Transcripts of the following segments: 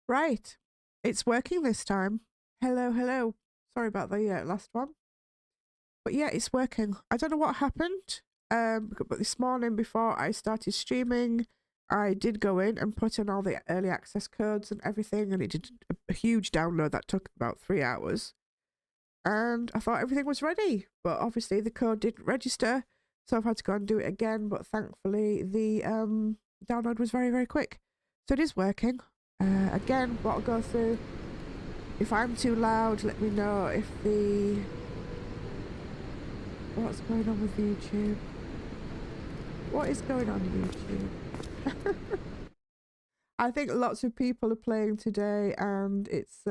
Right. It's working this time. Hello, hello. Sorry about the last one. But yeah, it's working. I don't know what happened. But this morning before I started streaming, I did go in and put in all the early access codes and everything, and it did a huge download that took about 3 hours. And I thought everything was ready, but obviously the code didn't register, so I've had to go and do it again. But thankfully the download was very, very quick. So it is working. Again, what I'll go through, if I'm too loud, let me know. If the... What's going on with YouTube? What is going on with YouTube? I think lots of people are playing today and it's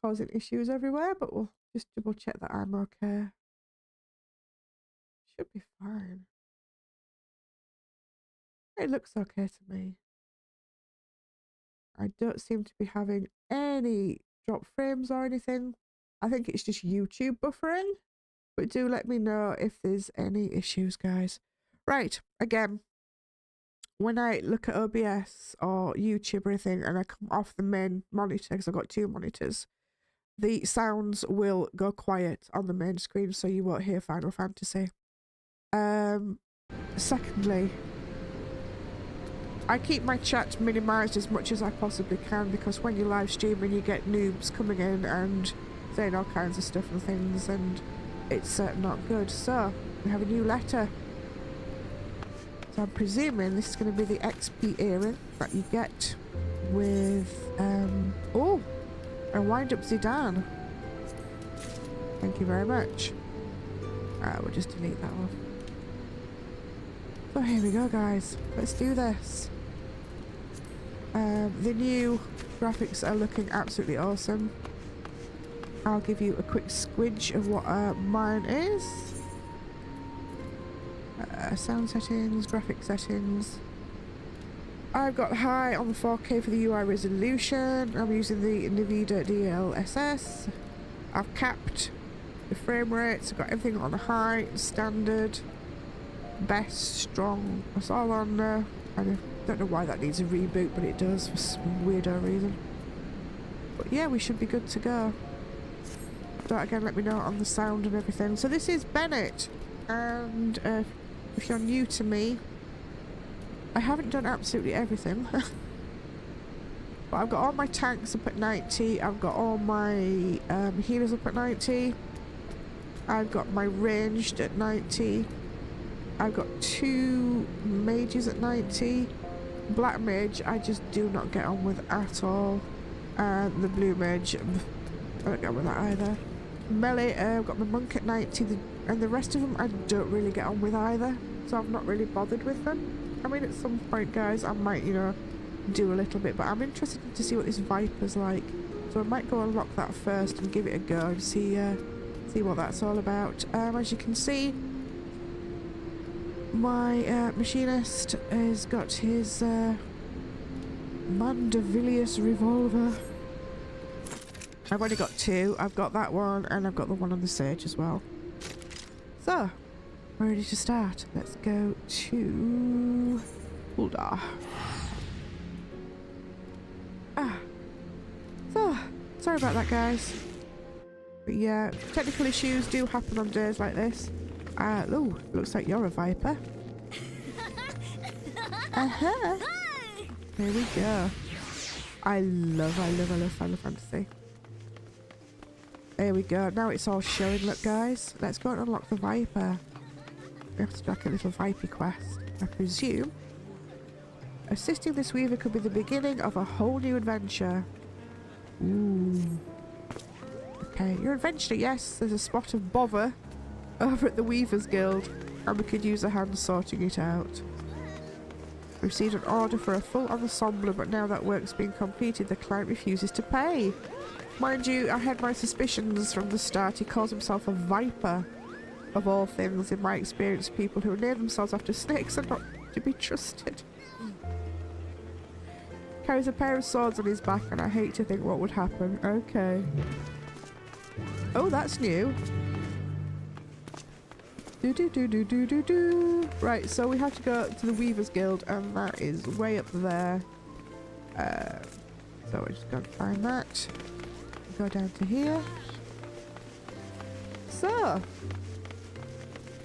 causing issues everywhere, but we'll just double check that I'm okay. Should be fine. It looks okay to me. I don't seem to be having any drop frames or anything. I think it's just YouTube buffering, but do let me know if there's any issues, guys. Right, again, when I look at OBS or YouTube or anything and I come off the main monitor, because I've got 2 monitors, the sounds will go quiet on the main screen, so you won't hear Final Fantasy. Secondly, I keep my chat minimised as much as I possibly can, because when you live stream and you get noobs coming in and saying all kinds of stuff and things, and it's not good. So we have a new letter. So I'm presuming this is going to be the XP earring that you get with oh, a wind up Zidane. Thank you very much. We'll just delete that one. So here we go, guys. Let's do this. The new graphics are looking absolutely awesome. I'll give you a quick squidge of what mine is. Sound settings, graphic settings. I've got high on the 4K for the UI resolution. I'm using the NVIDIA DLSS. I've capped the frame rates. I've got everything on high, standard, best, strong. It's all on there. I don't know why that needs a reboot, but it does for some weirdo reason. But yeah, we should be good to go. So again, let me know on the sound and everything. So this is Bennett, and if you're new to me, I haven't done absolutely everything. But I've got all my tanks up at 90, I've got all my healers up at 90, I've got my ranged at 90, I've got 2 mages at 90, black mage I just do not get on with at all, and the blue mage, I don't get on with that either. Melee, I've got my monk at 90, and the rest of them I don't really get on with either, so I've not really bothered with them. I mean, at some point, guys, I might, you know, do a little bit, but I'm interested to see what this Viper's like, so I might go unlock that first and give it a go and see what that's all about. As you can see, my machinist has got his Mandevilius revolver. I've only got 2. I've got that one, and I've got the one on the Sage as well. So, we're ready to start. Let's go to Hrothgar. So, sorry about that, guys. But yeah, technical issues do happen on days like this. Oh, looks like you're a Viper. There we go. I love Final Fantasy. There we go. Now it's all showing. Look, guys. Let's go and unlock the Viper. We have to do like a little Viper quest. I presume assisting this weaver could be the beginning of a whole new adventure. Ooh. Okay, you're an adventurer. Yes, there's a spot of bother over at the Weavers Guild, and we could use a hand sorting it out. We received an order for a full ensemble, but now that work's been completed, the client refuses to pay. Mind you, I had my suspicions from the start. He calls himself a Viper. Of all things, in my experience, people who name themselves after snakes are not to be trusted. Carries a pair of swords on his back, and I hate to think what would happen. Okay. Oh, that's new. Do. Right, so we have to go to the Weavers Guild, and that is way up there. So we're just going to find that. Go down to here. So,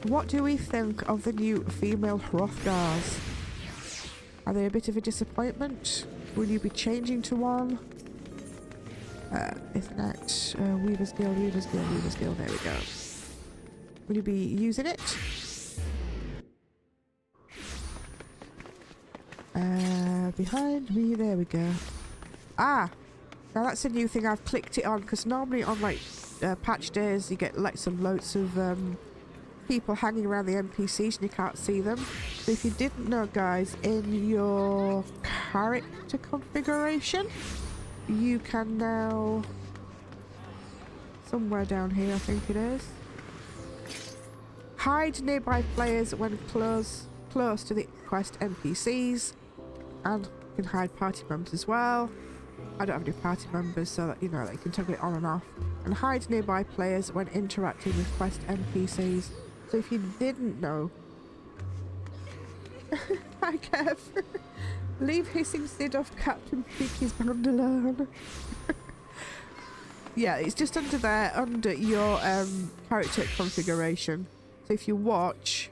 what do we think of the new female Hrothgars? Are they a bit of a disappointment? Will you be changing to one? Isn't that Weaver's Guild, Weaver's Guild, Weaver's Guild? There we go. Will you be using it? Behind me, there we go. Ah! Now that's a new thing, I've clicked it on, because normally on like patch days you get lots and loads of people hanging around the NPCs and you can't see them. So if you didn't know, guys, in your character configuration, you can now, somewhere down here I think it is, hide nearby players when close to the quest NPCs, and you can hide party members as well. I don't have any party members, so that, you know, they can toggle it on and off. And hide nearby players when interacting with quest NPCs. So if you didn't know... Hi Kev! Leave hissing Sid off Captain Peaky's band alone. Yeah, it's just under there, under your character configuration. So if you watch,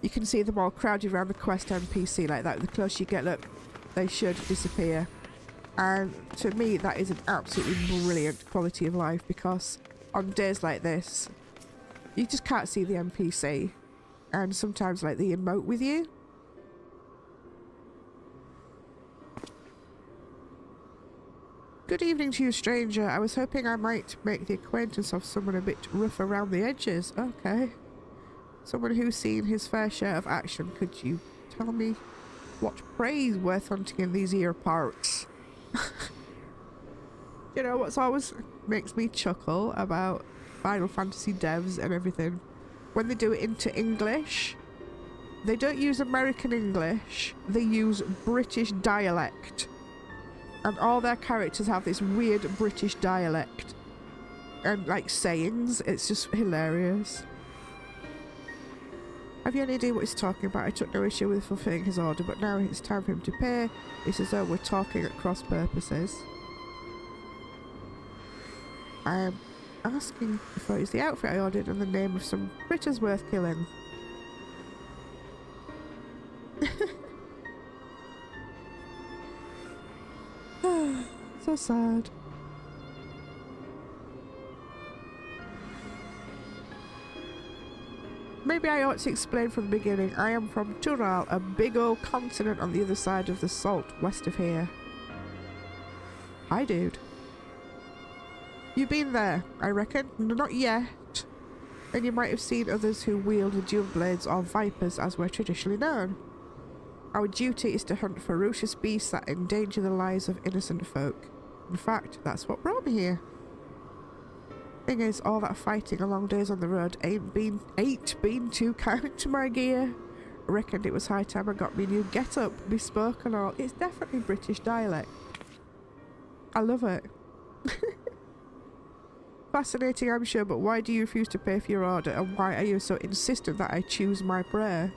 you can see them all crowded around the quest NPC like that. The closer you get, look, they should disappear. And to me, that is an absolutely brilliant quality of life, because on days like this, you just can't see the NPC, and sometimes like the emote with you. Good evening to you, stranger. I was hoping I might make the acquaintance of someone a bit rough around the edges. Okay. Someone who's seen his fair share of action. Could you tell me what prey's worth hunting in these here parts? You know what's always makes me chuckle about Final Fantasy devs and everything? When they do it into English, they don't use American English, they use British dialect. And all their characters have this weird British dialect. And like sayings, it's just hilarious. Have you any idea what he's talking about? I took no issue with fulfilling his order, but now it's time for him to pay. It's as though we're talking at cross purposes. I am asking if it's the outfit I ordered and the name of some critters worth killing. So sad. Maybe I ought to explain from the beginning. I am from Tural, a big old continent on the other side of the salt, west of here. Hi, dude. You've been there, I reckon? Not yet. Then you might have seen others who wield the dual blades or vipers, as we're traditionally known. Our duty is to hunt ferocious beasts that endanger the lives of innocent folk. In fact, that's what brought me here. Thing is, all that fighting and long days on the road ain't been too kind to my gear. I reckoned it was high time I got me new get-up, bespoke and all. It's definitely British dialect. I love it. Fascinating, I'm sure, but why do you refuse to pay for your order, and why are you so insistent that I choose my prayer?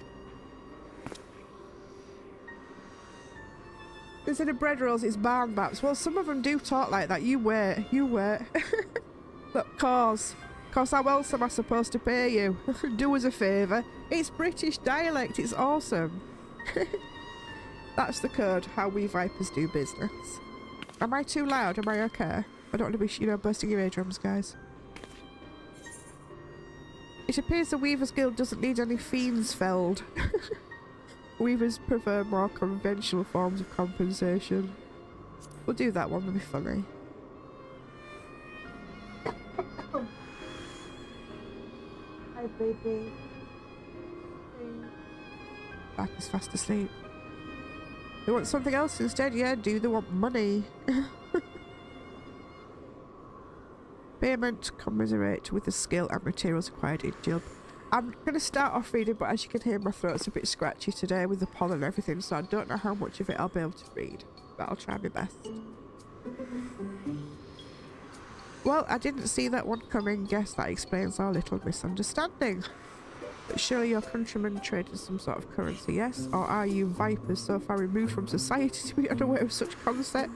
Instead of bread rolls, it's barn baps. Well, some of them do talk like that. You wait, you wait. Look, cause how else am I supposed to pay you? Do us a favour. It's British dialect, it's awesome. That's the code, how we Vipers do business. Am I too loud? Am I okay? I don't want to be, you know, bursting your eardrums, guys. It appears the Weavers Guild doesn't need any fiends felled. Weavers prefer more conventional forms of compensation. We'll do that one, it'll be funny. Hi, baby. Back is fast asleep. They want something else instead? Yeah, do they want money? Payment commiserate with the skill and materials acquired in job. I'm going to start off reading, but as you can hear, my throat's a bit scratchy today with the pollen and everything, so I don't know how much of it I'll be able to read, but I'll try my best. Well, I didn't see that one coming. Guess that explains our little misunderstanding. But surely your countrymen trade in some sort of currency, yes? Or are you Vipers so far removed from society to be unaware of such concept?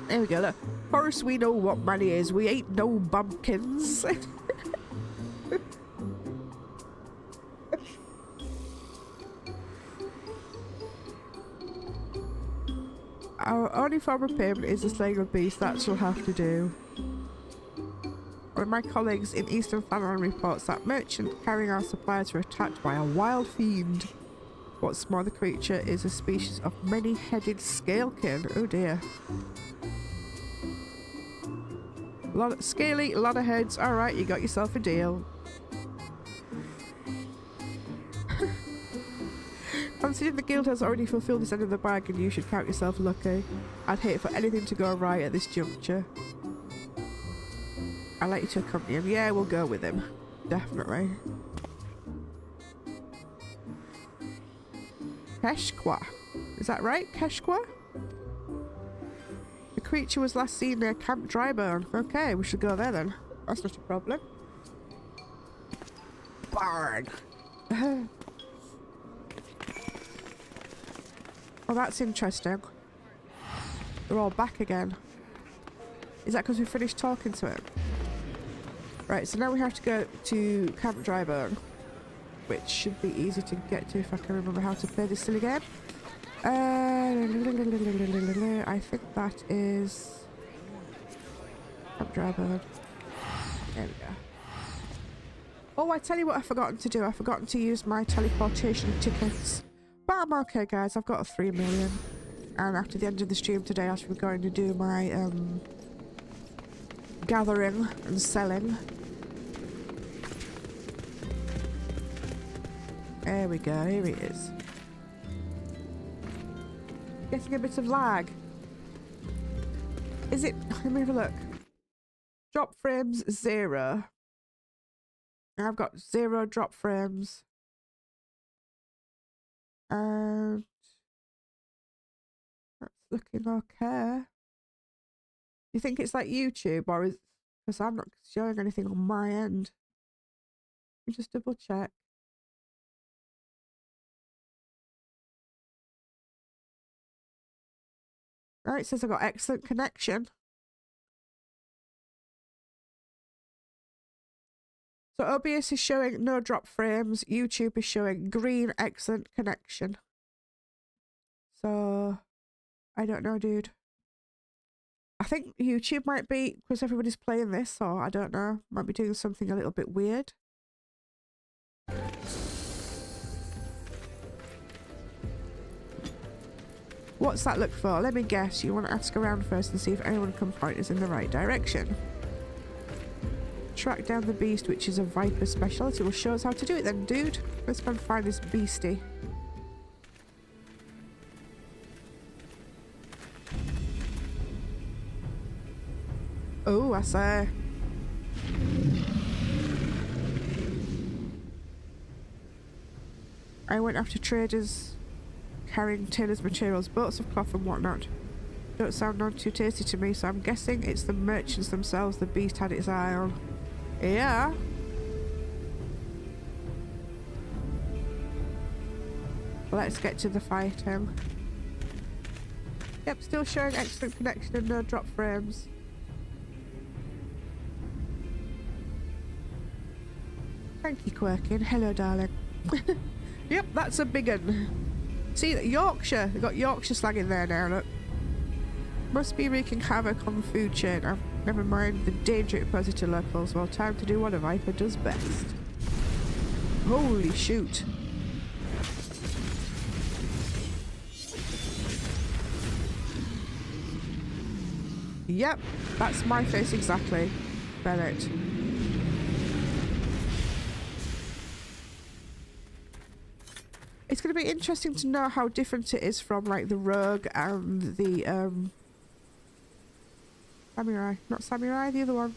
There we go. Look. Of course we know what money is. We ain't no bumpkins. Our only form of payment is the slaying of beasts. That shall have to do. One of my colleagues in Eastern Flannery reports that merchants carrying our supplies were attacked by a wild fiend. What's more, the creature is a species of many-headed scalekin. Oh dear. Scaly, a lot of heads. Alright, you got yourself a deal. Considering the guild has already fulfilled this end of the bargain, you should count yourself lucky. I'd hate for anything to go right at this juncture. I'd like you to accompany him. Yeah, we'll go with him. Definitely. Keshqua. Is that right? Keshqua? The creature was last seen near Camp Drybone. Okay, we should go there then. That's not a problem. Barn. Oh, that's interesting. They're all back again. Is that because we finished talking to him? Right, so now we have to go to Camp Drybone, which should be easy to get to if I can remember how to play this silly game. I think that is Camp Drybone. There we go. Oh, I tell you what I've forgotten to do. I've forgotten to use my teleportation tickets. But I'm okay, guys. I've got a 3 million. And after the end of the stream today, I should be going to do my gathering and selling. There we go. Here it is. Getting a bit of lag. Is it? Let me have a look. Drop frames 0. I've got 0 drop frames. And that's looking okay. Do you think it's like YouTube, or is, because I'm not showing anything on my end? Let me just double check. Right, it says I've got excellent connection. So OBS is showing no drop frames. YouTube is showing green, excellent connection. So, I don't know, dude. I think YouTube might be, because everybody's playing this, or I don't know, might be doing something a little bit weird. What's that look for? Let me guess. You want to ask around first and see if anyone can point us in the right direction. Track down the beast, which is a viper speciality. Will show us how to do it then, dude. Let's go and find this beastie. Oh, I say. I went after traders carrying tailors' materials, boats of cloth and whatnot. Don't sound none too tasty to me, so I'm guessing it's the merchants themselves the beast had its eye on. Yeah. Let's get to the fighting. Yep, still showing excellent connection and no drop frames. Thank you, Quirkin. Hello, darling. Yep, that's a big one. See, Yorkshire. They've got Yorkshire slang in there now, look. Must be wreaking havoc on the food chain. Never mind the danger it poses to locals. Well, time to do what a viper does best. Holy shoot. Yep, that's my face exactly. Bennett. It's going to be interesting to know how different it is from like the rogue and the samurai. Not samurai, the other one.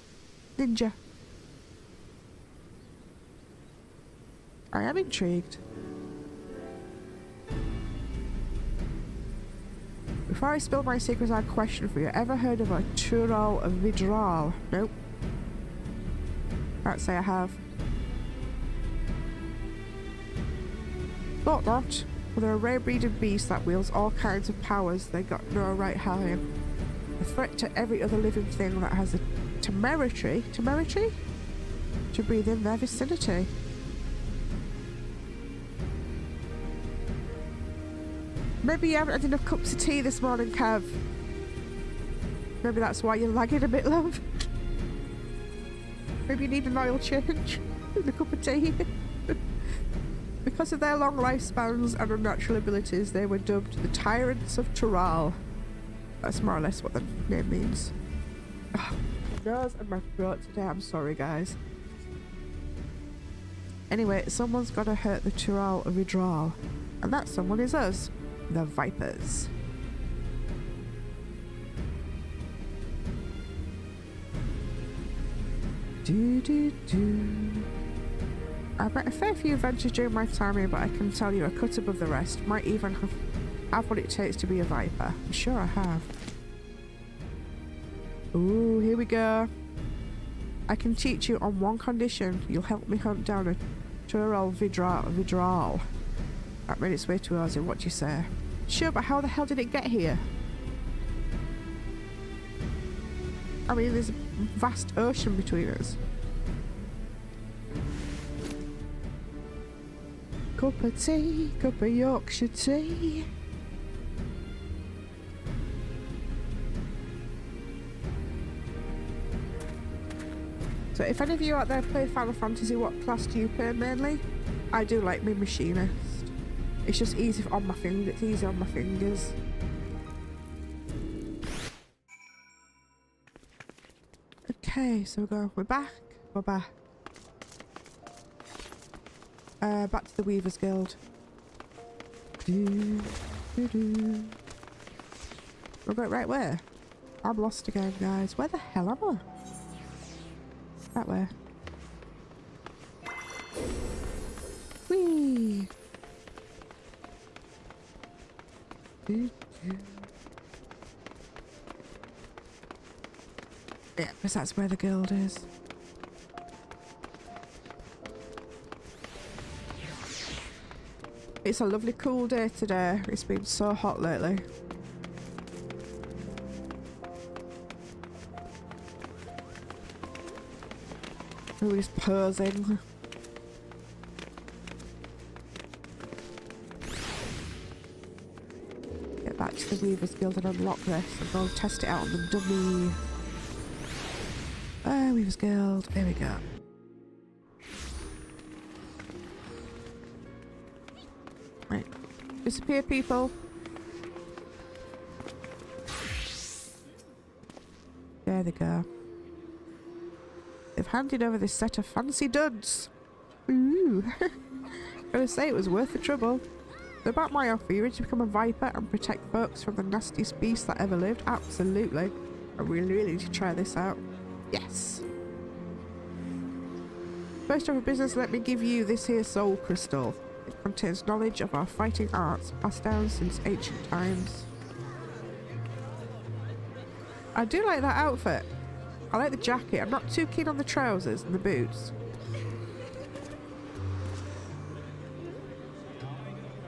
Ninja. I am intrigued. Before I spill my secrets, I have a question for you. Ever heard of a Tural Vidral? Nope. Can't say I have. Thought not. Well, they're a rare breed of beast that wields all kinds of powers they got no right having. A threat to every other living thing that has a temerity to breathe in their vicinity. Maybe you haven't had enough cups of tea this morning, Kev. Maybe that's why you're lagging a bit, love. Maybe you need an oil change and a cup of tea. Because of their long lifespans and unnatural abilities, they were dubbed the Tyrants of Tural. That's more or less what the name means. Oh, my nose and my throat today. I'm sorry, guys. Anyway, someone's got to hurt the Tural withdrawal, and that someone is us, the Vipers. I've met a fair few adventures during my time here, but I can tell you a cut above the rest. Might even have what it takes to be a Viper. I'm sure I have. Ooh, here we go. I can teach you on one condition. You'll help me hunt down a Tural withdrawal. That made its way to us. What do you say? Sure, but how the hell did it get here? I mean, there's a vast ocean between us. Cup of tea, cup of Yorkshire tea. So if any of you out there play Final Fantasy, what class do you play mainly? I do like me machinist. It's just easy on my fingers. It's easy on my fingers. Okay, so we're back. We're back. Back to the Weavers Guild. We're going right way. I'm lost again, guys. Where the hell am I? That way. Whee! Yeah, because that's where the guild is. It's a lovely cool day today. It's been so hot lately. We're just posing. Get back to the Weavers Guild and unlock this and go test it out on the dummy. Weavers Guild. There we go. Right. Disappear, people. There they go. They've handed over this set of fancy duds. Ooh. Gotta say, it was worth the trouble. So about my offer, you ready to become a Viper and protect folks from the nastiest beast that ever lived? Absolutely. I really need to try this out. Yes. First order of business, let me give you this here soul crystal. It contains knowledge of our fighting arts passed down since ancient times. I do like that outfit. I like the jacket. I'm not too keen on the trousers and the boots.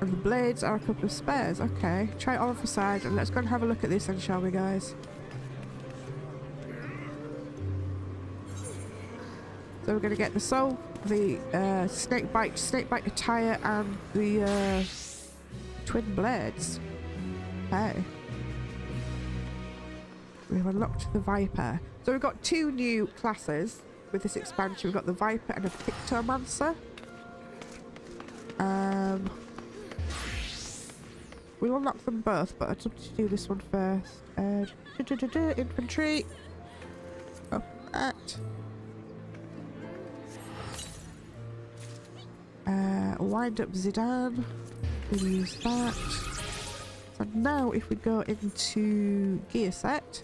And the blades are a couple of spares. Okay, try it all off the side and let's go and have a look at this then, shall we, guys? So we're going to get the soul, the snakebite attire, and the twin blades. Okay. We've unlocked the Viper. So we've got two new classes with this expansion. We've got the Viper and a Pictomancer. We'll unlock them both, but I'd love to do this one first. Infantry. Up that. Wind up Zidane. We'll use that. So now if we go into gear set.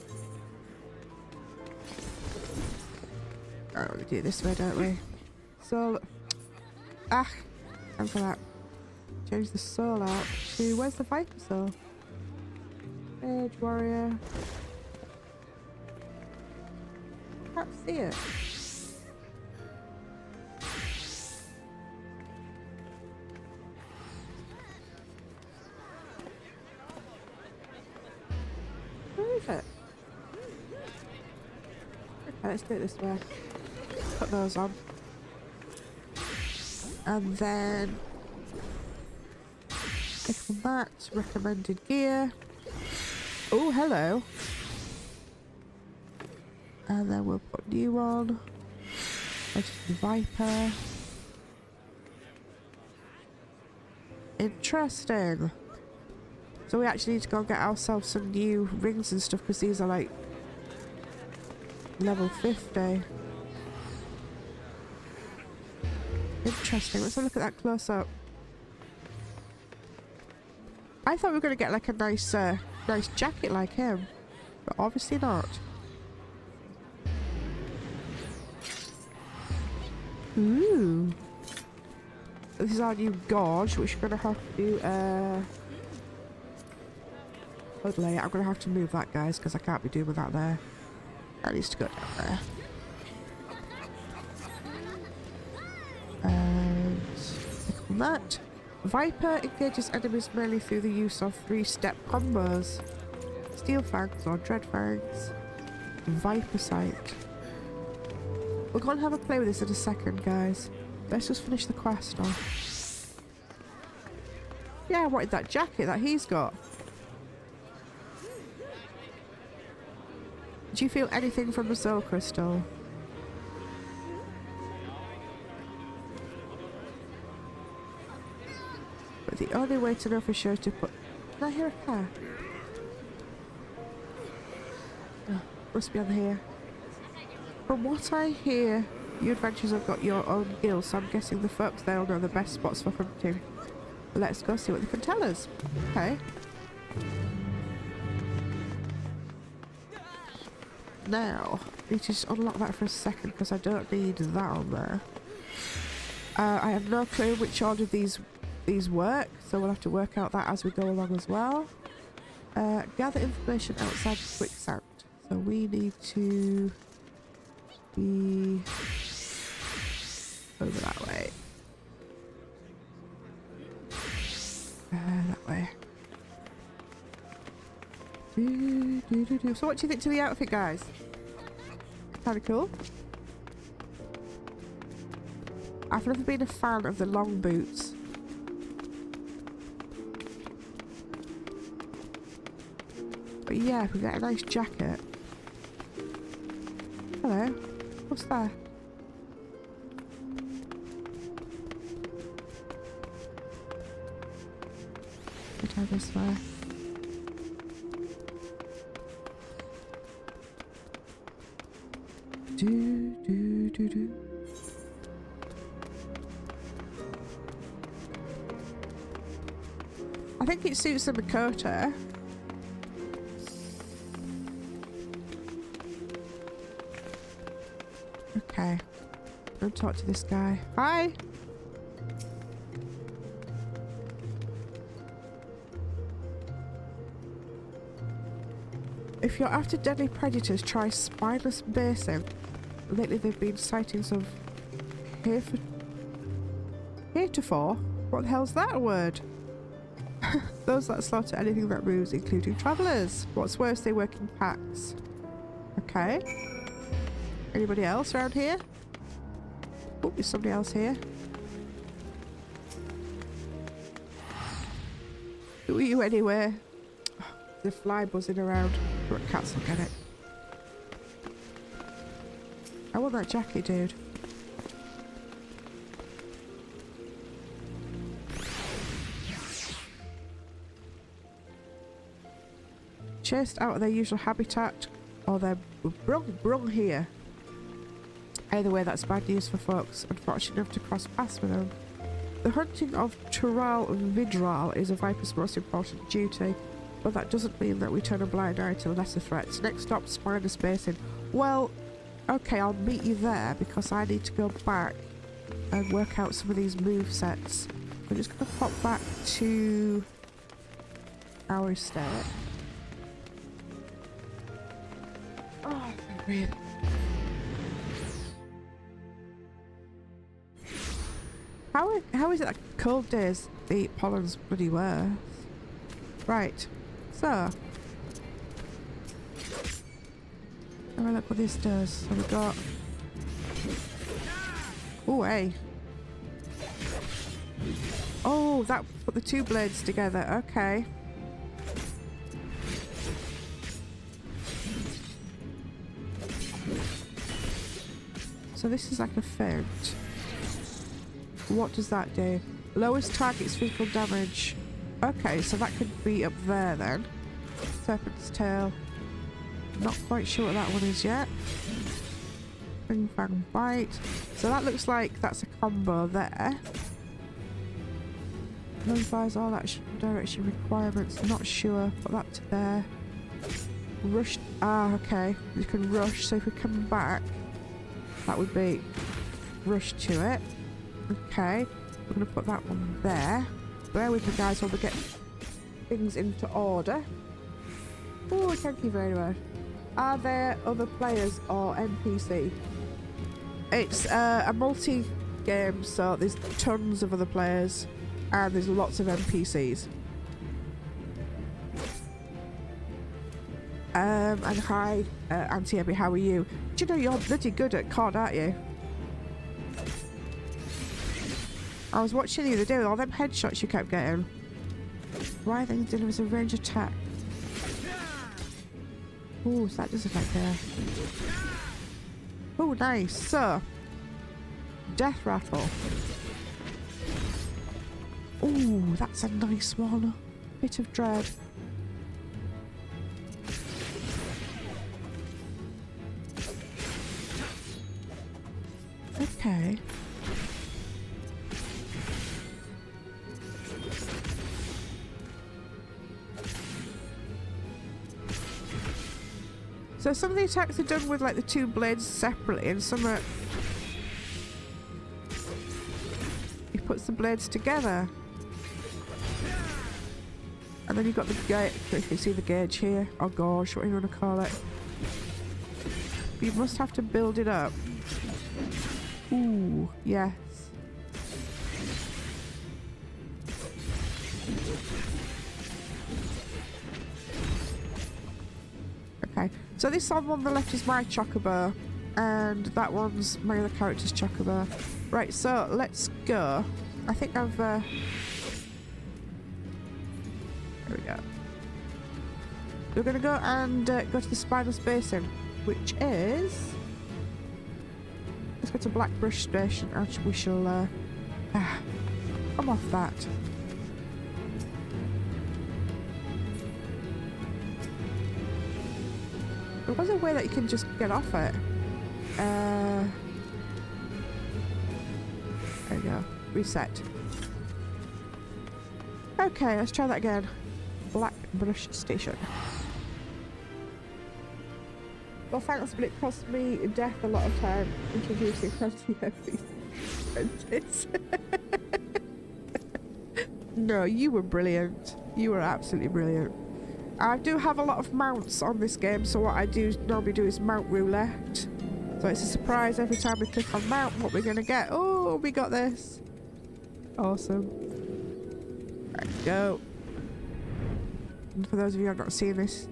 Oh, we do it this way, don't we? So, time for that. Change the soul out to, where's the Viper soul? Edge warrior. Can't see it. Where is it? let's do it this way. Put those on. And then click on that. Recommended gear. Oh, hello. And then we'll put new on. Register Viper. Interesting. So we actually need to go and get ourselves some new rings and stuff because these are like level 50. Interesting. Let's have a look at that close up. I thought we were going to get like a nice nice jacket like him, but obviously not. Ooh. This is our new gorge, which we're going to have to overlay. I'm going to have to move that, guys, because I can't be doing with that there. That needs to go down there. And click on that. Viper engages enemies mainly through the use of 3-step combos. Steel Fangs or Dread Fangs. Viper Sight. We're going to have a play with this in a second, guys. Let's just finish the quest off. Yeah, I wanted that jacket that he's got. Do you feel anything from the soul crystal? But the only way to know for sure is to put... Can I hear a car? Oh, must be on here. From what I hear, you adventurers have got your own guild, so I'm guessing the folks there will know the best spots for hunting. Let's go see what they can tell us. Okay. Now, I need to just unlock that for a second because I don't need that on there. I have no clue which order these work, so we'll have to work out that as we go along as well. Gather information outside quicksand. So we need to be over that way. That way. So what do you think to the outfit, guys? Kinda cool. I've never been a fan of the long boots. But yeah, if we get a nice jacket. Hello. What's there? Let's try this way. Do. I think it suits the Makota. Okay. Go talk to this guy. Hi! If you're after deadly predators, try spineless basin. Lately they've been sightings of heretofore? What the hell's that word? Those that slaughter anything that moves, including travellers. What's worse, they work in packs. Okay. Anybody else around here? Oh, there's somebody else here. Who are you anyway? The fly buzzing around. But cats will get it. I want that jacket, dude. Chased out of their usual habitat, or they're brung here. Either way, that's bad news for folks unfortunate enough to cross paths with them. The hunting of Tural and Vidral is a Viper's most important duty, but that doesn't mean that we turn a blind eye to lesser threats. Next stop, Spider's Basin. Well, okay, I'll meet you there because I need to go back and work out some of these move sets. I'm just going to pop back to our estate. Oh, I can't breathe. How is it that cold days the pollen's bloody worse? Right, so Have a look what this does. So we got... Oh, hey. Oh, that put the two blades together. Okay. So this is like a fount. What does that do? Lowest target's physical damage. Okay, so that could be up there then. Serpent's tail. Not quite sure what that one is yet. Bing Bang Bite. So that looks like that's a combo there. Notifies all action direction requirements. Not sure. Put that to there. Rush. Ah, okay. You can rush. So if we come back, that would be rush to it. Okay. We're going to put that one there. Bear with me, guys, while we get things into order. Oh, thank you very much. Are there other players or NPC? It's a multi-game, so there's tons of other players and there's lots of NPCs. And hi, Auntie Abby, how are you? Do you know you're bloody good at COD, aren't you? I was watching the other day with all them headshots you kept getting. Why then did it was a range attack? Oh, so that does affect there. Oh, nice. So, death rattle. Oh, that's a nice one. Bit of dread. Okay. So some of the attacks are done with like the two blades separately, and some are... He puts the blades together. And then you've got the gauge, if you see the gauge here. Oh gosh, what do you want to call it? You must have to build it up. Ooh, yes. Okay, so this one on the left is my chocobo, and that one's my other character's chocobo. Right, so let's go. I think I've... There we go. We're going to go and go to the Spineless Basin, which is... Let's go to Blackbrush Station, and we shall... come off that. There was a way that you can just get off it. There we go. Reset. Okay, let's try that again. Blackbrush Station. Well, thanks, but it cost me death a lot of time introducing anti-FF. No, you were brilliant. You were absolutely brilliant. I do have a lot of mounts on this game, so what I do normally do is mount roulette. So it's a surprise every time we click on mount what we're gonna get. Oh, we got this. Awesome. Let's go. And for those of you who have not seen this,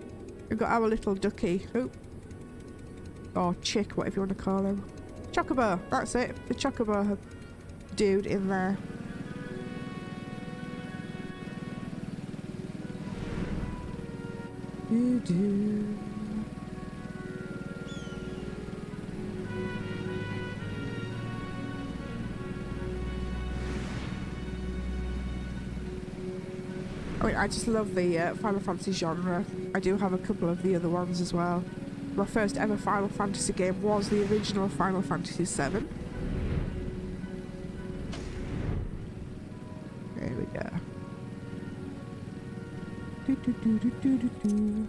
we've got our little ducky. Oh. Or chick, whatever you want to call him. Chocobo, that's it. The chocobo dude in there. Do-do. I mean, I just love the Final Fantasy genre. I do have a couple of the other ones as well. My first ever Final Fantasy game was the original Final Fantasy VII. There we go. Do, do, do, do, do, do, do.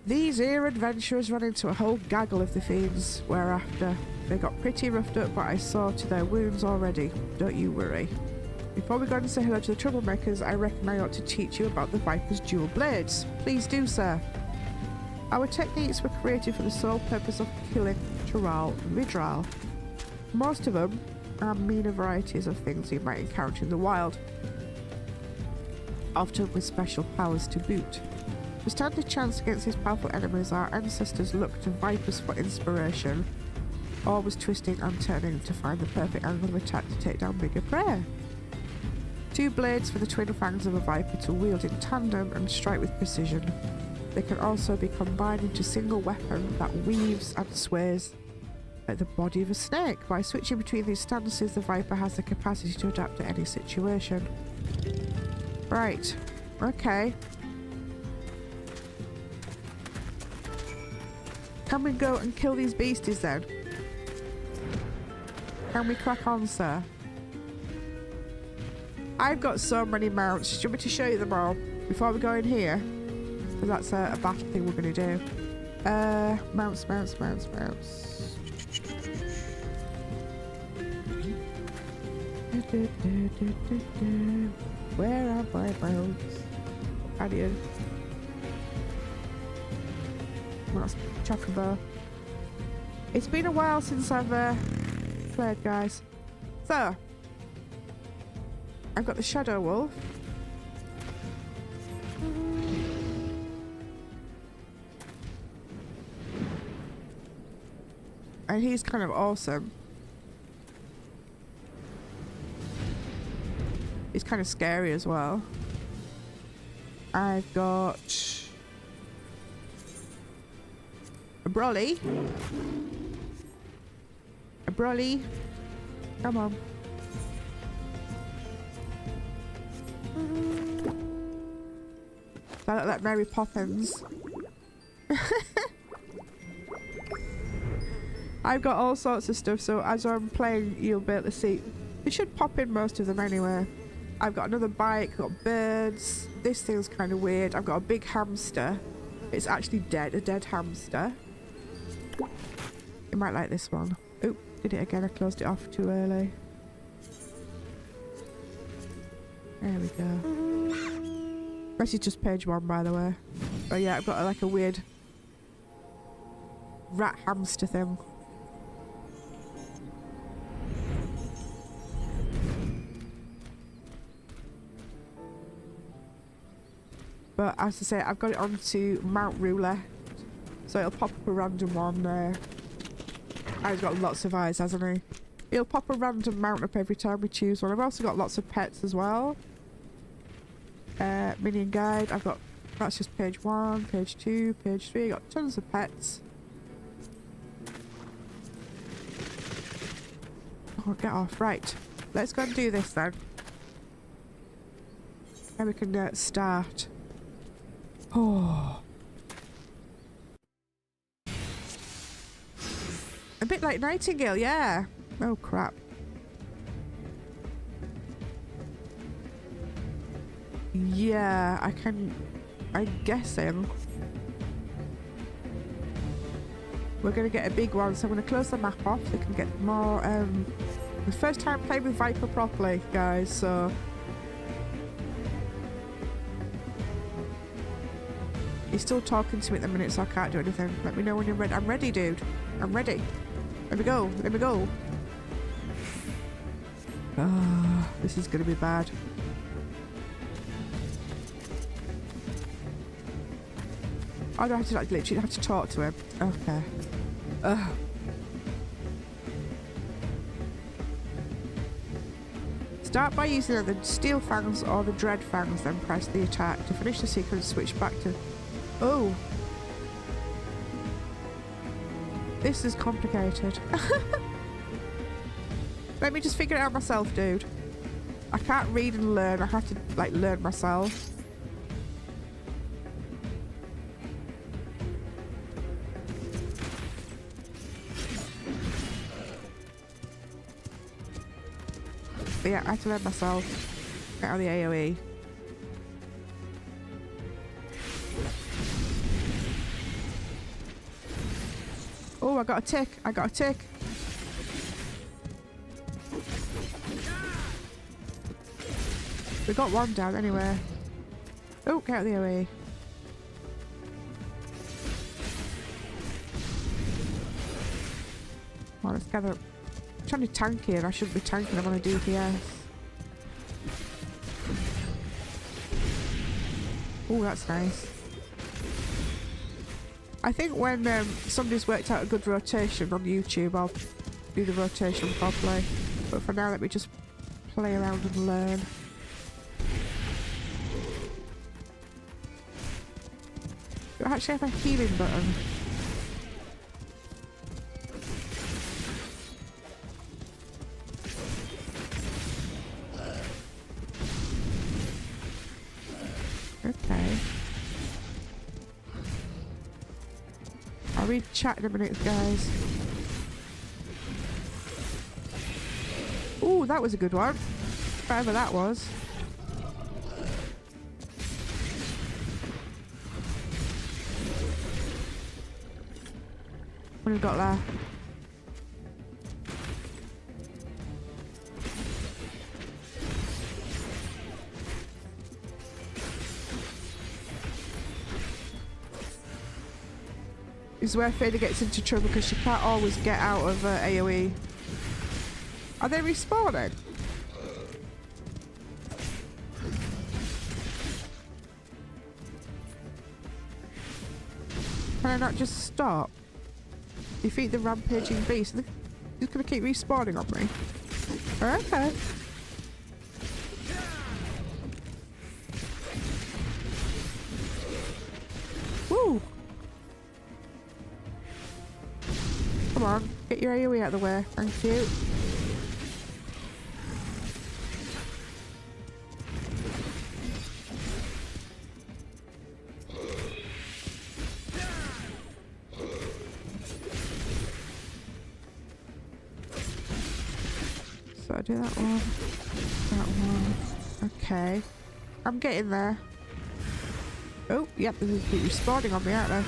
These here adventurers run into a whole gaggle of the fiends, whereafter they got pretty roughed up, but I saw to their wounds already. Don't you worry. Before we go and say hello to the troublemakers, I reckon I ought to teach you about the Viper's dual blades. Please do, sir. Our techniques were created for the sole purpose of killing Tural and Vidral. Most of them are meaner varieties of things you might encounter in the wild. often with special powers to boot. To stand a chance against these powerful enemies, our ancestors looked to vipers for inspiration, always twisting and turning to find the perfect angle of attack to take down bigger prey. 2 blades for the twin fangs of a viper to wield in tandem and strike with precision. They can also be combined into a single weapon that weaves and sways like the body of a snake. By switching between these stances, the viper has the capacity to adapt to any situation. Right, okay. Can we go and kill these beasties then? Can we crack on, sir? I've got so many mounts. Do you want me to show you them all before we go in here? Because that's a battle thing we're going to do. Mounts. Where are my mounts? Guardian. That's Chocobo. It's been a while since I've played, guys. So, I've got the Shadow Wolf. And he's kind of awesome. He's kind of scary as well. I've got a Brolly. A Brolly. Come on. I look like Mary Poppins. I've got all sorts of stuff, so as I'm playing, you'll be able to see. It should pop in most of them anyway. I've got another bike, I've got birds. This thing's kind of weird. I've got a big hamster. It's actually dead, a dead hamster. You might like this one. Oh, did it again. I closed it off too early. There we go. This is just page 1, by the way. Oh yeah, I've got like a weird rat hamster thing. But as I say, I've got it onto Mount Roulette, so it'll pop up a random one there. He's got lots of eyes, hasn't he? He'll pop a random mount up every time we choose one. I've also got lots of pets as well. Minion guide. I've got, that's just page 1, page 2, page 3. Got tons of pets. Oh, get off. Right. Let's go and do this then. And we can start. Oh. A bit like Nightingale, yeah. Oh crap. Yeah, I'm guessing we're gonna get a big one, so I'm gonna close the map off so we can get more. The first time playing with Viper properly, guys, so he's still talking to me at the minute, so I can't do anything. Let me know when you're ready. I'm ready, dude. I'm ready. Let me go. Let me go. Ah, this is gonna be bad. I don't have to like literally have to talk to him. Okay. Ugh. Start by using either the Steel Fangs or the Dread Fangs, then press the attack. To finish the sequence, switch back to... Oh! This is complicated. Let me just figure it out myself, dude. I can't read and learn. I have to, like, learn myself. But yeah, I have to learn myself. Get out of the AoE. Oh, I got a tick. I got a tick. We got one down anyway. Oh, get out of the AoE. Well, let's gather up. I'm trying to tank here. I shouldn't be tanking. I'm on a DPS. Oh, that's nice. I think when somebody's worked out a good rotation on YouTube, I'll do the rotation properly. But for now, let me just play around and learn. Do I actually have a healing button? Okay. I'll read chat in a minute, guys. Ooh, that was a good one. Whatever that was. What have we got there? This is where Fader gets into trouble because she can't always get out of AoE. Are they respawning? Can I not just stop? Defeat the rampaging beast. They're just gonna keep respawning on me. Okay. Woo! Come on, get your AoE out of the way. Thank you. So I do that one. That one. Okay. I'm getting there. Oh, yep, they're just keep respawning on me, aren't they?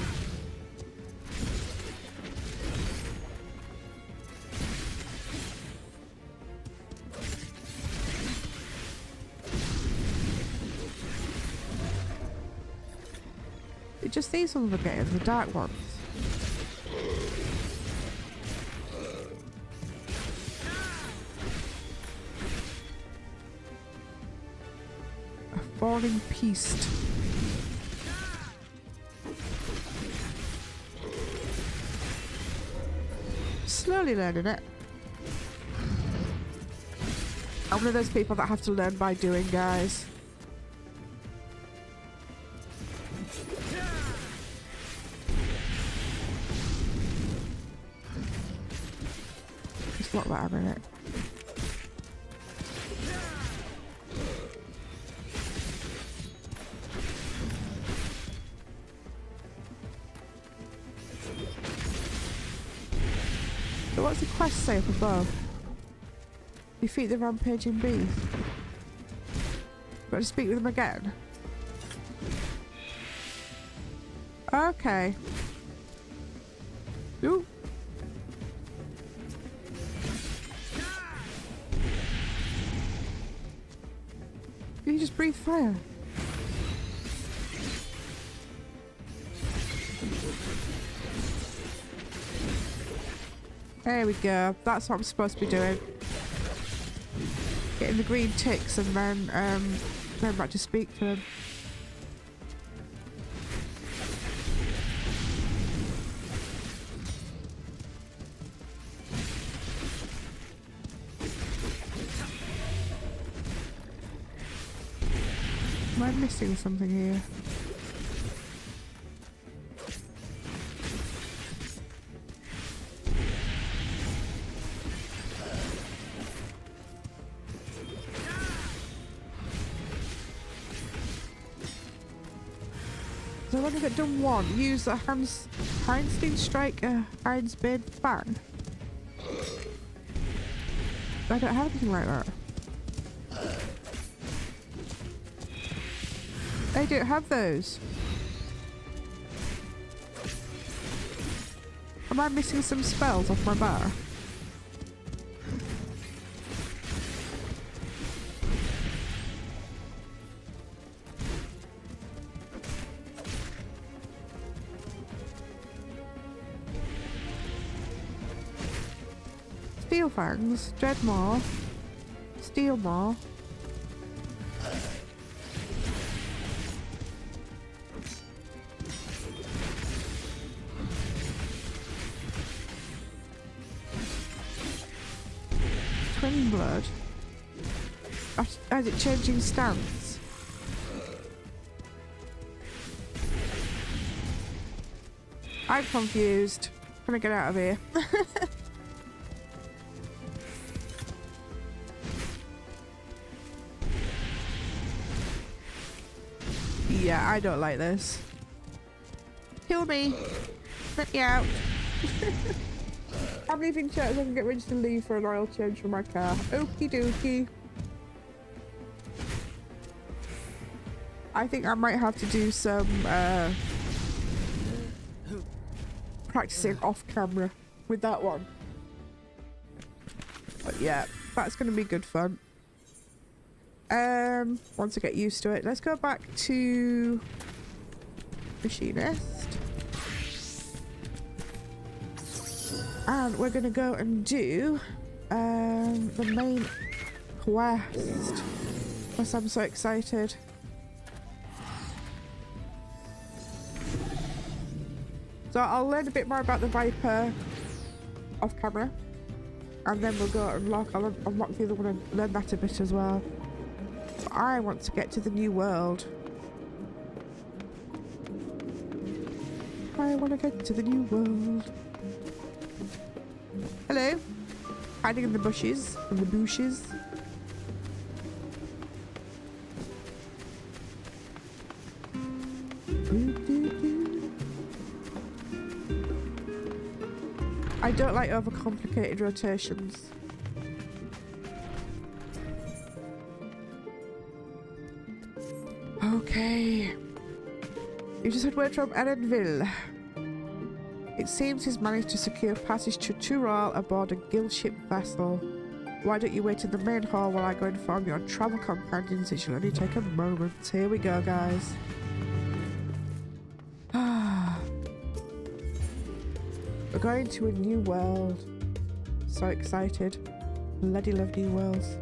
Just these ones are getting the dark ones. A falling beast. Slowly learning it. I'm one of those people that have to learn by doing, guys. Just lock that in it. So what's the quest say up above? Defeat the rampaging beast. Got to speak with them again. Okay. Ooh. You just breathe fire. There we go. That's what I'm supposed to be doing. Getting the green ticks and then going back to speak to them. Am I missing something here? So I've only got done one. Use a Heinstein Striker Heinsbane Fang. I don't have anything like that. I don't have those. Am I missing some spells off my bar? Steel Fangs, Dreadmaw, Steel Maw. twin blood? Is it changing stance? I'm confused. Can I get out of here? Yeah, I don't like this. Kill me. Let me out. I'm leaving church so I can get ready to leave for an oil change for my car. Okie dokie. I think I might have to do some practicing off camera with that one. But yeah, that's going to be good fun. Once I get used to it, let's go back to machinist. And we're going to go and do the main quest. Because I'm so excited. So I'll learn a bit more about the Viper off camera. And then we'll go unlock, I'll unlock the other one and learn that a bit as well. But I want to get to the new world. I want to get to the new world. Hello. Hiding in the bushes. In the bushes. I don't like overcomplicated rotations. Okay. You just had word from Erenville. It seems he's managed to secure passage to Tural aboard a guild ship vessel. Why don't you wait in the main hall while I go inform your travel companions? It should only take a moment. Here we go, guys. We're going to a new world. So excited. Bloody love new worlds.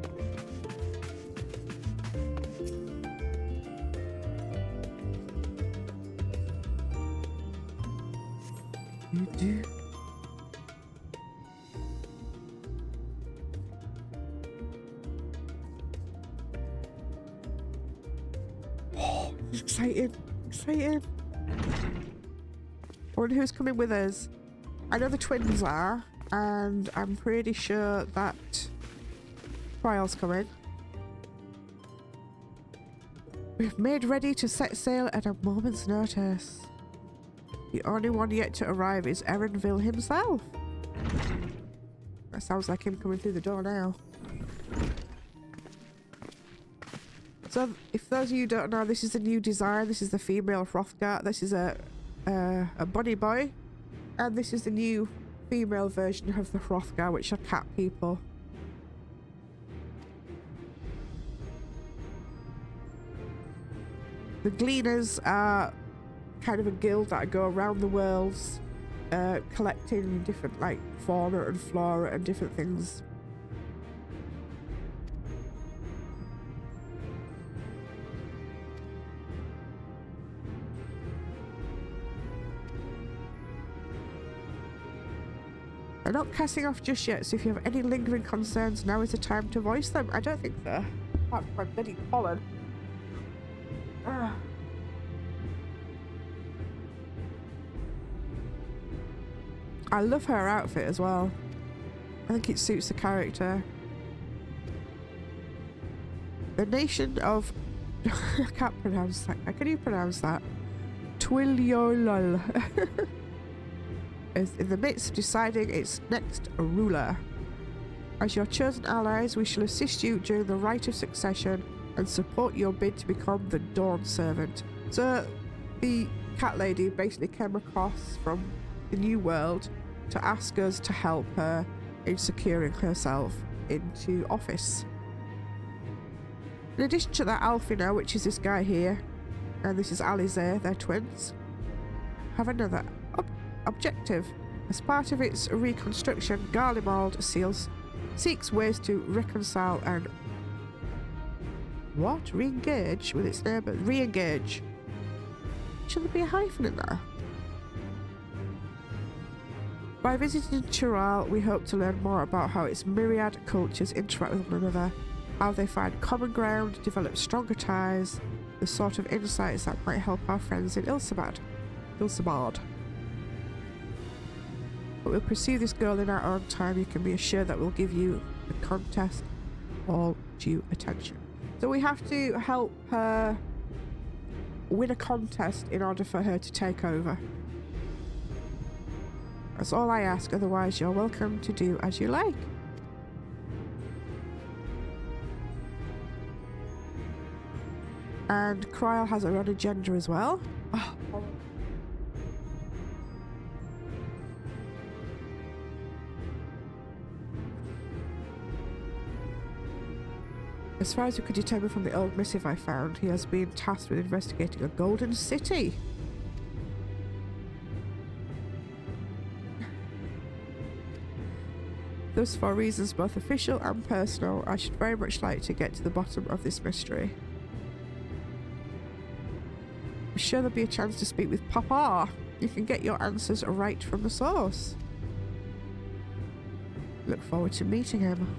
You do. Oh, excited. Excited. I wonder who's coming with us. I know the twins are, and I'm pretty sure that Trial's coming. We've made ready to set sail at a moment's notice. The only one yet to arrive is Erenville himself. That sounds like him coming through the door now. So, if those of you don't know, this is a new design. This is the female Hrothgar. This is a bunny boy. And this is the new female version of the Hrothgar, which are cat people. The Gleaners are kind of a guild that go around the world collecting different like fauna and flora and different things. They're not casting off just yet, so if you have any lingering concerns, now is the time to voice them. I don't think so. Apart from my bloody pollen. I love her outfit as well. I think it suits the character. The nation of... I can't pronounce that. Can you pronounce that? Tuliyollal. Is in the midst of deciding its next ruler. As your chosen allies, we shall assist you during the rite of succession and support your bid to become the Dawn Servant. So the cat lady basically came across from the new world to ask us to help her in securing herself into office. In addition to that, Alfina, which is this guy here, and this is Alizé, they're twins, have another objective. As part of its reconstruction, Garlemald seeks ways to reconcile and re-engage with its neighbours. Re-engage. Should there be a hyphen in there? By visiting Tural, we hope to learn more about how its myriad cultures interact with one another, how they find common ground, develop stronger ties, the sort of insights that might help our friends in Ilsabad. But we'll pursue this goal in our own time. You can be assured that we'll give you the contest all due attention. So we have to help her win a contest in order for her to take over. That's all I ask, otherwise you're welcome to do as you like. And Kryal has her own agenda as well. Oh. As far as we could determine from the old missive I found, he has been tasked with investigating a golden city. Thus, for reasons both official and personal, I should very much like to get to the bottom of this mystery. I'm sure there'll be a chance to speak with Papa. You can get your answers right from the source. Look forward to meeting him.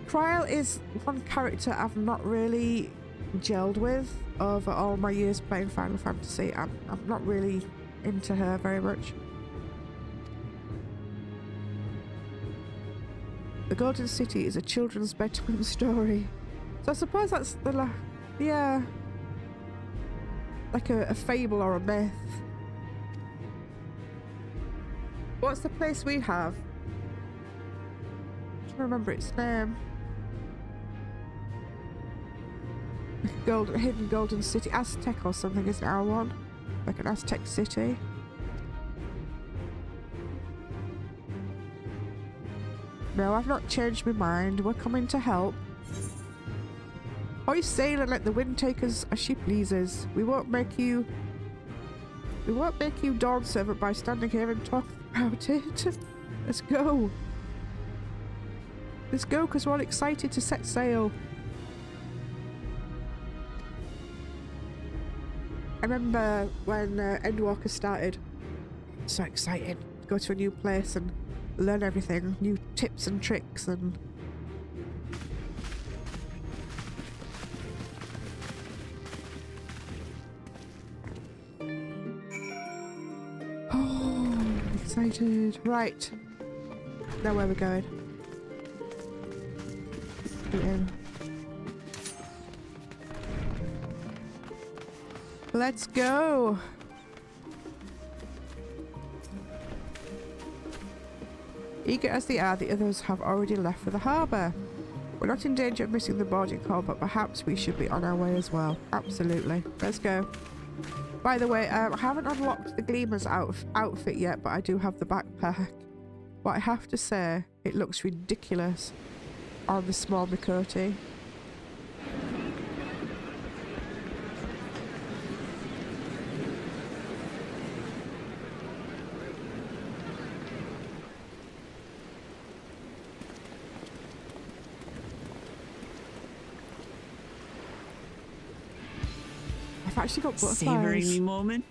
Kryal is one character I've not really gelled with over all my years playing Final Fantasy. I'm not really into her very much. The Golden City is a children's bedtime story. So I suppose that's the yeah. Like a fable or a myth. What's the place we have? I'm trying to remember its name. Hidden Golden City. Aztec or something is our one. Like an Aztec city. No, I've not changed my mind. We're coming to help. Hoist sail and let the wind take us as she pleases. We won't make you dawn servant by standing here and talking about it. Let's go. Let's go, because we're all excited to set sail. I remember when Endwalker started. So exciting. Go to a new place and learn everything. New tips and tricks and... Oh, excited. Right. Now where we're going. Get in. Let's go. Eager as they are, the others have already left for the harbour. We're not in danger of missing the boarding call, but perhaps we should be on our way as well. Absolutely. Let's go. By the way, I haven't unlocked the Gleamer's outfit yet, but I do have the backpack. But I have to say, it looks ridiculous on the small Mikoti. Actually got butterflies. Savoring the moment.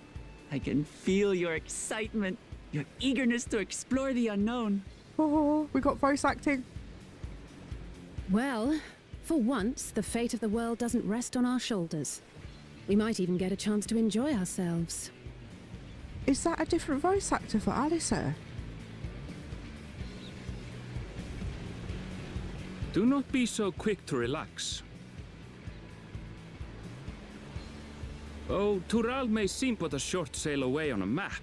I can feel your excitement, your eagerness to explore the unknown. Oh, we got voice acting. Well, for once, the fate of the world doesn't rest on our shoulders. We might even get a chance to enjoy ourselves. Is that a different voice actor for Alyssa? Do not be so quick to relax. Oh, Tural may seem but a short sail away on a map.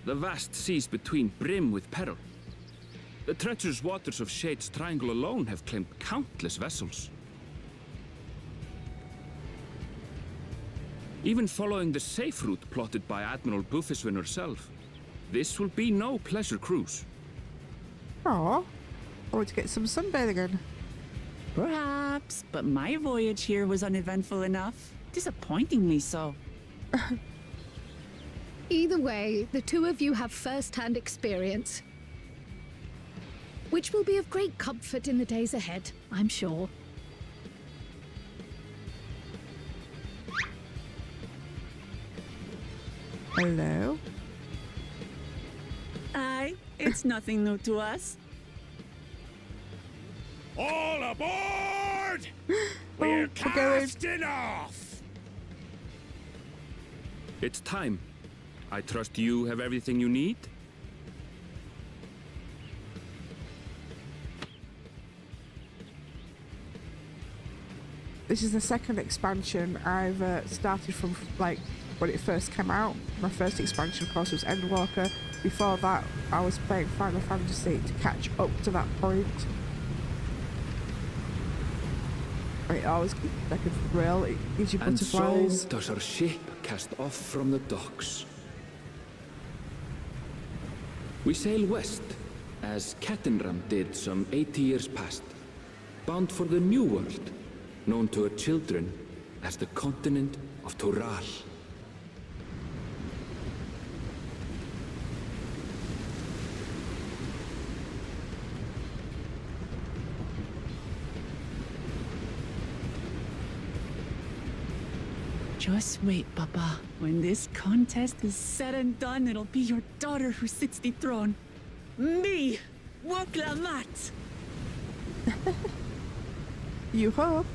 The vast seas between brim with peril. The treacherous waters of Shade's Triangle alone have claimed countless vessels. Even following the safe route plotted by Admiral Bufiswin herself, this will be no pleasure cruise. Aww, I want to get some sunbathing in. Perhaps, but my voyage here was uneventful enough. Disappointingly so. Either way, the two of you have first-hand experience, which will be of great comfort in the days ahead, I'm sure. Hello? Aye, It's nothing new to us. All aboard! we're We're going. casting off! It's time. I trust you have everything you need? This is the second expansion I've started from, like, when it first came out. My first expansion, of course, was Endwalker. Before that, I was playing Final Fantasy to catch up to that point. It always gives like a thrill. It gives you And butterflies. so does our ship cast off from the docks. We sail west, as Kettenram did some 80 years past, bound for the New World, known to her children as the continent of Tural. Just wait, Papa. When this contest is said and done, it'll be your daughter who sits the throne. Me, Woklamat. You hope.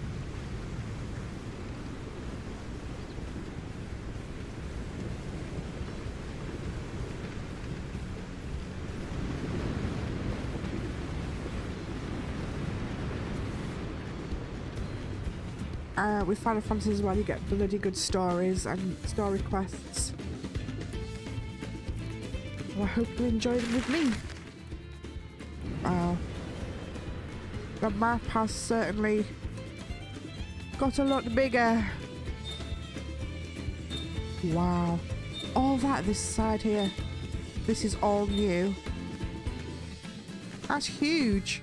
With Final Fantasy as well, you get bloody good stories and story quests. Well, I hope you enjoy them with me. Wow. The map has certainly got a lot bigger. Wow. All that this side here. This is all new. That's huge.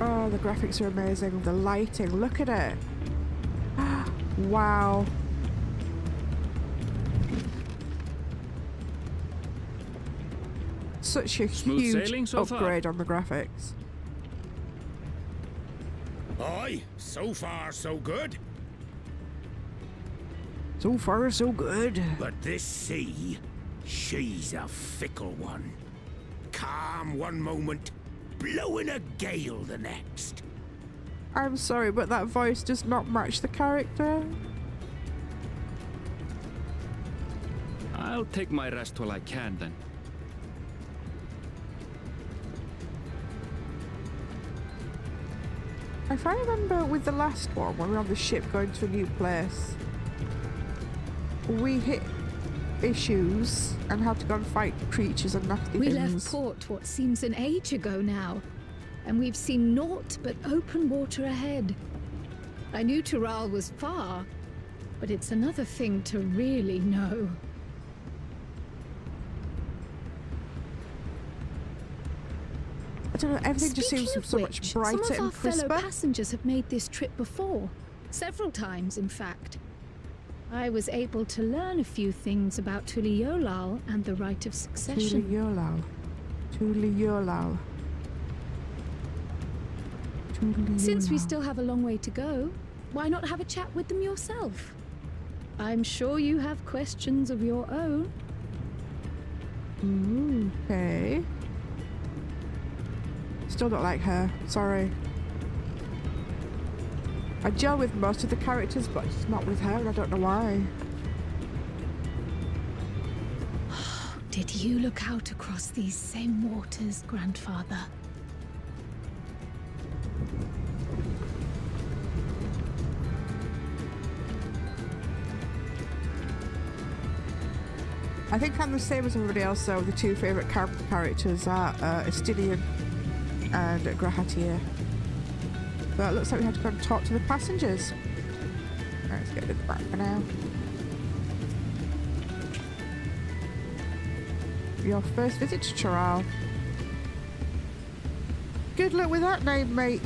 Oh, the graphics are amazing. The lighting, look at it. Wow. Such a Smooth huge sailing so far? upgrade on the graphics. Aye, so far so good. So far, so good. But this sea, she's a fickle one. Calm one moment, blowing a gale the next. I'm sorry, but that voice does not match the character. I'll take my rest while I can, then. If I remember with the last one, when we were on the ship going to a new place, we hit issues and had to go and fight creatures and nasty We things. left port what seems an age ago now, and we've seen naught but open water ahead. I knew Tural was far, but it's another thing to really know. I don't know, everything just Speaking seems of so which, much brighter some of our and fellow crisper. passengers have made this trip before. Several times, in fact. I was able to learn a few things about Tuliyollal and the rite of succession. Tuliyollal. Tuliyollal. Since we Tuliyollal. still have a long way to go, why not have a chat with them yourself? I'm sure you have questions of your own. Okay. Still don't like her. Sorry. I gel with most of the characters, but it's not with her, and I don't know why. Did you look out across these same waters, Grandfather? I think I'm the same as everybody else, though. The two favourite characters are Estinian and Grahatir. But it looks like we have to go and talk to the passengers. Right, let's get to the back for now. Your first visit to Tural. Good luck with that name, mate.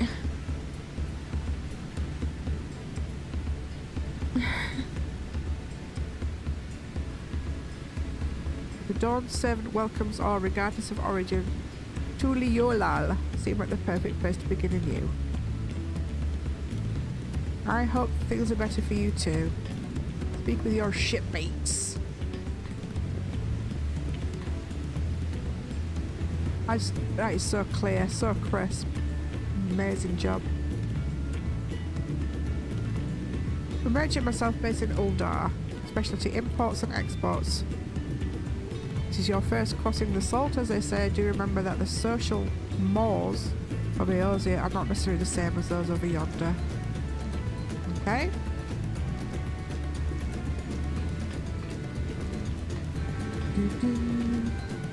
The Dawn Servant welcomes all, regardless of origin. Tuliyollal seem like the perfect place to begin anew. I hope things are better for you too. Speak with your shipmates. That is so clear, so crisp. Amazing job. I'm merchant myself based in Uldar. Specialty imports and exports. This is your first crossing the salt, as they say. Do remember that the social mores of Eorzea are not necessarily the same as those over yonder. Okay.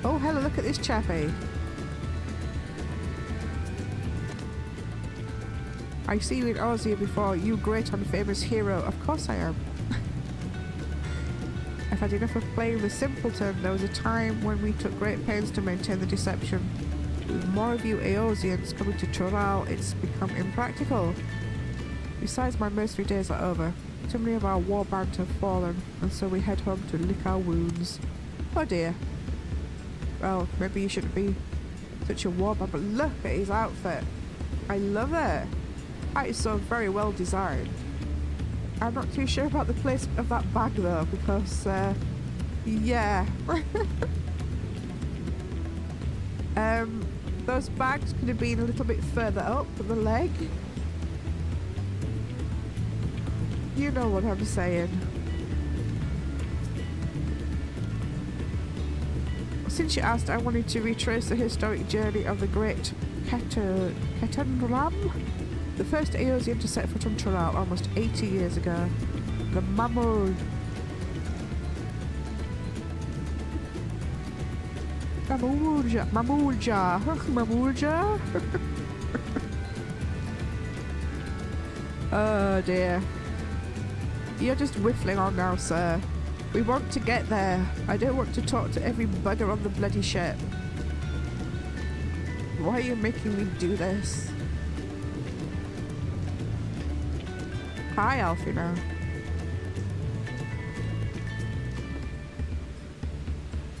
Oh, hello, look at this chappy. I see you in Eorzea before, you great and famous hero. Of course I am. I've had enough of playing the simpleton. There was a time when we took great pains to maintain the deception. With more of you Eorzeans coming to Tural, it's become impractical. Besides, my mercenary days are over. Too many of our warband have fallen, and so we head home to lick our wounds. Oh dear. Well, maybe you shouldn't be such a warband, but look at his outfit. I love it. That is so very well designed. I'm not too sure about the placement of that bag though, because, yeah. Those bags could have been a little bit further up the leg. You know what I'm saying. Since you asked, I wanted to retrace the historic journey of the great Ketanram, the first Eorzean to set foot on Tural almost 80 years ago. The Mamulja. Oh dear. You're just whiffling on now, sir. We want to get there. I don't want to talk to every bugger on the bloody ship. Why are you making me do this? Hi, Alfie now.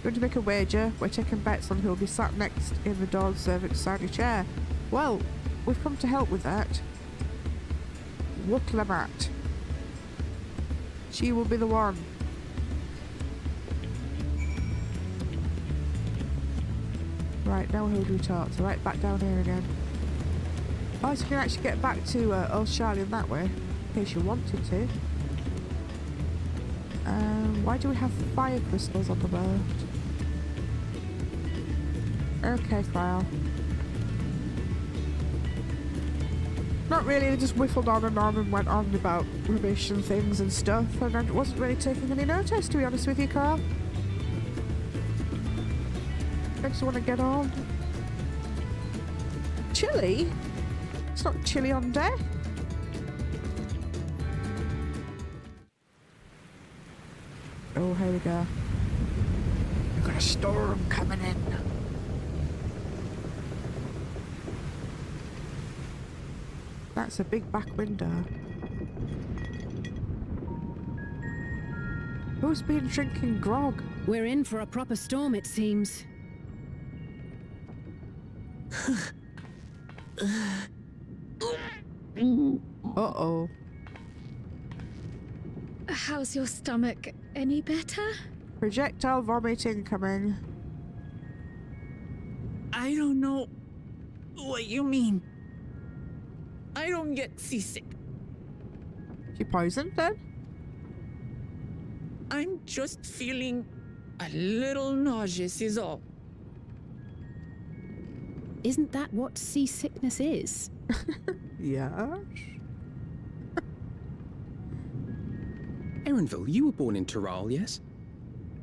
Going to make a wager. We're taking bets on who'll be sat next in the Dawn servant's shiny chair. Well, we've come to help with that. Wutlamat. She will be the one. Right, now who do we talk to? Right, back down here again. Oh, so you can actually get back to Old Charlie in that way, in case you wanted to. Why do we have fire crystals on the boat? Okay, Kyle. Not really, they just whiffled on and went on about rubbish and things and stuff, and I wasn't really taking any notice, to be honest with you, Carl. I just want to get on. Chilly? It's not chilly on deck. Oh, here we go. We've got a storm coming in. That's a big back window. Who's been drinking grog? We're in for a proper storm, it seems. Uh-oh. How's your stomach? Any better? Projectile vomit incoming. I don't know what you mean. I don't get seasick. She poisoned then? I'm just feeling a little nauseous is all. Isn't that what seasickness is? Yeah. Erenville, you were born in Tural, yes?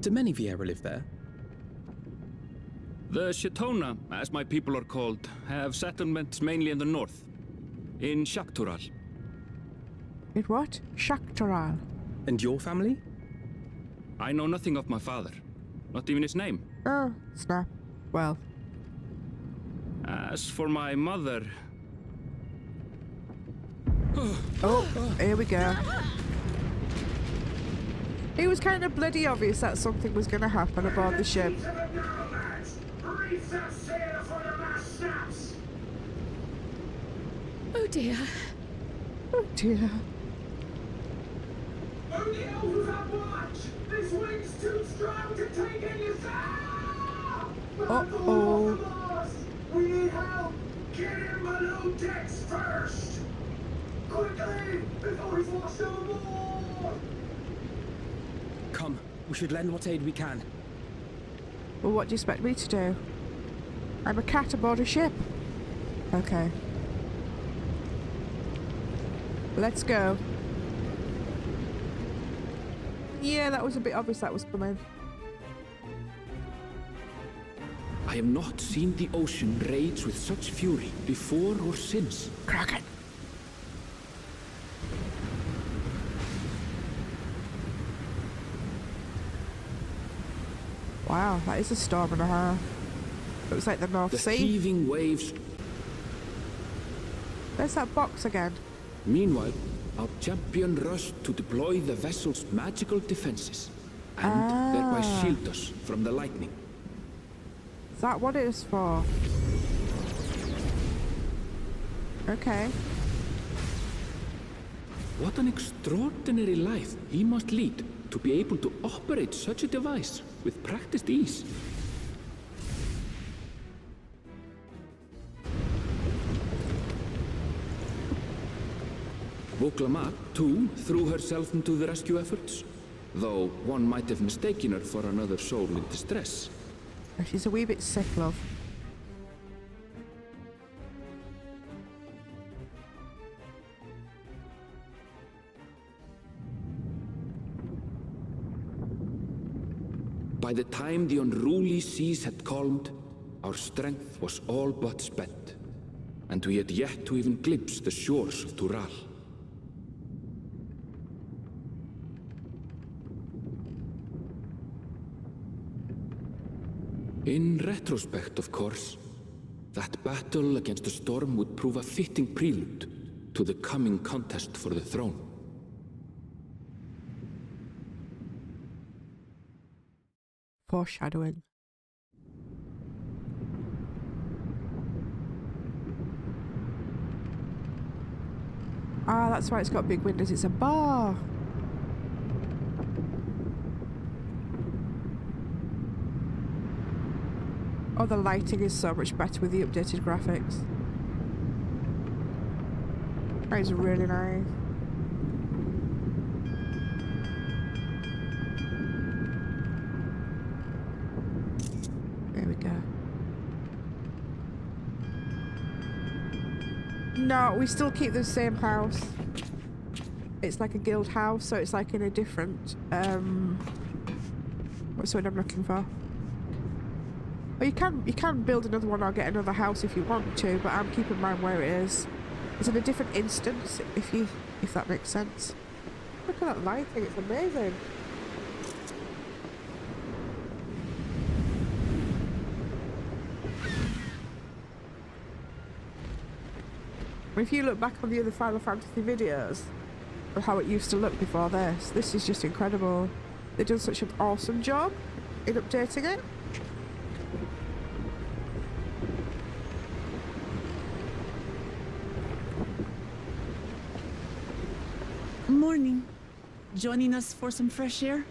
Do many Viera live there? The Shatona, as my people are called, have settlements mainly in the north, in Tural. In what? Tural. And your family? I know nothing of my father, not even his name. Oh, snap. Well. As for my mother... Oh, here we go. It was kind of bloody obvious that something was going to happen aboard the ship. Reset sail for the dear. Oh dear. Only elders have watch! This wind's too strong to take any sound! Uh-oh. We need help! Get him below decks first! Quickly! Before he's washed overboard! Come, we should lend what aid we can. Well, what do you expect me to do? I'm a cat aboard a ship. Okay. Let's go. Yeah, that was a bit obvious that was coming. I have not seen the ocean rage with such fury before or since. Kraken. Wow, that is a storm and a half. Looks like the North The Sea. heaving waves. There's that box again. Meanwhile, our champion rushed to deploy the vessel's magical defenses and thereby shield us from the lightning. Is that what it is for? Okay. What an extraordinary life he must lead to be able to operate such a device with practiced ease. Voklamat, too, threw herself into the rescue efforts, though one might have mistaken her for another soul in distress. She's a wee bit sick, love. By the time the unruly seas had calmed, our strength was all but spent, and we had yet to even glimpse the shores of Tural. In retrospect, of course, that battle against the storm would prove a fitting prelude to the coming contest for the throne. Foreshadowing. Ah, that's why it's got big windows. It's a bar. Oh, the lighting is so much better with the updated graphics. That is really nice. There we go. No, we still keep the same house. It's like a guild house, so it's like in a different, what's the word I'm looking for? Well, you can build another one or get another house if you want to, but I'm keeping mine where it is. It's in a different instance, if that makes sense. Look at that lighting, it's amazing. If you look back on the other Final Fantasy videos of how it used to look before this is just incredible. They've done such an awesome job in updating it. Morning. Joining us for some fresh air?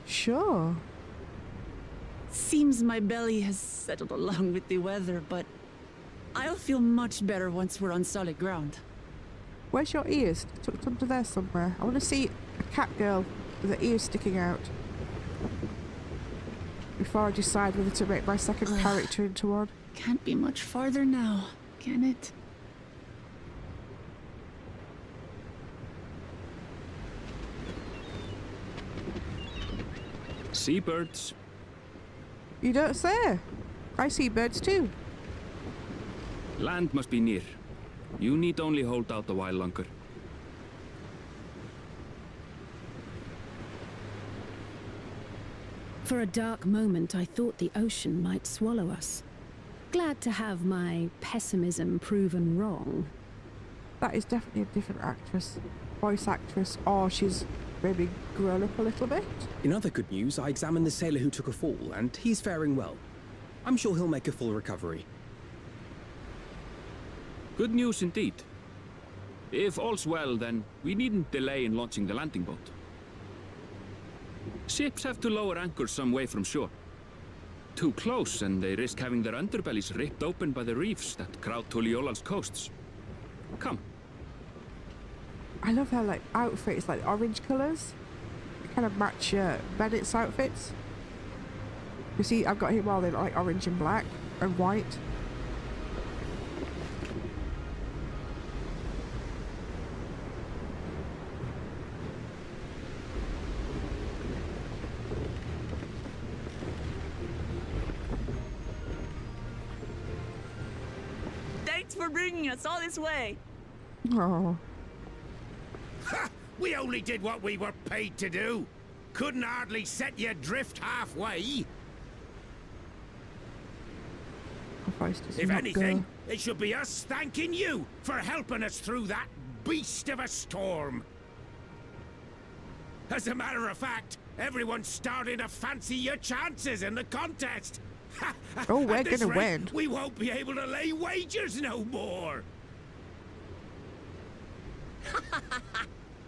Sure. Seems my belly has settled along with the weather, but I'll feel much better once we're on solid ground. Where's your ears? Tucked under there somewhere. I want to see a cat girl with her ears sticking out before I decide whether to make my second character into one. Can't be much farther now, can it? Seabirds. You don't say. I see birds too. Land must be near. You need only hold out a while longer. For a dark moment, I thought the ocean might swallow us. Glad to have my pessimism proven wrong. That is definitely a different actress. Voice actress. Or she's maybe grown up a little bit. In other good news, I examined the sailor who took a fall, and he's faring well. I'm sure he'll make a full recovery. Good news indeed. If all's well, then we needn't delay in launching the landing boat. Ships have to lower anchors some way from shore. Too close, and they risk having their underbellies ripped open by the reefs that crowd Tuliyollal's coasts. Come. I love how, like, outfits, like, orange colours. Kind of match Bennett's outfits. You see, I've got him all in, like, orange and black and white. Thanks for bringing us all this way. Oh. Ha! We only did what we were paid to do. Couldn't hardly set you adrift halfway. If anything, it should be us thanking you for helping us through that beast of a storm. As a matter of fact, everyone's starting to fancy your chances in the contest. Oh, we're At this gonna rate, win. We won't be able to lay wagers no more.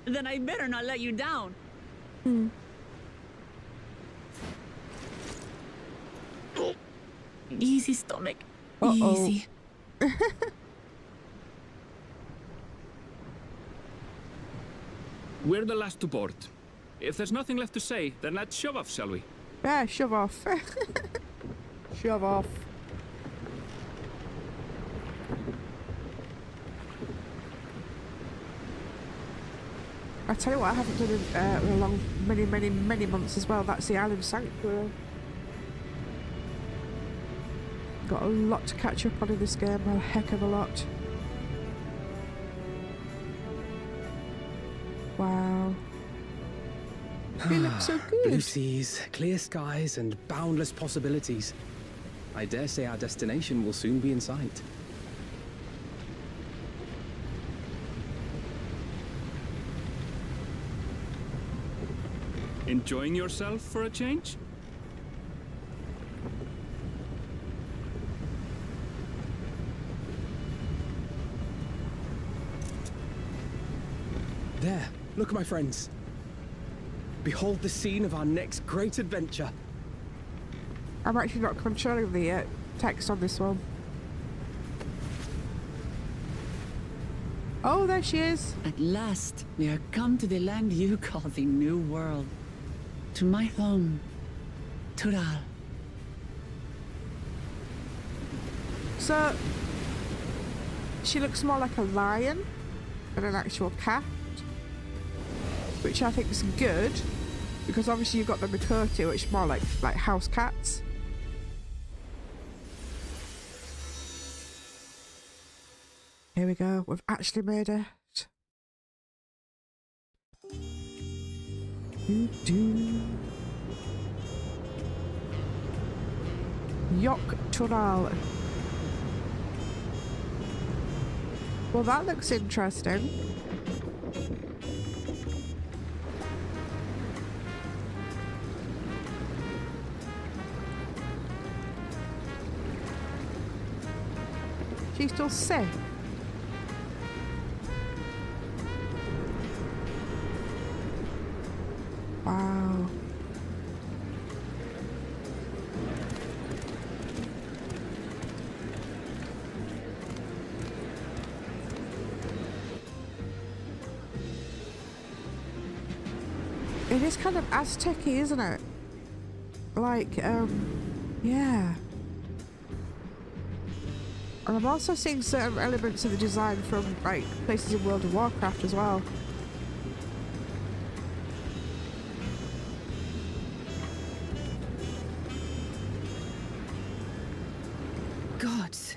Then I better not let you down. Easy, stomach. Uh-oh. Easy. We're the last to board. If there's nothing left to say, then let's shove off, shall we? Yeah, shove off. Shove off. I tell you what, I haven't done in a long, many months as well. That's the Island Sanctuary. Got a lot to catch up on in this game, a heck of a lot. Wow. It looks so good. Blue seas, clear skies, and boundless possibilities. I dare say our destination will soon be in sight. Enjoying yourself for a change? There, look, my friends. Behold the scene of our next great adventure. I'm actually not controlling the text on this one. Oh, there she is. At last, we are come to the land you call the New World. To my home, Tural. So, she looks more like a lion than an actual cat, which I think is good, because obviously you've got the Makoti, which is more like house cats. Here we go, we've actually made it. Yok Tural. Well, that looks interesting. She's still sick. Wow. It is kind of Aztec-y, isn't it? Like, yeah. And I'm also seeing certain elements of the design from, like, places in World of Warcraft as well. Gods,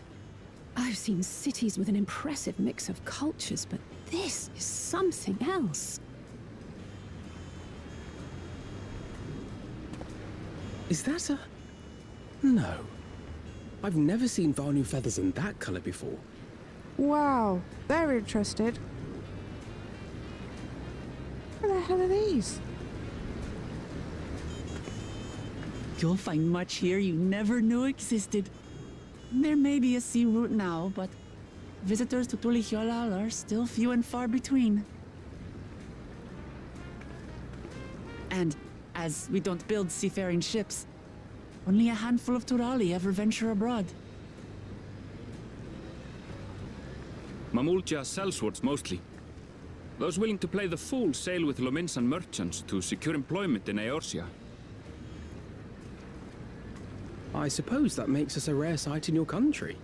I've seen cities with an impressive mix of cultures, but this is something else. Is that a... No. I've never seen Vanu feathers in that color before. Wow, they're interested. What the hell are these? You'll find much here you never knew existed. There may be a sea route now, but visitors to Tuliyollal are still few and far between. And as we don't build seafaring ships, only a handful of Turali ever venture abroad. Mamulja sellswords mostly. Those willing to play the fool sail with Lominsan merchants to secure employment in Eorzea. I suppose that makes us a rare sight in your country.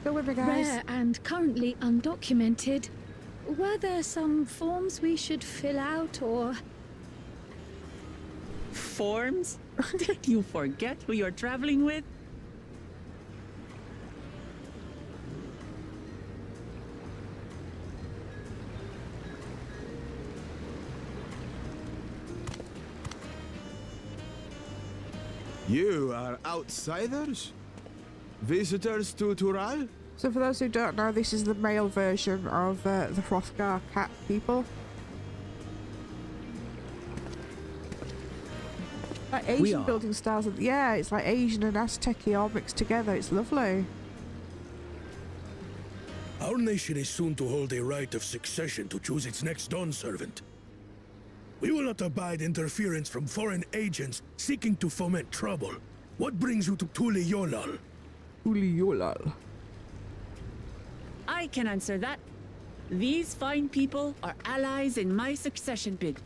Go with me, guys. Rare and currently undocumented. Were there some forms we should fill out or... Forms? Did you forget who you're traveling with? You are outsiders? Visitors to Tural? So for those who don't know, this is the male version of the Hrothgar cat people. Like Asian building styles. Yeah, it's like Asian and Aztec all mixed together. It's lovely. Our nation is soon to hold a rite of succession to choose its next dawn servant. We will not abide interference from foreign agents seeking to foment trouble. What brings you to Tuliyollal? Tuliyollal. I can answer that. These fine people are allies in my succession bid.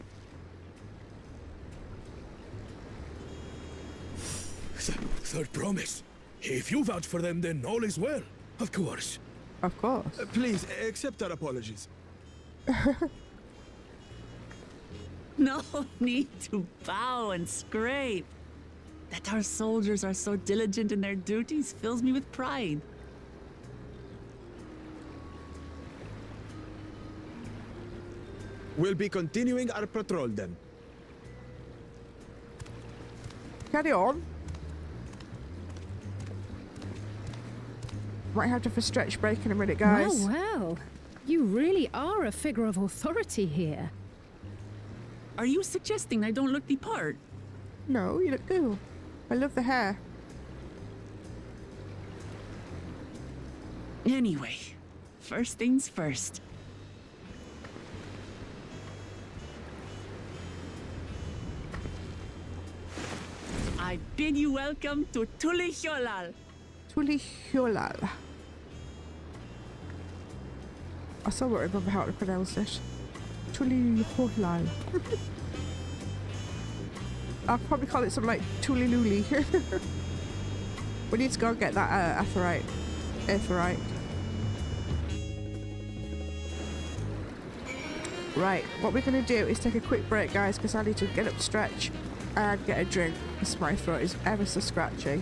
Third promise. If you vouch for them, then all is well. Of course. Of course. Please, accept our apologies. No need to bow and scrape. That our soldiers are so diligent in their duties fills me with pride. We'll be continuing our patrol then. Carry on. Might have to for stretch break in a minute, guys. Well. You really are a figure of authority here. Are you suggesting I don't look the part? No, you look cool. I love the hair. Anyway, first things first. I bid you welcome to Tuliyollal. Tuliyollal. I still won't remember how to pronounce it. Tuliyollal. I'll probably call it something like Tuliluli. We need to go and get that aetheryte. Right, what we're going to do is take a quick break, guys, because I need to get up, stretch, and get a drink, because my throat is ever so scratchy.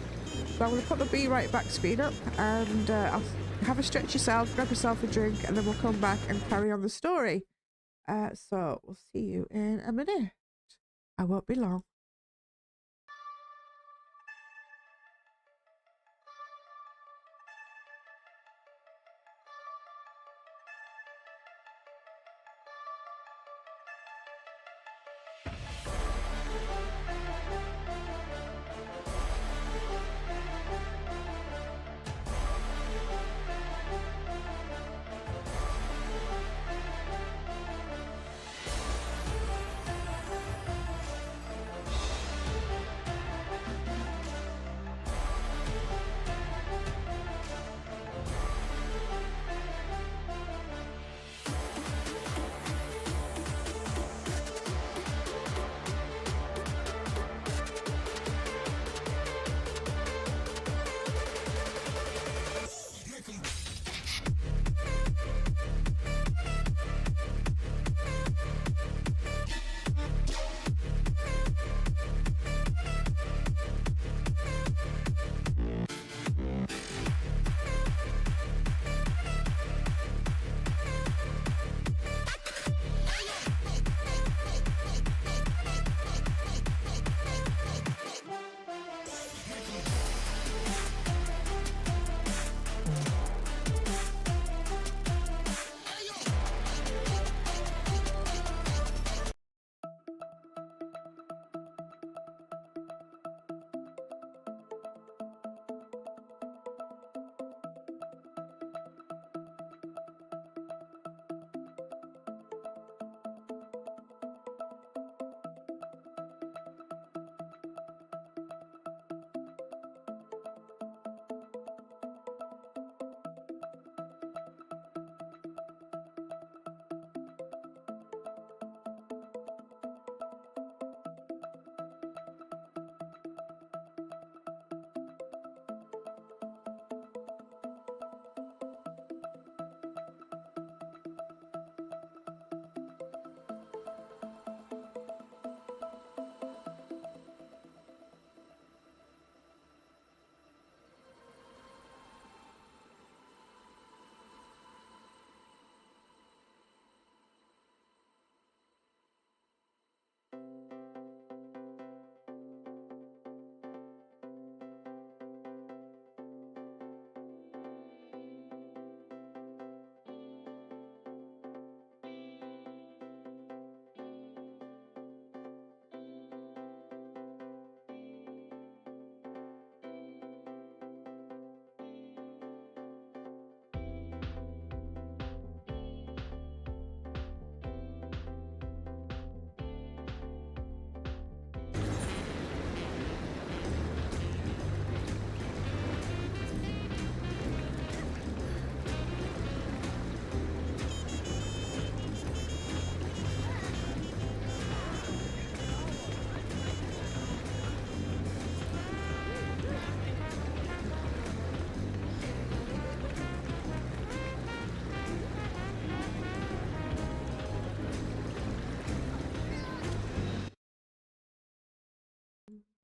So I'm going to put the Be Right Back screen up, and I'll have a stretch yourself, grab yourself a drink, and then we'll come back and carry on the story. So we'll see you in a minute. I won't be long.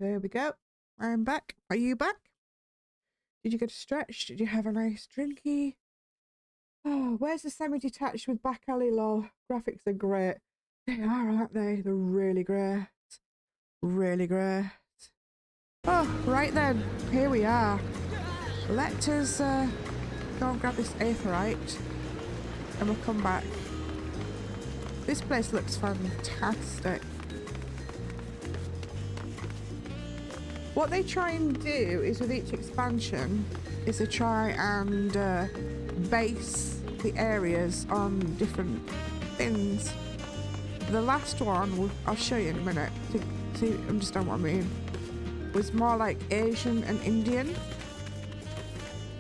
There we go. I'm back. Are you back? Did you get a stretch? Did you have a nice drinky? Oh, where's the semi-detached with back alley lol? Graphics are great. They are, aren't they? They're really great. Really great. Oh, right then. Here we are. Let us go and grab this aetheryte and we'll come back. This place looks fantastic. What they try and do is with each expansion is to try and base the areas on different things. The last one, I'll show you in a minute to understand what I mean, was more like Asian and Indian.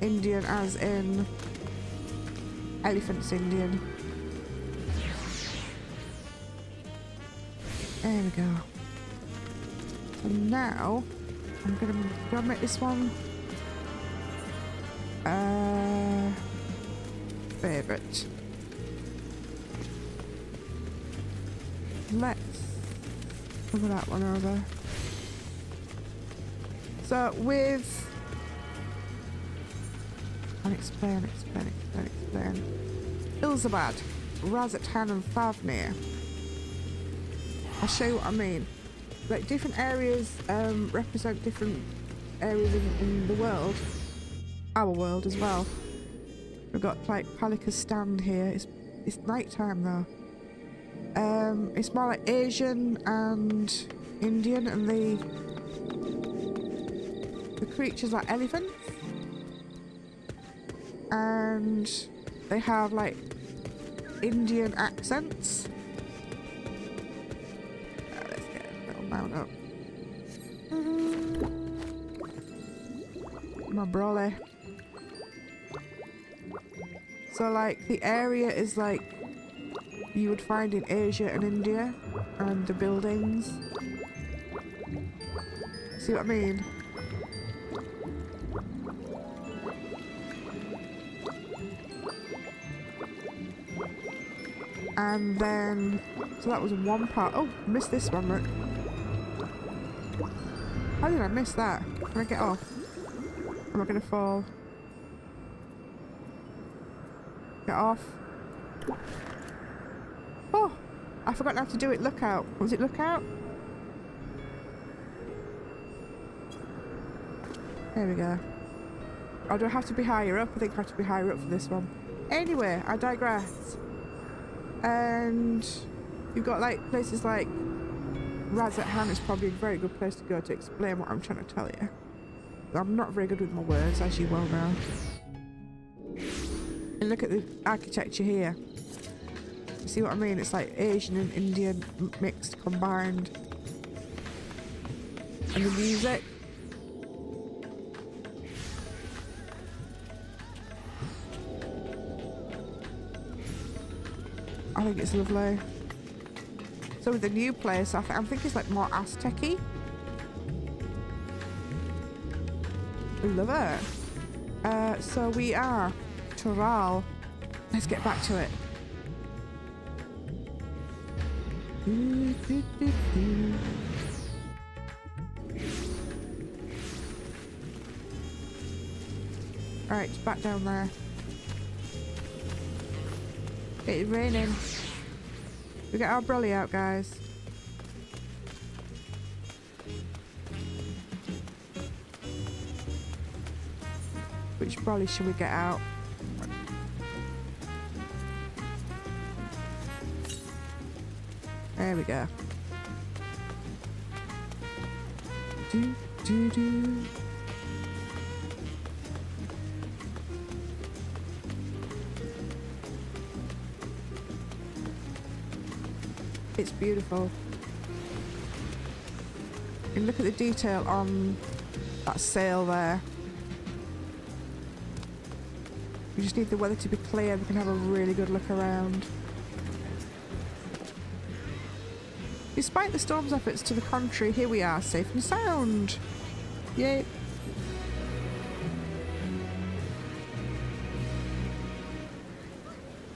Indian as in elephants Indian. There we go. So now I'm gonna make this one favorite. Let's move that one over. So with explain. Ilzabad, Razatan and Favnir. I'll show you what I mean. Like different areas represent different areas in the world. Our world as well. We've got like Palika's stand here. It's night time though. It's more like Asian and Indian, and the creatures are elephants. And they have like Indian accents. Let's get a little mount up. My brolly. So like the area is like you would find in Asia and India, and the buildings. See what I mean? And then, so that was one part. Oh, missed this one, look. How did I miss that? Can I get off? Am I gonna fall? Get off. Oh, I forgot how to do it. Lookout. Was it lookout? There we go. Or do I have to be higher up? I think I have to be higher up for this one. Anyway, I digress. And you've got like places like Razatan is probably a very good place to go to explain what I'm trying to tell you. I'm not very good with my words, as you well know. And look at the architecture here. You see what I mean? It's like Asian and Indian mixed, combined. And the music. I think it's lovely. So with the new place, I'm thinking it's like more Aztec-y. I love it. So we are Tural. Let's get back to it. Alright, back down there. It's raining. We get our brolly out, guys. Which brolly should we get out? There we go. Do, do, do. It's beautiful. And look at the detail on that sail there. We just need the weather to be clear and we can have a really good look around. Despite the storm's efforts to the contrary, here we are, safe and sound. Yay.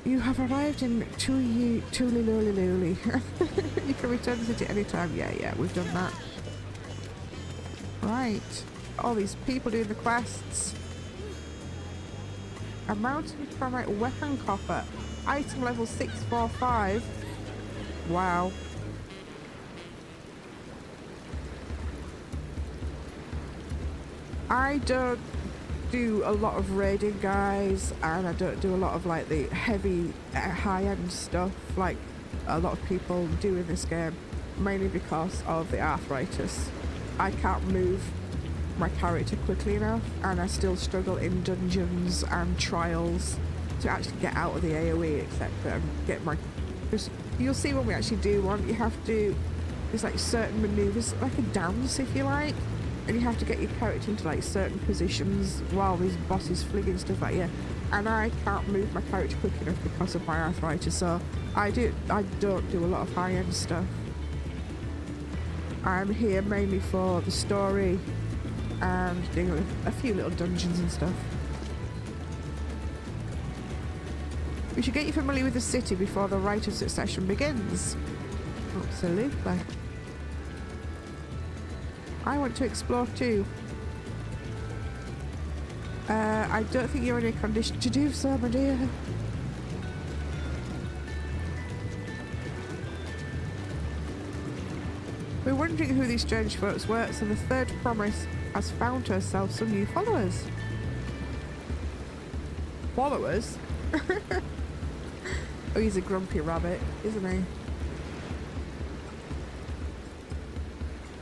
You have arrived in Tuliyollal. You can return to the city anytime. Yeah, we've done that. Right. All these people doing the quests. A mountain chromatic weapon coffer. Item level 645. Wow. I don't do a lot of raiding, guys, and I don't do a lot of like the heavy high-end stuff like a lot of people do in this game, mainly because of the arthritis. I can't move my character quickly enough, and I still struggle in dungeons and trials to actually get out of the AoE, etc. and get my... Because you'll see when we actually do one, you have to... There's like certain maneuvers, like a dance if you like, and you have to get your character into like certain positions while these bosses flinging stuff at you, and I can't move my character quick enough because of my arthritis, so I don't do a lot of high-end stuff. I'm here mainly for the story and doing a few little dungeons and stuff. We should get you familiar with the city before the rite of succession begins. Absolutely. I want to explore too. I don't think you're in a condition to do so, my dear. We're wondering who these strange folks were, so the third promise has found herself some new followers. Followers? Oh, he's a grumpy rabbit, isn't he?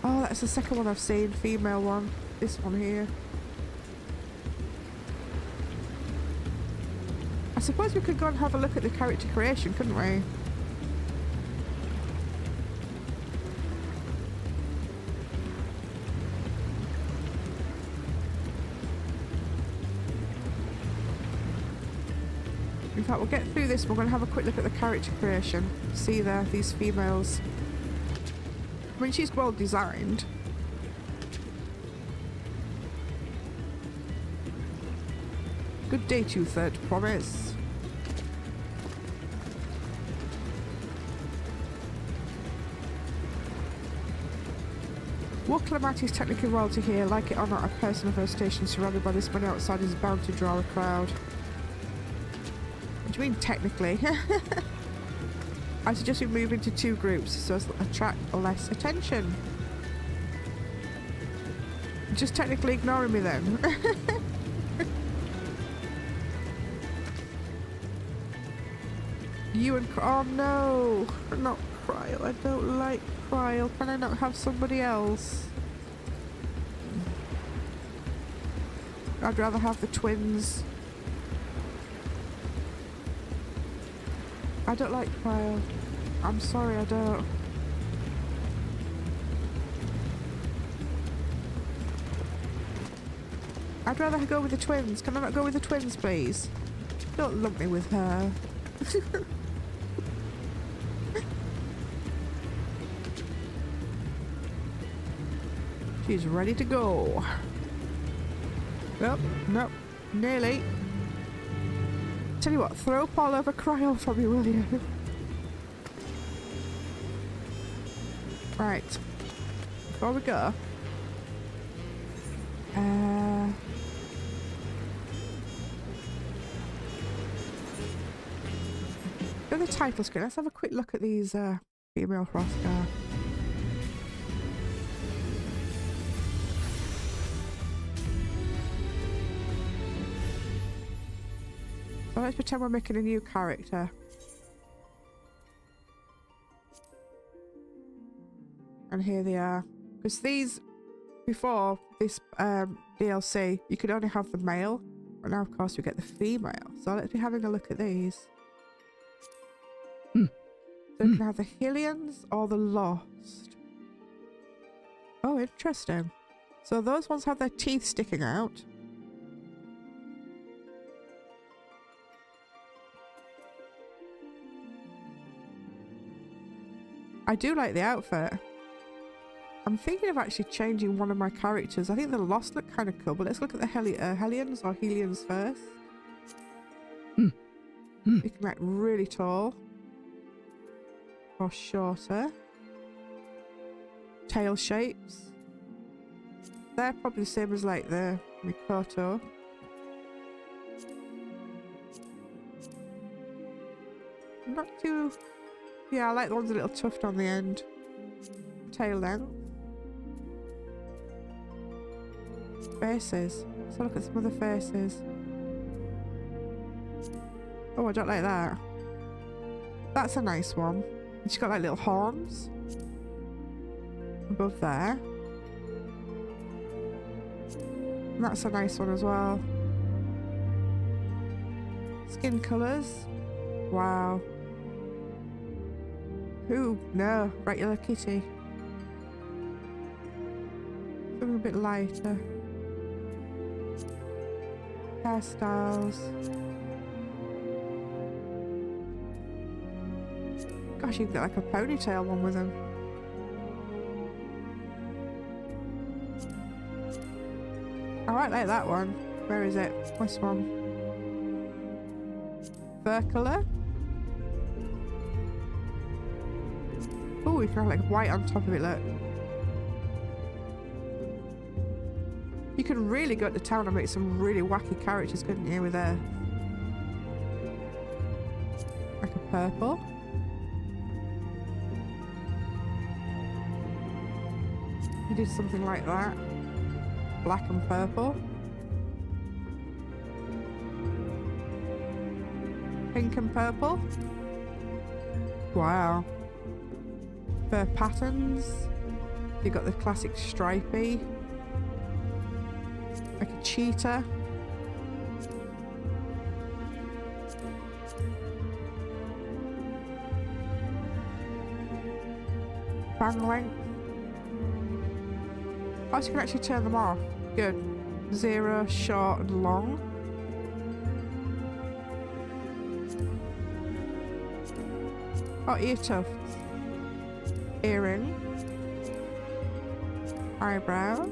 Oh, that's the second one I've seen, female one. This one here. I suppose we could go and have a look at the character creation, couldn't we? In fact, we'll get through this. We're going to have a quick look at the character creation. See there, these females. I mean, she's well designed. Good day to you, third promise. War Clemat is technically royalty here. Like it or not, a person of her station surrounded by this many outsiders is bound to draw a crowd. What do you mean, technically? I suggest we move into two groups so as to attract less attention. Just technically ignoring me then. You and... Oh no! Not Cryle. I don't like Cryle. Can I not have somebody else? I'd rather have the twins. I don't like Cryle. I'm sorry, I don't. I'd rather go with the twins. Can I not go with the twins, please? Don't lump me with her. She's ready to go. Nope, nope, nearly. Tell you what, throw Paul over Cryle for me, will you? Right. Before we go. Go to the title screen. Let's have a quick look at these female Hrothgar. So let's pretend we're making a new character. And here they are. Because these, before this DLC, you could only have the male. But now, of course, we get the female. So let's be having a look at these. So we can have the Hylians or the Lost. Oh, interesting. So those ones have their teeth sticking out. I do like the outfit. I'm thinking of actually changing one of my characters. I think the Lost look kind of cool, but let's look at the Hellions or Hylians first. You can like really tall. Or shorter. Tail shapes. They're probably the same as like the Mikoto. Not too... Yeah, I like the ones with a little tuft on the end. Tail length. Faces. Let's look at some other faces. Oh, I don't like that. That's a nice one. She's got like little horns above there. And that's a nice one as well. Skin colours. Wow. Ooh, no, regular kitty. Something a bit lighter. Hairstyles. Gosh, you can get like a ponytail one with them. I quite like that one. Where is it? This one. Fur colour. Oh, you can have like white on top of it, look. You could really go to town and make some really wacky characters, couldn't you, with a... like a purple. You did something like that. Black and purple. Pink and purple. Wow. Fur patterns. You've got the classic stripy. Like a cheetah. Bang length. Oh, so you can actually turn them off. Good. 0, short and long. Oh, ear tufts. Earring. Eyebrows.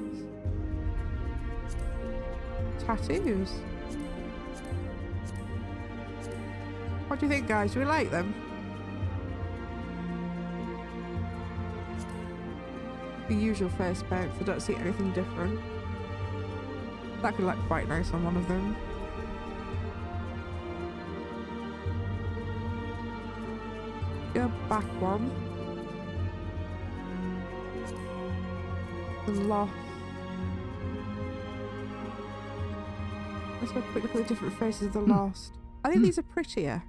Tattoos. What do you think, guys? Do we like them? The usual face paints. I don't see anything different. That could look quite nice on one of them. Go back one. The lost. Let's have a quick look at the different faces of the lost. I think these are prettier.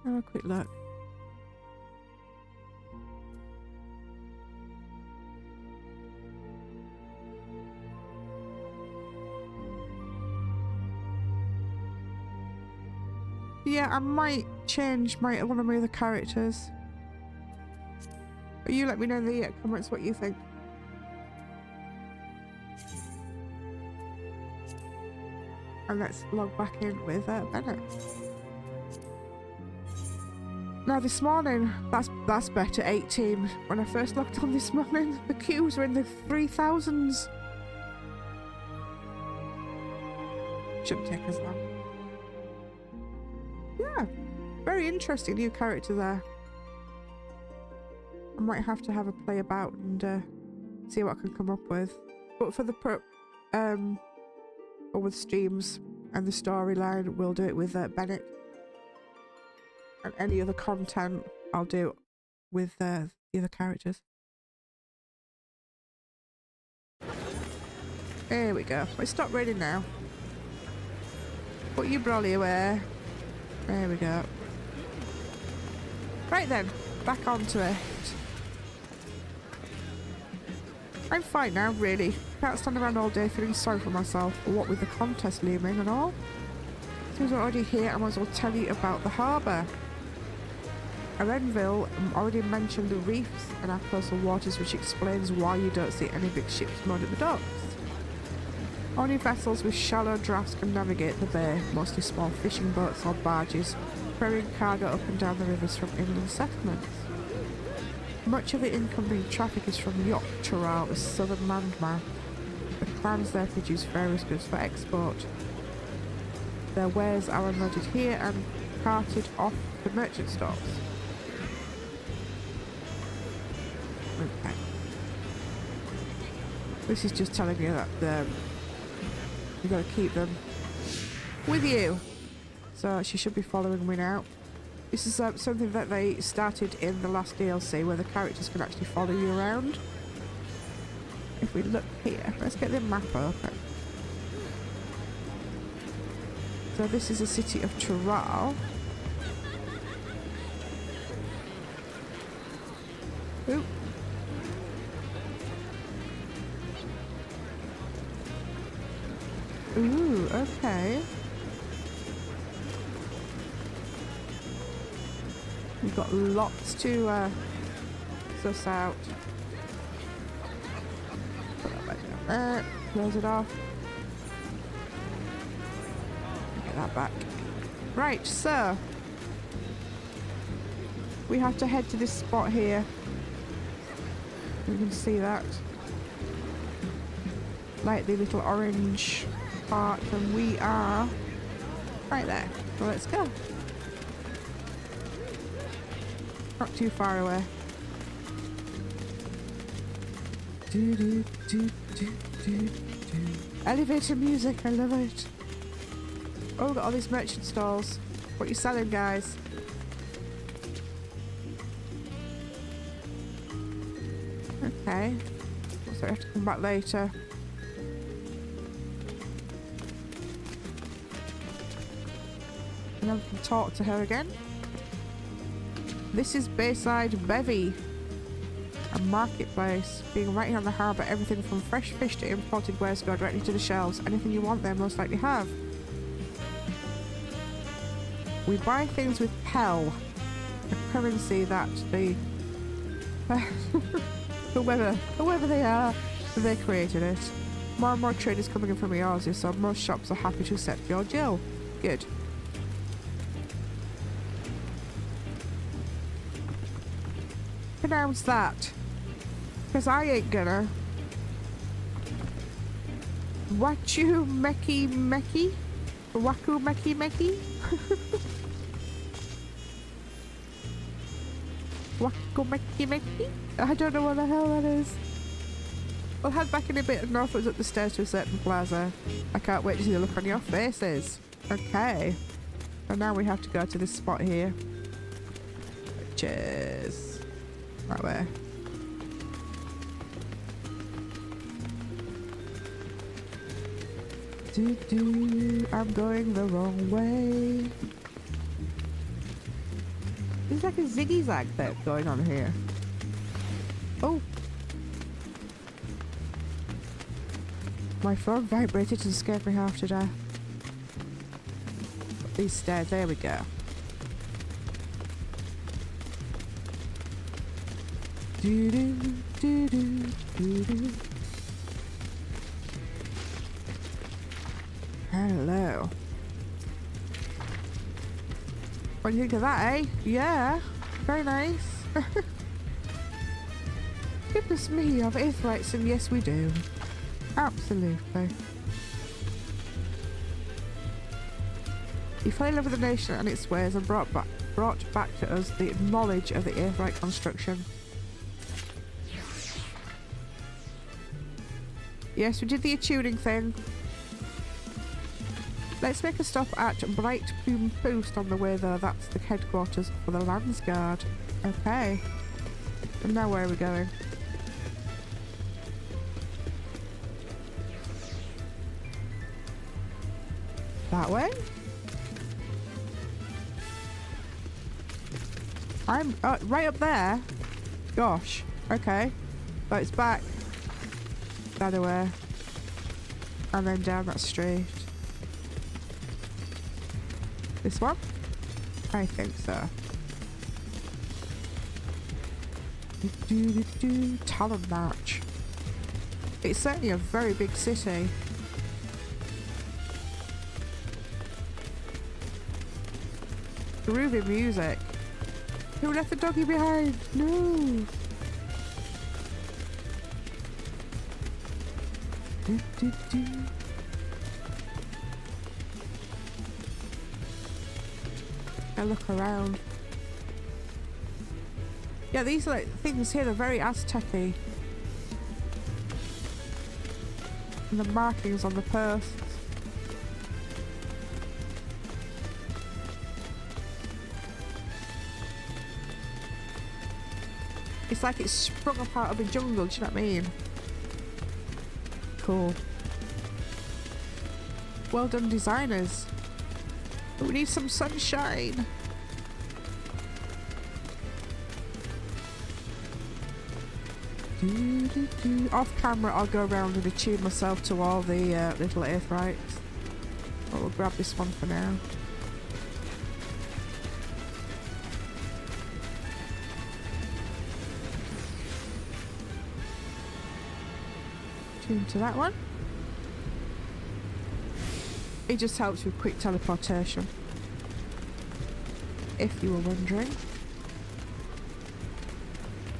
Have a quick look. Yeah, I might change one of my other characters. But you let me know in the comments what you think. And let's log back in with Bennett. Now this morning, that's better, 18. When I first logged on this morning, the queues were in the 3000s. Shouldn't take as long. Yeah, very interesting new character there. I might have to have a play about and see what I can come up with. But for the or with streams and the storyline, we'll do it with Bennett. And any other content I'll do with the other characters. There we go. It's stopped raining now. Put your brolly away. There we go. Right then, back onto it. I'm fine now, really. Can't stand around all day feeling sorry for myself, or what with the contest looming and all. Since we're already here, I might as well tell you about the harbour. Arenville already mentioned the reefs and our coastal waters, which explains why you don't see any big ships moored at the docks. Only vessels with shallow drafts can navigate the bay, mostly small fishing boats or barges, ferrying cargo up and down the rivers from inland settlements. Much of the incoming traffic is from yacht Tural, the southern landmass. The clans there produce various goods for export. Their wares are unloaded here and carted off the merchant stores. Okay. This is just telling you that you've got to keep them with you. So she should be following me now. This is something that they started in the last DLC where the characters can actually follow you around. If we look here, let's get the map open. So this is the city of Tural. Ooh. Ooh, okay. We've got lots to suss out. Put that back down there. Close it off. Get that back. Right, so we have to head to this spot here. You can see that. Like the little orange part, and we are right there. So let's go. Not too far away. Do, do, do, do, do, do. Elevator music, I love it. Oh, we've got all these merchant stalls. What are you selling, guys? Okay. So I have to come back later. And I can talk to her again. This is Bayside Bevy, a marketplace. Being right here on the harbour, everything from fresh fish to imported wares go directly to the shelves. Anything you want there most likely have. We buy things with Pell, a currency that the whoever they are, they created it. More and more trade is coming in from Eorzea, so most shops are happy to accept your deal. Good. Pronounce that, because I ain't gonna. Wachu Meki Meki? Waku Meki Meki? Waku Meki Meki? I don't know what the hell that is. We'll head back in a bit and northwards up the stairs to a certain plaza. I can't wait to see the look on your faces. Okay. So now we have to go to this spot here. Which is right way. I'm going the wrong way. There's like a ziggy-zag thing going on here. Oh. My phone vibrated and scared me half to death. These stairs, there we go. Do do do do do do. Hello. What do you think of that, eh? Yeah, very nice. Goodness me, you have Aetherites, and yes we do. Absolutely. He fell in love with the nation and its ways and brought back to us the knowledge of the Aetherite construction. Yes, we did the attuning thing. Let's make a stop at Bright Plume Post on the way though. That's the headquarters for the Landsguard. Okay. And now where are we going? That way? I'm right up there. Gosh. Okay. So it's back that way. And then down that street. This one? I think so. Talon March. It's certainly a very big city. Groovy music. Who left the doggy behind? No. a look around. Yeah, these like things here, they're very Aztec-y. And the markings on the posts. It's like it's sprung up out of a jungle, do you know what I mean? Cool. Well done, designers. But we need some sunshine. Off camera, I'll go around and attune myself to all the little rites. But we'll grab this one for now. Tune to that one. It just helps with quick teleportation, if you were wondering.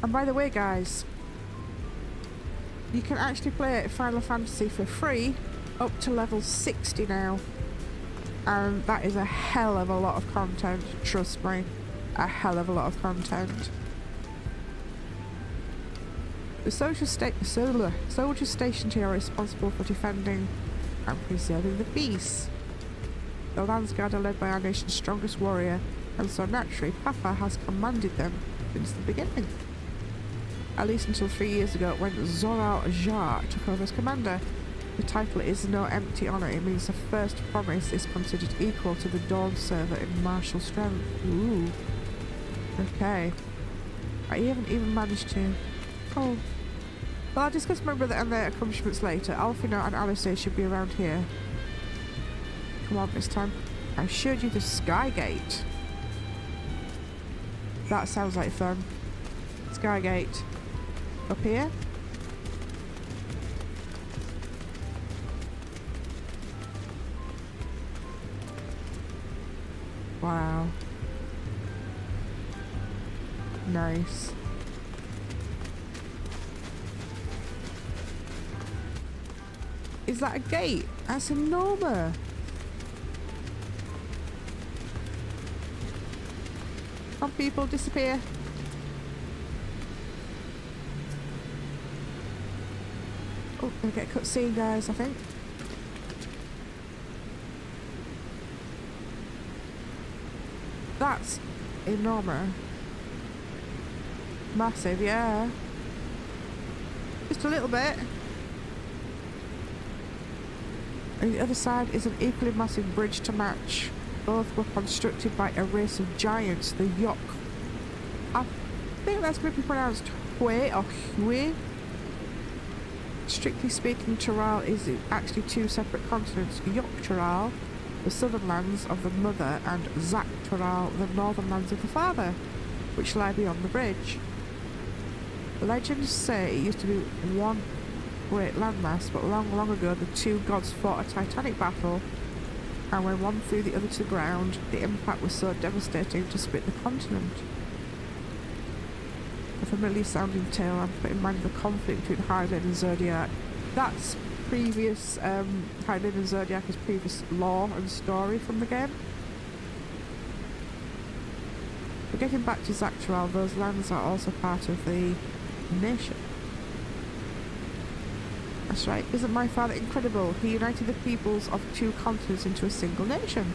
And by the way, guys, you can actually play Final Fantasy for free up to level 60 now. And that is a hell of a lot of content, trust me. A hell of a lot of content. The soldiers stationed here are responsible for defending and preserving the peace. The Landsguard are led by our nation's strongest warrior, and so naturally Papa has commanded them since the beginning. At least until 3 years ago when Zoral Jar took over as commander. The title is no empty honour, it means the first promise is considered equal to the Dawn server in martial strength. Ooh. Okay. I haven't even managed to... Oh. Well, I'll discuss my brother and their accomplishments later. Alfina and Alistair should be around here. Come on, this time. I showed you the Skygate. That sounds like fun. Skygate. Up here. Wow. Nice. Is that a gate? That's enormous. Some people disappear. Oh, gonna get a cutscene, guys, I think. That's enormous. Massive, yeah. Just a little bit. And the other side is an equally massive bridge to match. Both were constructed by a race of giants, the Yok. I think that's going to be pronounced Hue or Hue. Strictly speaking, Tural is actually two separate continents. Yok Tural, the southern lands of the mother, and Zak Tural, the northern lands of the father, which lie beyond the bridge. Legends say it used to be one great landmass, but long ago the two gods fought a titanic battle, and when one threw the other to the ground, the impact was so devastating to split the continent. A familiar sounding tale and put in mind the conflict between Hyrule and Zodiac. That's previous, Hyrule and Zodiac is previous lore and story from the game. But getting back to Zaktural, those lands are also part of the nation. That's right, isn't my father incredible? He united the peoples of two continents into a single nation.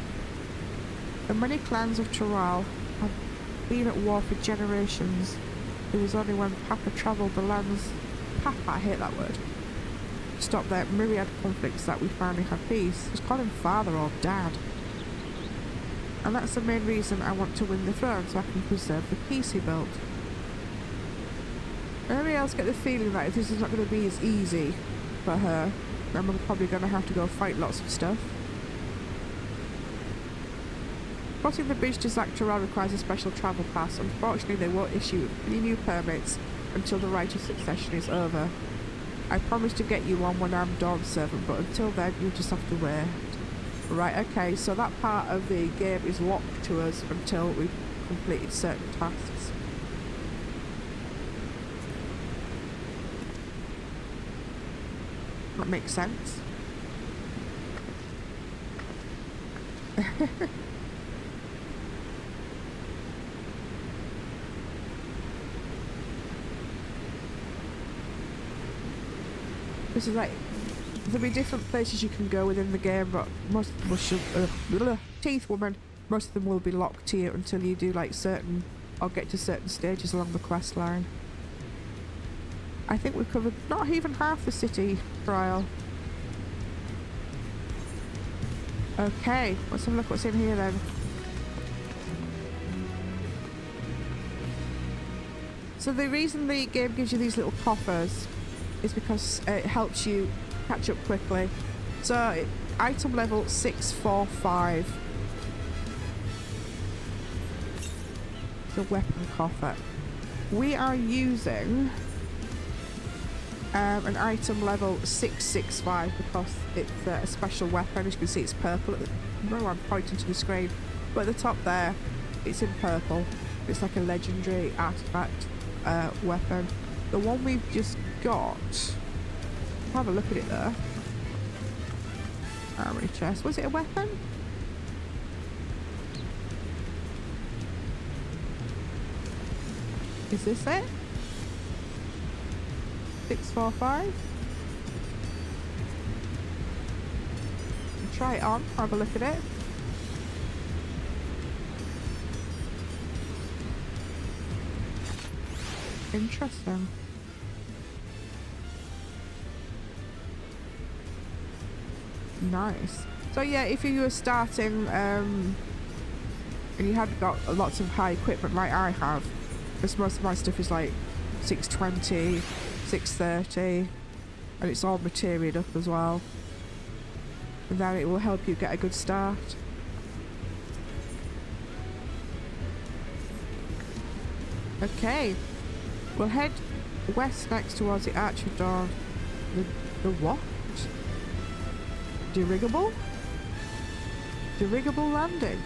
The many clans of Tural have been at war for generations. It was only when Papa travelled the lands... Papa, I hate that word. Stop their myriad conflicts that we finally had peace. Just call him father or dad. And that's the main reason I want to win the throne, so I can preserve the peace he built. Anybody else get the feeling that if this is not going to be as easy for her, then we're probably going to have to go fight lots of stuff. Crossing the bridge to Zaktural requires a special travel pass. Unfortunately, they won't issue any new permits until the rite of succession is over. I promise to get you one when I'm Dawn Servant, but until then, you'll just have to wait. Right, okay, so that part of the game is locked to us until we've completed certain tasks. That makes sense. This is like, there'll be different places you can go within the game, but most teeth woman, most of them will be locked to you until you do like certain, or get to certain stages along the quest line. I think we've covered not even half the city trial. Okay, let's have a look what's in here then. So the reason the game gives you these little coffers is because it helps you catch up quickly. So item level 645. The weapon coffer. We are using an item level 665 because it's a special weapon. As you can see, it's purple. No, I'm pointing to the screen, but at the top there, it's in purple. It's like a legendary artifact weapon. The one we've just got, have a look at it there. Armory chest. Was it a weapon? Is this it? 645? Try it on, have a look at it. Interesting. Nice. So yeah, if you were starting and you hadn't got lots of high equipment like I have, because most of my stuff is like 620, 630, and it's all materialed up as well, and then it will help you get a good start. Okay, we'll head west next towards the Arch of Dawn. The what? Dirigible? Dirigible landing.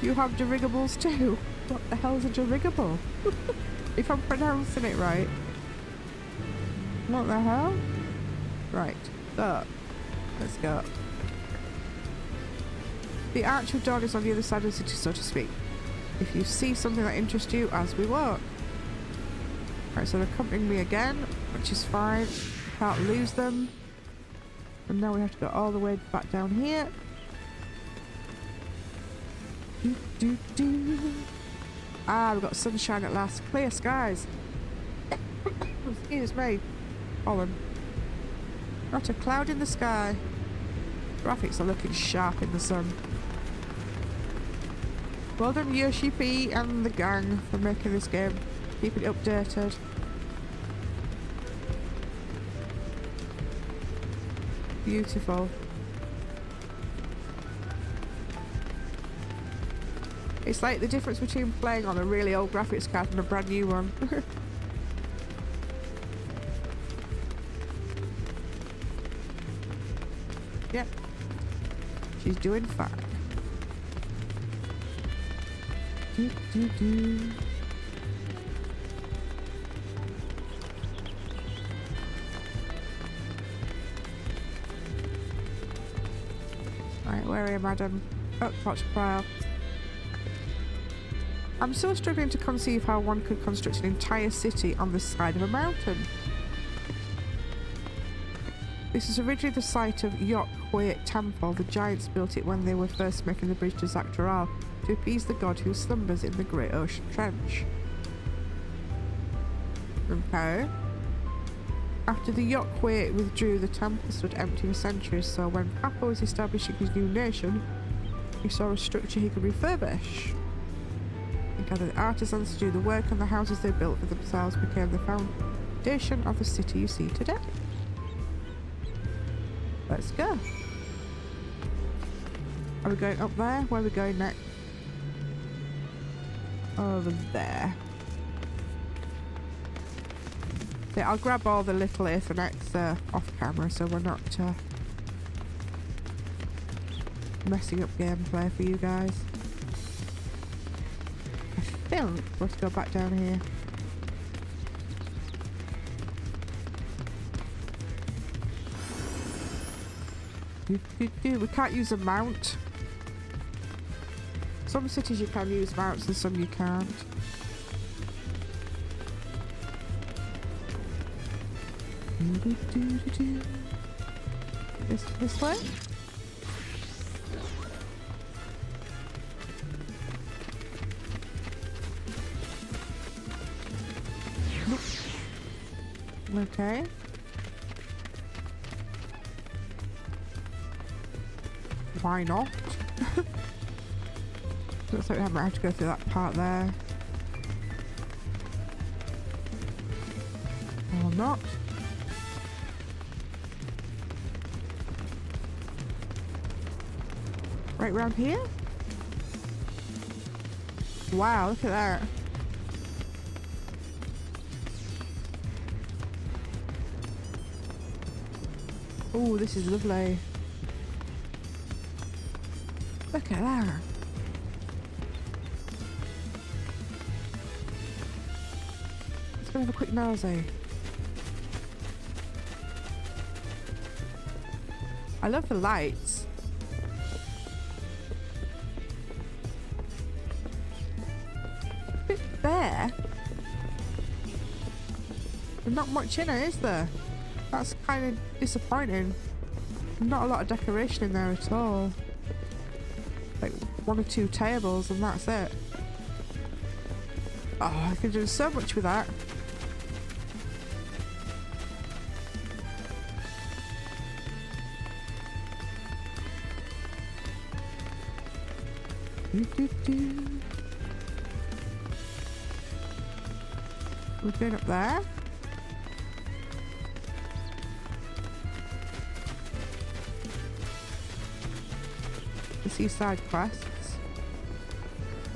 You have dirigibles too? What the hell's a dirigible? If I'm pronouncing it right. What the hell? Right, so let's go. The Arch of Dawn is on the other side of the city, so to speak. If you see something that interests you, as we walk. Right, so they're accompanying me again, which is fine. Can't lose them. And now we have to go all the way back down here. Ah, we've got sunshine at last. Clear skies. Excuse me. Pollen. Not a cloud in the sky. Graphics are looking sharp in the sun. Well done Yoshi P and the gang for making this game. Keeping it updated. Beautiful. It's like the difference between playing on a really old graphics card and a brand new one. Yep. She's doing fine. Right, where are you, madam? Oh, Potch Pile. I'm still struggling to conceive how one could construct an entire city on the side of a mountain. This is originally the site of Tural Temple. The giants built it when they were first making the bridge to Tural to appease the god who slumbers in the Great Ocean Trench. Okay. After the Tural withdrew, the temple stood empty for centuries, so when Papa was establishing his new nation, he saw a structure he could refurbish. He gathered artisans to do the work, and the houses they built for themselves became the foundation of the city you see today. Let's go. Are we going up there? Where are we going next? Over there. Yeah, I'll grab all the little Aethernets off camera so we're not messing up gameplay for you guys. I think let's go back down here. We can't use a mount. Some cities you can use mounts and some you can't. This way? Nope. Okay. Why not? Looks like we might have to go through that part there. Or not. Right round here? Wow, look at that. Oh, this is lovely. Look at that. Let's go have a quick nosy. I love the lights. A bit bare. There's not much in it, is there? That's kind of disappointing. Not a lot of decoration in there at all. Like 1 or 2 tables and that's it. Oh, I could do so much with that. We're going up there. The seaside quests.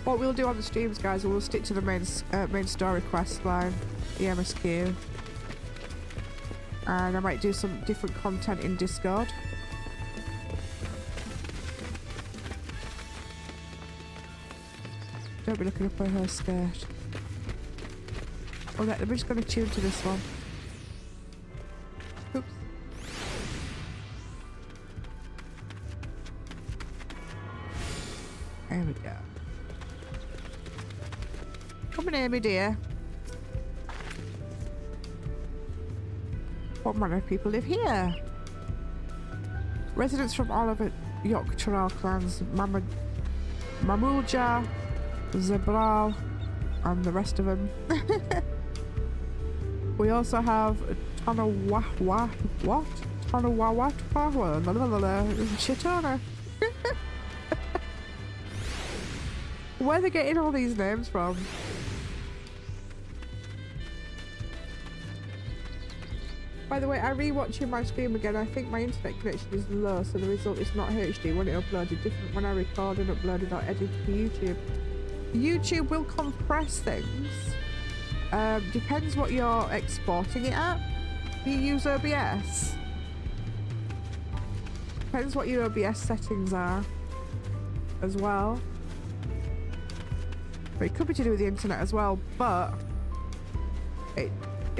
What we'll do on the streams, guys, we'll stick to the main story quest line, the MSQ, and I might do some different content in Discord. Don't be looking up at her skirt. Oh, we're just going to tune to this one. Oops. There we go. Come in here, my dear. What manner of people live here? Residents from all over York Tural clans, Mamulja, Zebral, and the rest of them. We also have Tonawawatwa, Chitona. Where are they getting all these names from? By the way, I'm rewatching my stream again. I think my internet connection is low, so the result is not HD when it uploaded, different when I record and upload it or edit to YouTube. YouTube will compress things. Depends what you're exporting it at. Do you use OBS? Depends what your OBS settings are as well. But it could be to do with the internet as well, but it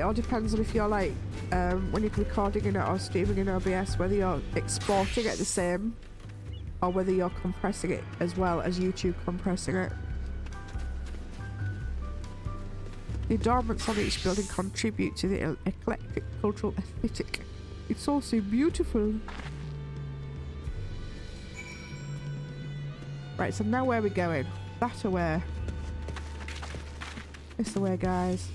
all depends on if you're like when you're recording in it or streaming in OBS, whether you're exporting it the same or whether you're compressing it as well as YouTube compressing it. The adornments on each building contribute to the eclectic cultural aesthetic. It's also beautiful. Right, so now where are we going? That away. This away, guys.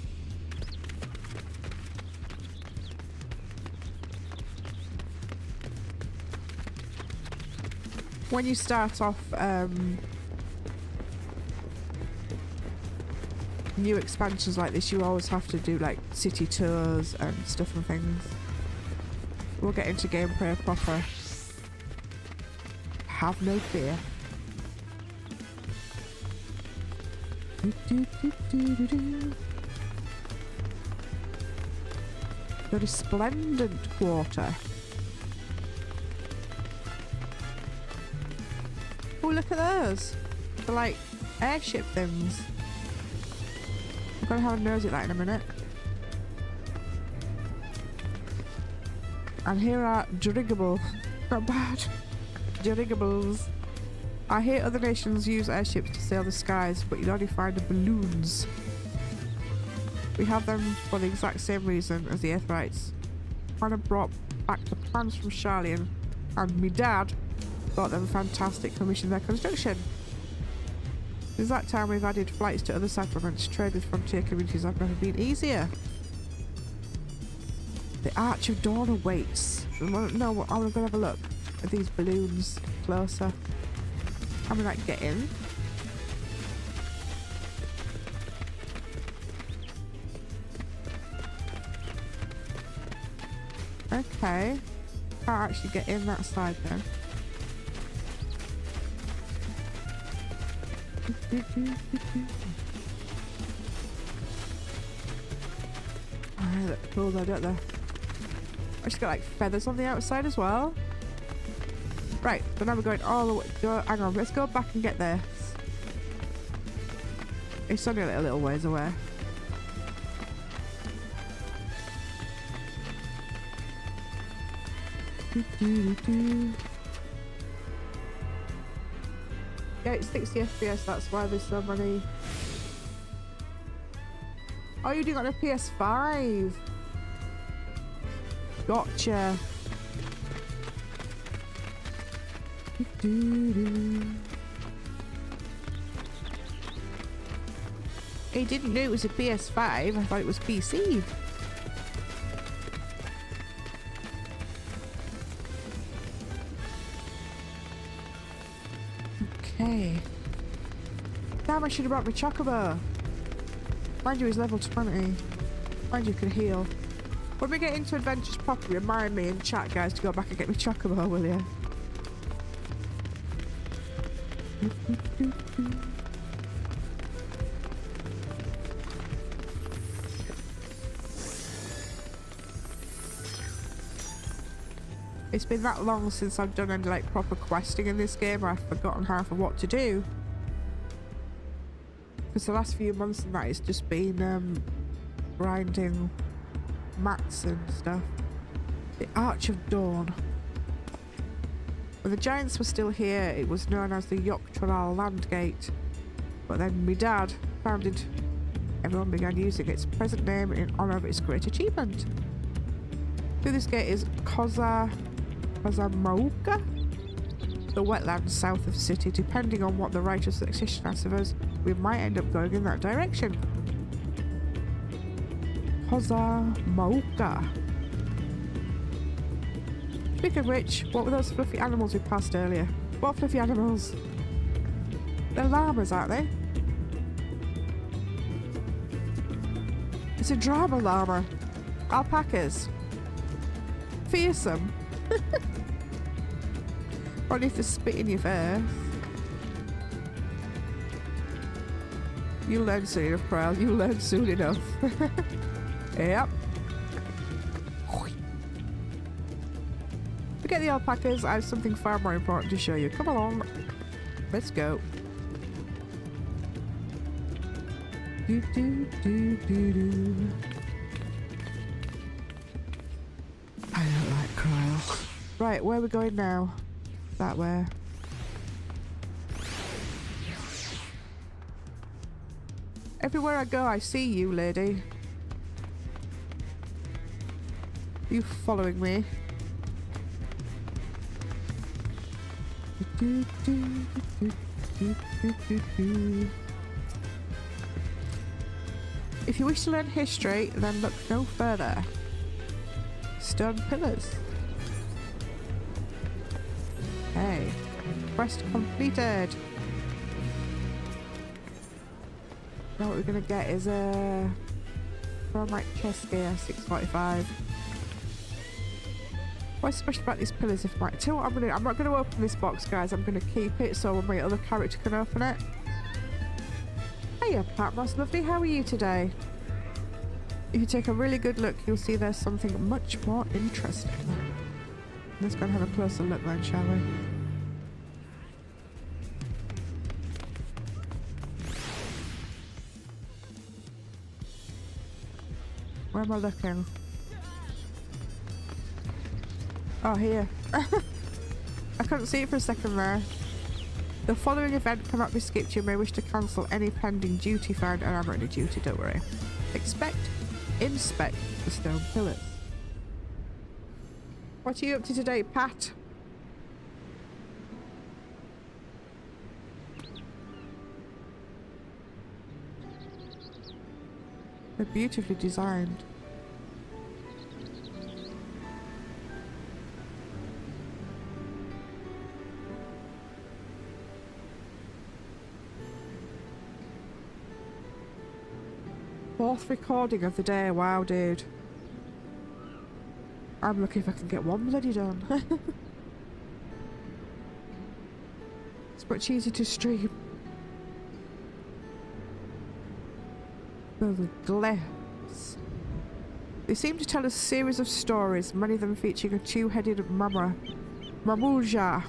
When you start off new expansions like this, you always have to do like city tours and stuff and things. We'll get into gameplay proper. Have no fear. The resplendent quarter. Oh, look at those. They're like airship things. I'm gonna have a nose at that in a minute. And here are dirigibles. Not bad. Dirigibles. I hear other nations use airships to sail the skies, but you'd only find balloons. We have them for the exact same reason as the Earthrites. kind of brought back the plans from Charlian, and me dad thought them fantastic, commissioned their construction. Since that time, we've added flights to other settlements. Trade with frontier communities have never been easier. The Arch of Dawn awaits. No, I'm gonna have a look at these balloons closer. How do I get in? Okay. Can't actually get in that side then. They look cool though, don't they? I just got like feathers on the outside as well. Right, so now we're going all the way. Hang on, let's go back and get this. It's only a little ways away. Yeah, it's 60 FPS, that's why there's so many. Oh, you're doing it on a PS5. Gotcha. He didn't know it was a PS5. I thought it was PC. Okay. Damn, I should have brought my chocobo. Mind you, he's level 20. Mind you, can heal. When we get into adventures properly, remind me in chat, guys, to go back and get my chocobo, will you? It's been that long since I've done any like proper questing in this game. I've forgotten half of what to do. Because the last few months and that, it's just been grinding mats and stuff. The Arch of Dawn. When the giants were still here, it was known as the Tural land gate. But then my dad founded, everyone began using its present name in honour of its great achievement. Through this gate is Kozamauka, the wetlands south of the city. Depending on what the rite of succession asks of us, we might end up going in that direction. Kozamauka. Speaking of which, what were those fluffy animals we passed earlier? What fluffy animals? They're llamas, aren't they? It's a drama llama. Alpacas. Fearsome. Only if they spit in your face. You'll learn soon enough, Tural. You'll learn soon enough. Yep. Forget the alpacas. I have something far more important to show you. Come along. Let's go. Do, do, do, do, do. I don't like Tural. Right, where are we going now? That way. Everywhere I go, I see you, lady. You following me? Do, do, do, do, do, do, do. If you wish to learn history, then look no further. Stone pillars. Hey, quest completed. Now what we're gonna get is a Chromite chest gear, 645. What's special about these pillars? If I'm not gonna open this box, guys. I'm gonna keep it so my other character can open it. Hiya, Patmos Lovely. How are you today? If you take a really good look, you'll see there's something much more interesting. Let's go and have a closer look then, shall we? Where am I looking? Oh, here. I couldn't see it for a second there. The following event cannot be skipped. You may wish to cancel any pending duty found, and I'm not any duty, don't worry. Inspect the stone pillars. What are you up to today, Pat? They're beautifully designed. Fourth recording of the day. Wow, dude. I'm lucky if I can get one bloody done. It's much easier to stream. The glyphs. They seem to tell a series of stories, many of them featuring a two-headed Mamulja.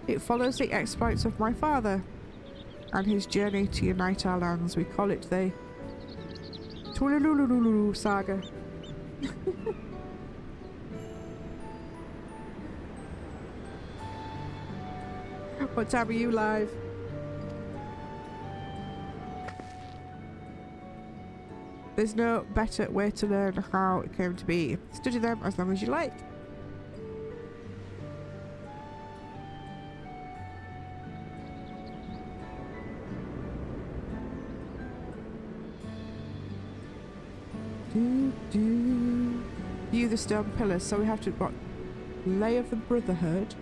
It follows the exploits of my father and his journey to unite our lands. We call it the Tuliyollal saga. What time are you live? There's no better way to learn how it came to be. Study them as long as you like. View the stone pillars. So we have to what? Lay of the Brotherhood.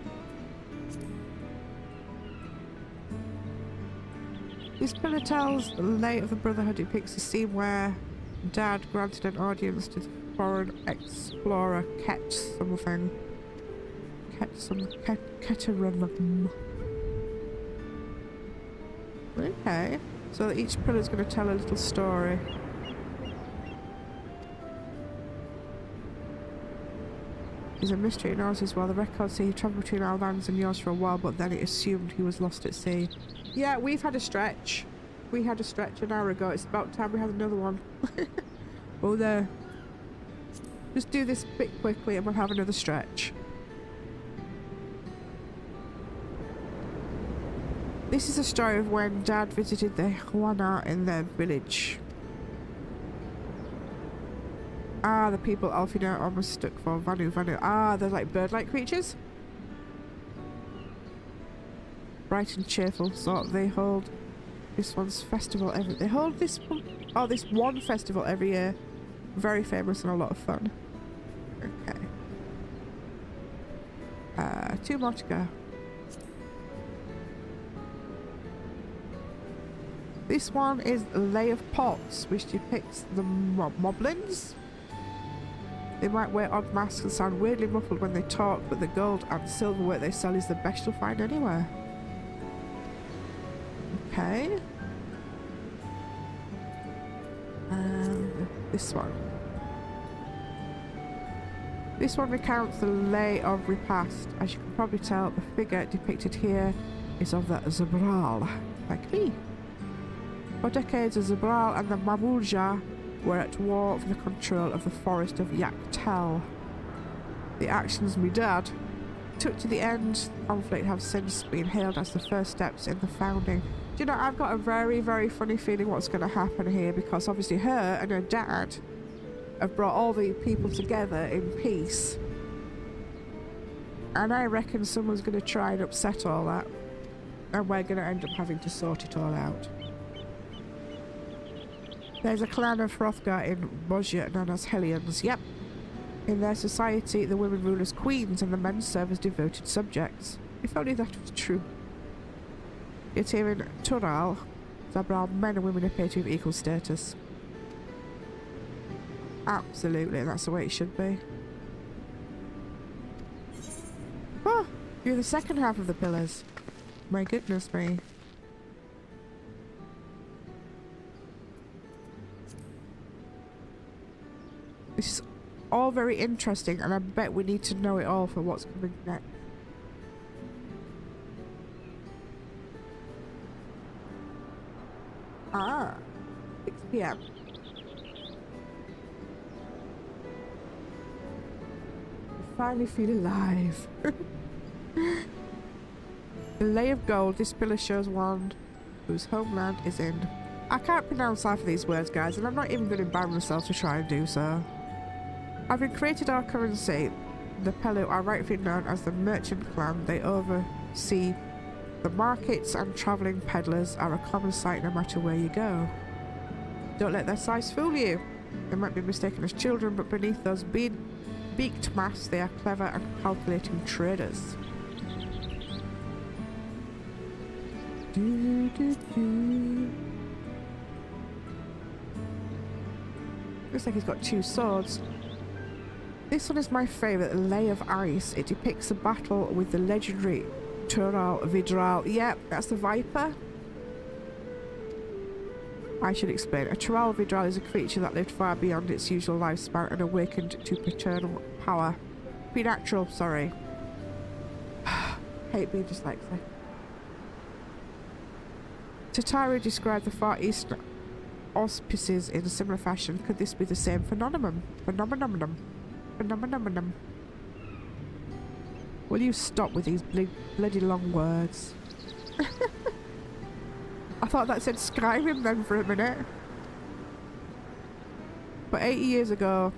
This pillar tells the Lay of the Brotherhood. It depicts a scene where Dad granted an audience to the foreign explorer Keterum. Okay, so each pillar is going to tell a little story. There's a mystery in ours as well. The records say he travelled between our lands and yours for a while, but then it assumed he was lost at sea. Yeah, we've had a stretch. We had a stretch an hour ago. It's about time we had another one. Oh, there. Just do this bit quickly and we'll have another stretch. This is a story of when Dad visited the Juana in their village. Ah, the people Alfina are mistook for Vanu. Ah, they're like bird-like creatures? Bright and cheerful sort. They hold this one's festival every... They hold this one... Oh, this one festival every year. Very famous and a lot of fun. Okay. 2 more to go. This one is Lay of Pots, which depicts the moblins. They might wear odd masks and sound weirdly muffled when they talk, but the gold and silverware they sell is the best you'll find anywhere. Okay. And this one. This one recounts the Lay of Repast. As you can probably tell, the figure depicted here is of the Zabral, like me. For decades, the Zabral and the Mamulja were at war for the control of the forest of Yaktel. The actions my dad took to the end conflict have since been hailed as the first steps in the founding. Do you know, I've got a very, very funny feeling what's going to happen here, because obviously her and her dad have brought all the people together in peace. And I reckon someone's going to try and upset all that. And we're going to end up having to sort it all out. There's a clan of Hrothgar in Bosnia known as Hellions. Yep. In their society, the women rule as queens and the men serve as devoted subjects. If only that was true. Yet here in Tural, Zabral, men and women appear to have equal status. Absolutely, that's the way it should be. Oh, you're the second half of the pillars. My goodness me. This is all very interesting, and I bet we need to know it all for what's coming next. Ah, 6 PM. I finally feel alive. The Lay of Gold. This pillar shows one whose homeland is in... I can't pronounce half of these words, guys, and I'm not even going to embarrass myself to try and do so. Having created our currency, the Pelu are rightfully known as the merchant clan. They oversee the markets, and travelling peddlers are a common sight no matter where you go. Don't let their size fool you. They might be mistaken as children, but beneath those beaked masks, they are clever and calculating traders. Looks like he's got 2 swords. This one is my favourite, the Lay of Ice. It depicts a battle with the legendary Tural Vidral. Yep, that's the Viper. I should explain. A Tural Vidral is a creature that lived far beyond its usual lifespan and awakened to paternal power. Preternatural, sorry. Hate being dyslexic. Tataru described the Far Eastern auspices in a similar fashion. Could this be the same phenomenon? Phenomenon. Will you stop with these bloody long words? I thought that said Skyrim then for a minute. But 80 years ago,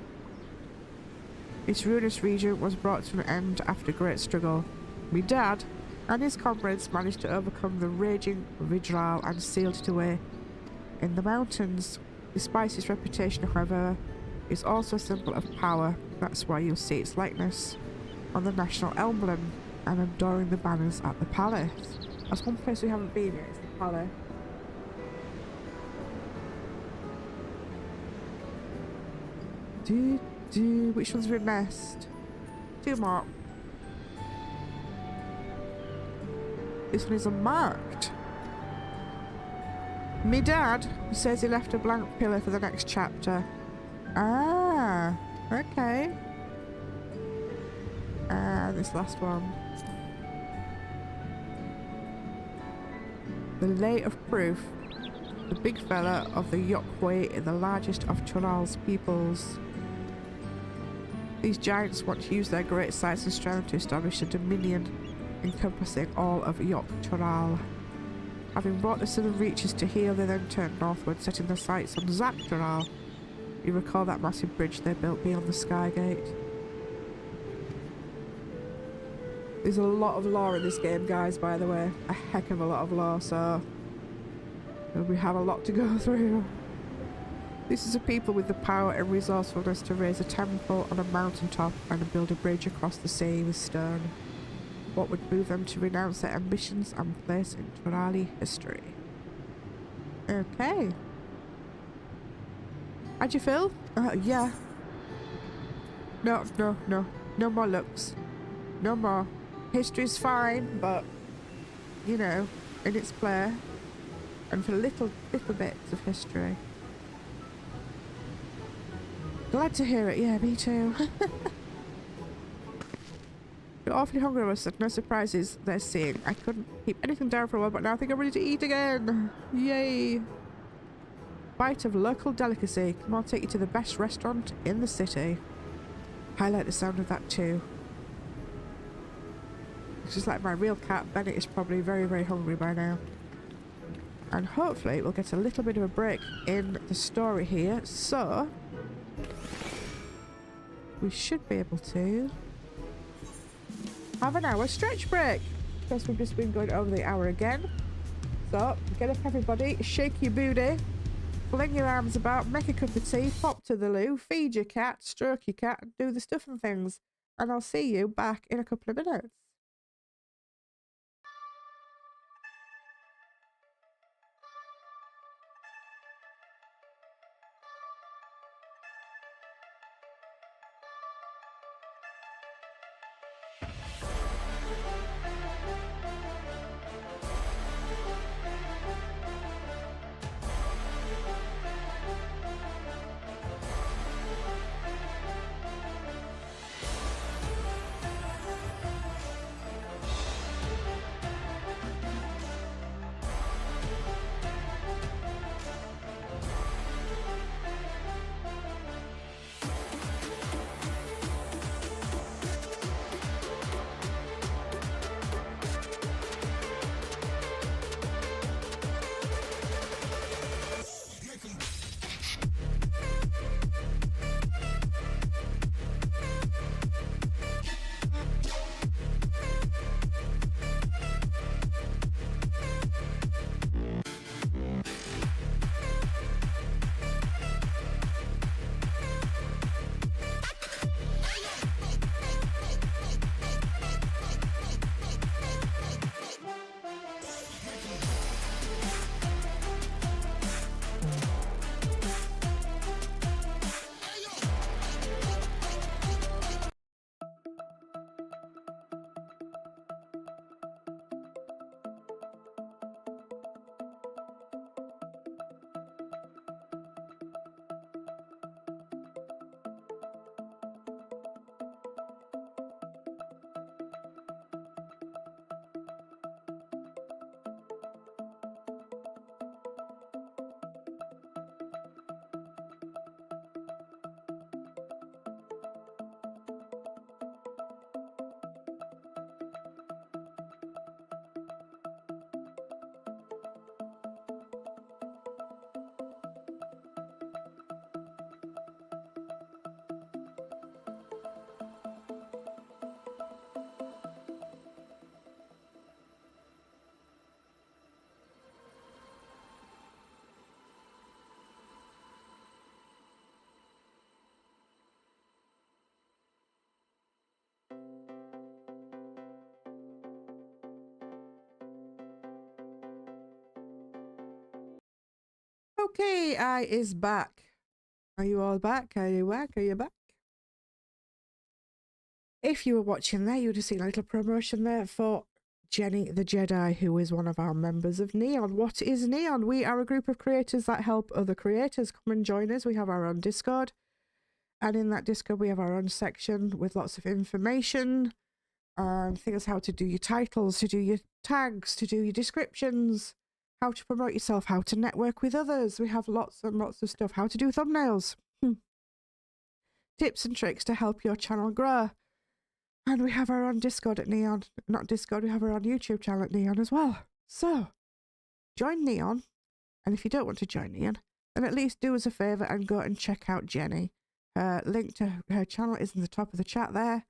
its ruinous region was brought to an end after great struggle. My dad and his comrades managed to overcome the raging Vidral and sealed it away in the mountains. Despite its reputation, however, it's also a symbol of power. That's why you'll see its likeness on the national emblem and adoring the banners at the palace. That's one place we haven't been yet, it's the palace. Which one's Nest? 2 more. This one is unmarked. Me dad says he left a blank pillar for the next chapter. Ah, okay. This last one. The Lay of Proof. The big fella of the Yokwe, the largest of Tural's peoples. These giants want to use their great size and strength to establish a dominion encompassing all of Yok Tural. Having brought the southern reaches to heel, they then turned northward, setting their sights on Zak Tural. You recall that massive bridge they built beyond the Skygate? There's a lot of lore in this game, guys, by the way. A heck of a lot of lore, so we have a lot to go through. This is a people with the power and resourcefulness to raise a temple on a mountaintop and build a bridge across the sea with stone. What would move them to renounce their ambitions and place in Turali history? Okay. How'd you feel? Yeah. No more looks. No more. History's fine, but, you know, in its place. And for little bits of history. Glad to hear it. Yeah, me too. You're awfully hungry, I said. No surprises they're seeing. I couldn't keep anything down for a while, but now I think I'm ready to eat again. Yay. Bite of local delicacy. Come on, I'll take you to the best restaurant in the city. I like the sound of that too. It's just like my real cat. Bennett is probably very, very hungry by now. And hopefully we'll get a little bit of a break in the story here. So we should be able to have an hour stretch break. Because we've just been going over the hour again. So get up everybody, shake your booty, fling your arms about, make a cup of tea, pop to the loo, feed your cat, stroke your cat, and do the stuff and things. And I'll see you back in a couple of minutes. Okay, I is back. Are you all back? Are you back? Are you back? If you were watching there, you would have seen a little promotion there for Jenny the Jedi, who is one of our members of Neon. What is Neon? We are a group of creators that help other creators. Come and join us. We have our own Discord. And in that Discord, we have our own section with lots of information. Things how to do your titles, to do your tags, to do your descriptions, how to promote yourself, how to network with others. We have lots and lots of stuff. How to do thumbnails. Tips and tricks to help your channel grow. And we have our own Discord at Neon. Not Discord, we have our own YouTube channel at Neon as well. So, join Neon. And if you don't want to join Neon, then at least do us a favour and go and check out Jenny. Her link to her channel is in the top of the chat there.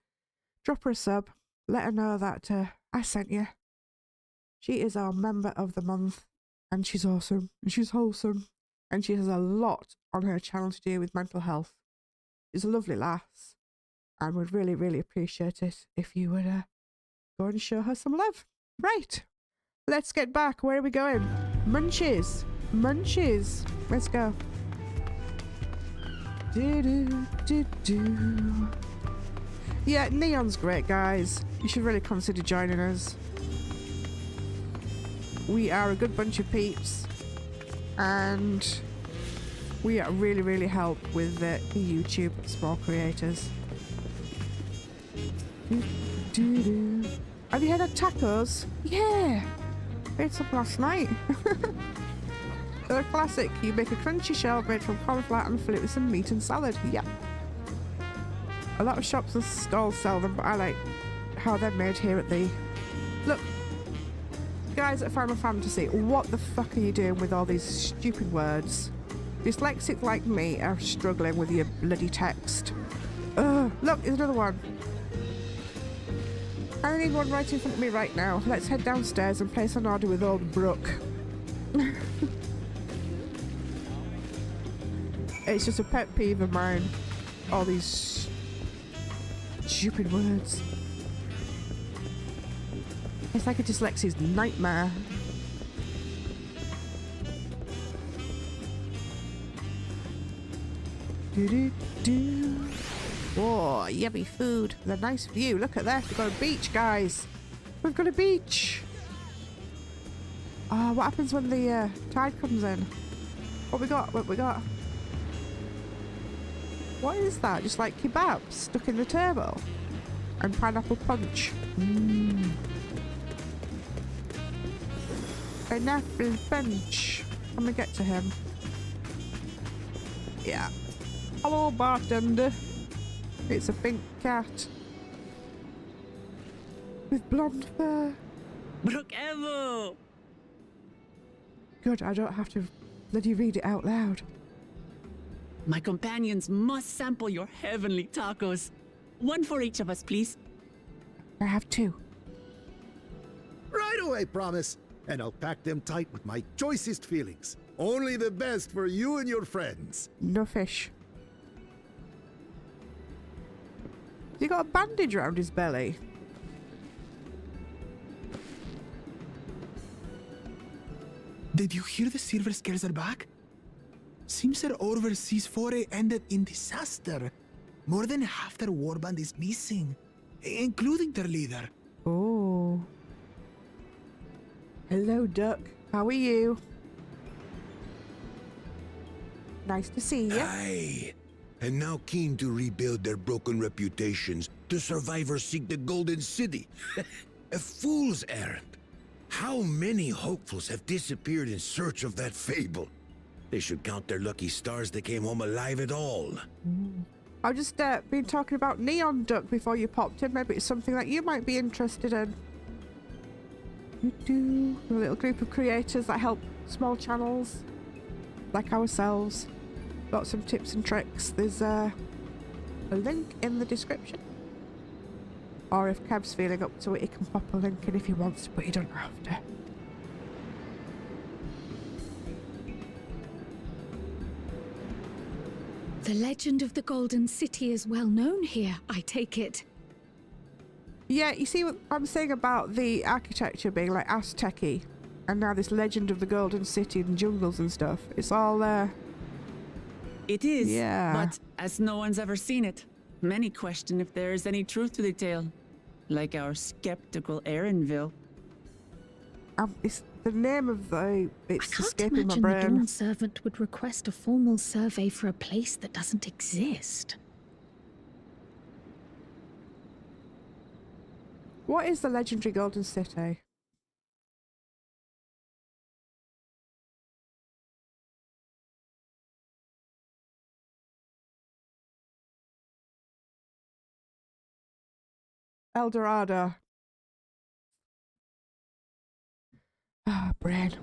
Drop her a sub. Let her know that I sent you. She is our member of the month. And she's awesome. And she's wholesome. And she has a lot on her channel to do with mental health. She's a lovely lass. And would really, really appreciate it if you would go and show her some love. Right. Let's get back. Where are we going? Munchies. Munchies. Let's go. Do-do-do-do. Yeah, Neon's great, guys. You should really consider joining us. We are a good bunch of peeps. And we really, really help with the YouTube small creators. Have you had tacos? Yeah. I ate some last night. They're a classic. You make a crunchy shell made from cauliflower and fill it with some meat and salad. Yeah. A lot of shops and stalls sell them, but I like how they're made here at the... Look. Guys at Final Fantasy, what the fuck are you doing with all these stupid words? Dyslexics like me are struggling with your bloody text. Ugh. Look, there's another one. I need one right in front of me right now. Let's head downstairs and place an order with old Brooke. It's just a pet peeve of mine. All these stupid words. It's like a dyslexia's nightmare. Do-do-do. Whoa, yummy food. The nice view. Look at that. We've got a beach, guys. We've got a beach. Oh, what happens when the tide comes in? What we got? What we got? What is that? Just like kebabs stuck in the table? And pineapple punch. Pineapple punch. Can we get to him? Yeah. Hello, bartender. It's a pink cat. With blonde fur. Brooke Evo! Good, I don't have to bloody read it out loud. My companions must sample your heavenly tacos. One for each of us, please. I have two. Right away, promise. And I'll pack them tight with my choicest feelings. Only the best for you and your friends. No fish. He got a bandage around his belly. Did you hear the Silver Scales are back? Seems their overseas foray ended in disaster. More than half their warband is missing, including their leader. Oh. Hello, Duck. How are you? Nice to see you. Aye. And now keen to rebuild their broken reputations, the survivors seek the Golden City. A fool's errand. How many hopefuls have disappeared in search of that fable? They should count their lucky stars they came home alive at all. I've just been talking about Neon, Duck, before you popped in. Maybe it's something that you might be interested in. A little group of creators that help small channels like ourselves. Got some tips and tricks. There's a link in the description. Or if Kev's feeling up to it, he can pop a link in if he wants to, but he don't have to. The legend of the Golden City is well known here, I take it. Yeah, you see what I'm saying about the architecture being like Aztec-y And now this legend of the Golden City and jungles and stuff. It's all there. It is, Yeah. but as no one's ever seen it, many question if there is any truth to the tale. Like our skeptical Erinville. It's the name of the... It's I can't escaping my imagine the brain. Dawn Servant would request a formal survey for a place that doesn't exist. What is the legendary Golden City? El Dorado. Ah, brain.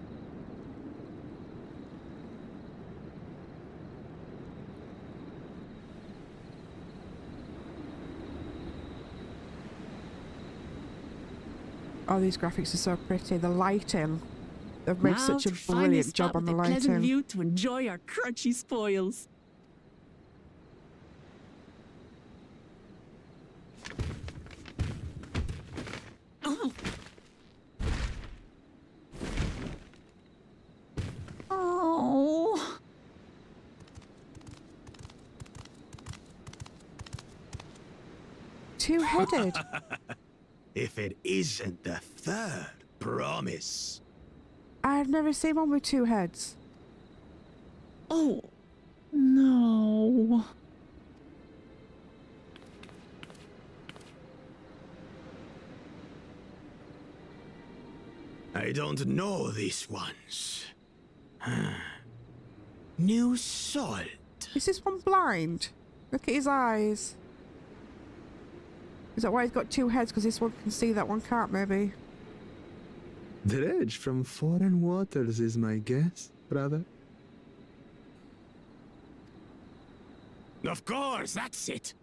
Oh, these graphics are so pretty. The lighting. They've made Now such a to find brilliant spot job on the with a pleasant lighting. view to enjoy our crunchy spoils. Oh. Oh. Two-headed. If it isn't the third promise. I've never seen one with two heads. Oh. No. I don't know these ones. New salt. Is this one blind? Look at his eyes. Is that why he's got two heads? Because this one can see, that one can't, maybe? Dredge from foreign waters is my guess, brother. Of course, that's it.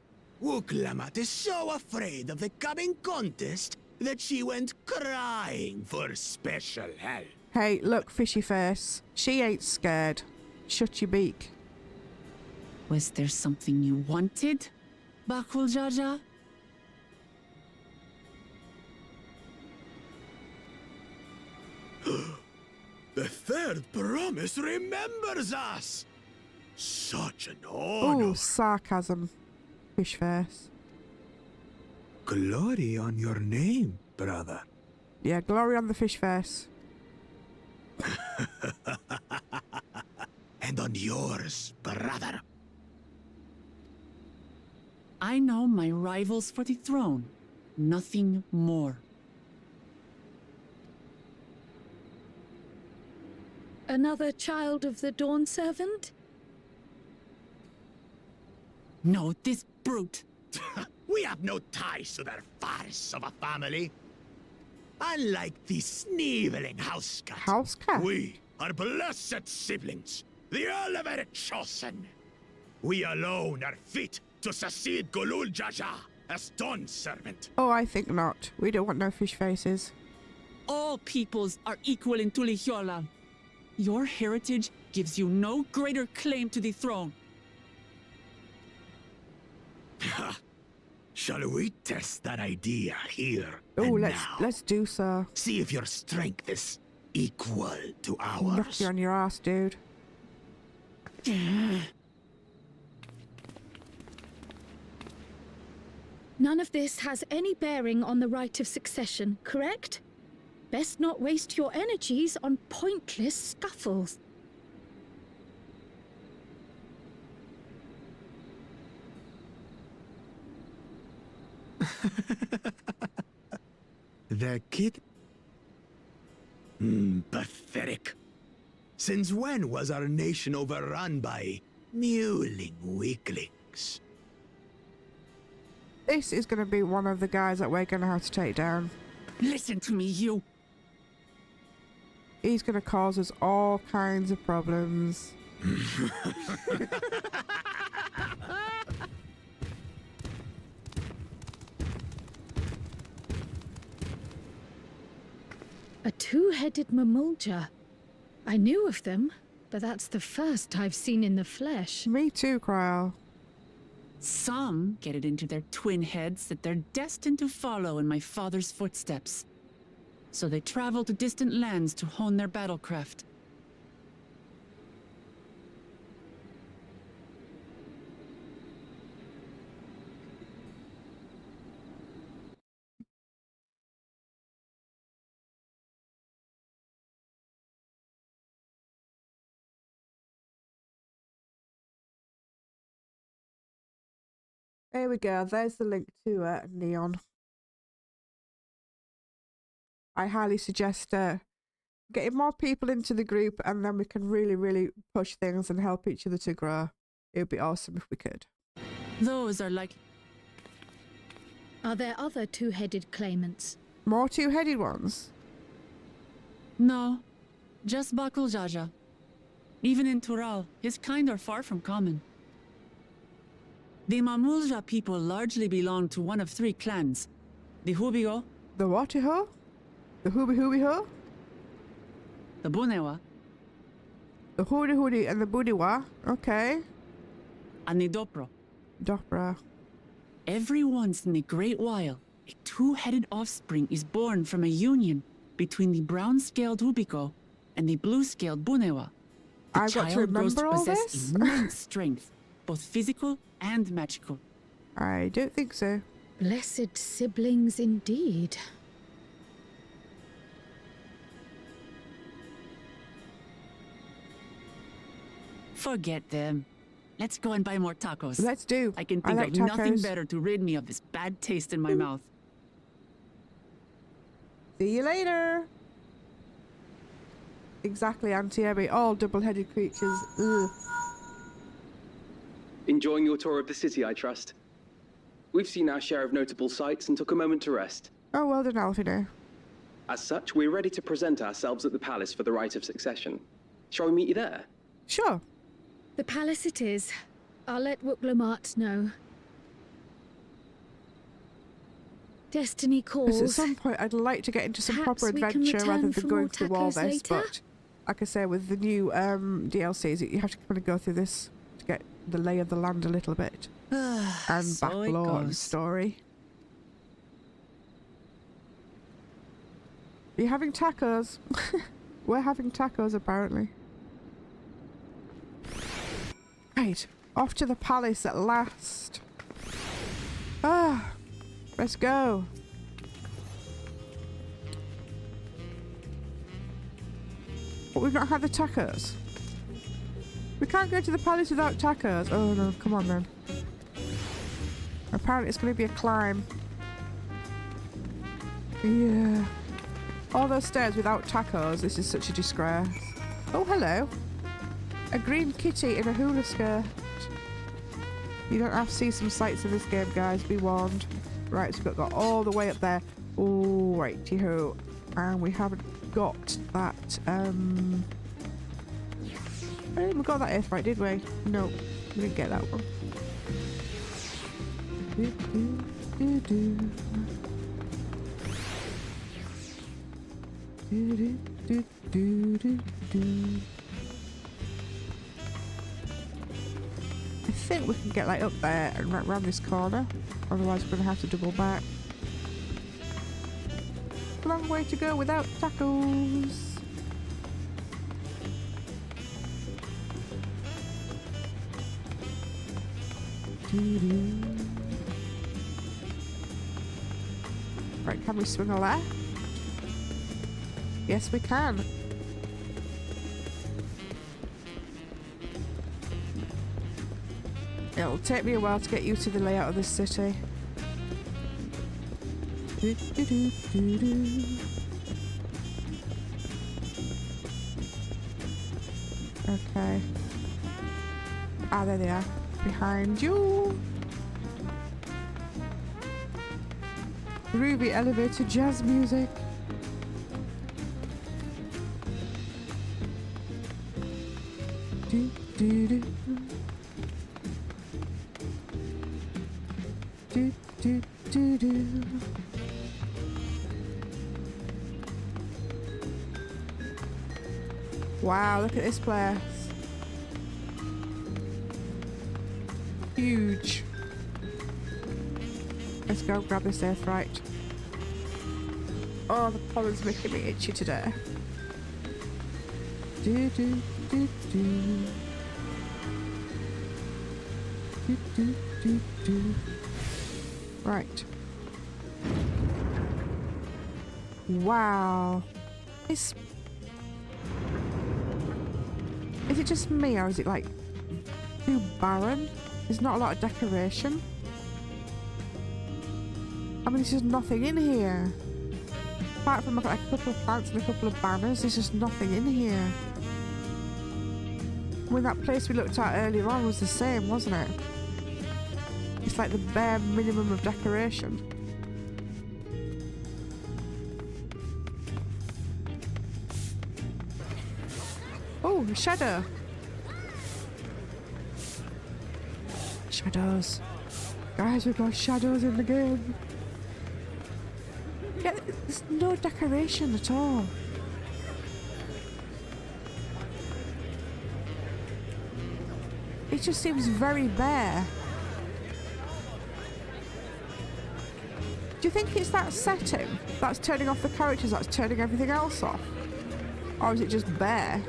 Wuklamut is so afraid of the coming contest that she went crying for special help. Hey, look, fishy face. She ain't scared. Shut your beak. Was there something you wanted, Bakul Jaja? The third promise remembers us. Such an honor. Oh, sarcasm. Fish face. Glory on your name, brother. Yeah, glory on the fish face. And on yours, brother. I know my rivals for the throne. Nothing more. Another child of the Dawn Servant? No, this brute. We have no ties to their farce of a family. Unlike the sneevling house cat. House cat? We are blessed siblings, the elevated chosen. We alone are fit to succeed Golul Jaja as Dawn Servant. Oh, I think not. We don't want no fish faces. All peoples are equal in Tuliyollal. Your heritage gives you no greater claim to the throne. Shall we test that idea here? Oh, and let's do so. See if your strength is equal to Knock ours. you on your ass, dude. None of this has any bearing on the right of succession, correct? Best not waste your energies on pointless scuffles. The kid. Pathetic. Since when was our nation overrun by mewling weaklings? This is going to be one of the guys that we're going to have to take down. Listen to me, you. He's going to cause us all kinds of problems. A two-headed mamulja. I knew of them, but that's the first I've seen in the flesh. Me too, Cryle. Some get it into their twin heads that they're destined to follow in my father's footsteps. So they travel to distant lands to hone their battlecraft. There we go. There's the link to Neon. I highly suggest getting more people into the group, and then we can really, really push things and help each other to grow. It would be awesome if we could. Those are like... Are there other two-headed claimants? More two-headed ones? No, just Bakul Jaja. Even in Tural, his kind are far from common. The Mamulja people largely belong to one of three clans. The Hubigo, The Watiho? The Hubi-Hubi-Ho? the Bunewa, The Hudi-Hudi and the Budiwa? Okay. and the Dopro. Dopra. Every once in a great while, a two-headed offspring is born from a union between the brown-scaled Hubigo and the blue-scaled Bunewa. The I've got to child grows to remember all possess this? immense strength, both physical and magical. I don't think so. Blessed siblings indeed. Forget them. Let's go and buy more tacos. Let's do. I can think like of nothing tacos. better to rid me of this bad taste in my mouth. See you later. Exactly, Auntie Abby. All double-headed creatures. Ugh. Enjoying your tour of the city, I trust. We've seen our share of notable sights and took a moment to rest. Oh, well done, Alfino. As such, we're ready to present ourselves at the palace for the rite of succession. Shall we meet you there? Sure. The palace it is. I'll let Wuklamart know. Destiny calls. Because at some point I'd like to get into some Perhaps proper we can adventure return rather for than going more through all tacos this, later? but like I say, with the new DLCs, you have to kind of go through this to get the lay of the land a little bit. And So it backlore and goes. story. Are you having tacos? We're having tacos, apparently. Right, off to the palace at last. Ah, let's go. But we've not had the tacos. We can't go to the palace without tacos. Oh no, come on then. Apparently it's going to be a climb. Yeah. All those stairs without tacos, this is such a disgrace. Oh, hello. A green kitty in a hula skirt. You don't have to see some sights in this game, guys. Be warned. Right, so we've got all the way up there. Oh, righty-ho. And we haven't got that, I don't think we got that earth right, did we? No, we didn't get that one. I think we can get like up there and right round this corner. Otherwise we're going to have to double back. Long way to go without tacos. Right, can we swing a left? Yes, we can. It'll take me a while to get used to the layout of this city. Okay. Ah, there they are. Behind you. Groovy elevator jazz music. Do, do, do. Do, do, do, do. Wow, look at this place. Huge. Let's go grab this earth right. Oh, the pollen's making me itchy today. Do do do do. Do do do do. Right. Wow. Is it just me, or is it like too barren? There's not a lot of decoration. I mean, there's just nothing in here. Apart from like a couple of plants and a couple of banners, there's just nothing in here. I mean, that place we looked at earlier on was the same, wasn't it? It's like the bare minimum of decoration. Oh, shadow. Shadows. Guys, we've got shadows in the game. Yeah, there's no decoration at all. It just seems very bare. Do you think it's that setting that's turning off the characters, that's turning everything else off? Or is it just bare?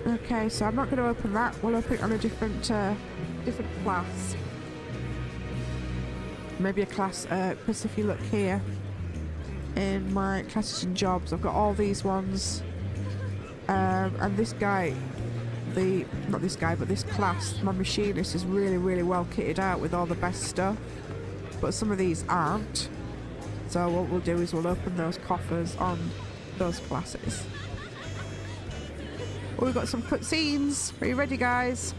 Okay, so I'm not going to open that. We'll open it on a different class. Maybe a class, because if you look here in my classes and jobs, I've got all these ones. And this guy, not this guy, but this class, my machinist, is really, really well kitted out with all the best stuff. But some of these aren't. So what we'll do is we'll open those coffers on those classes. Oh, we've got some cutscenes. Are you ready, guys?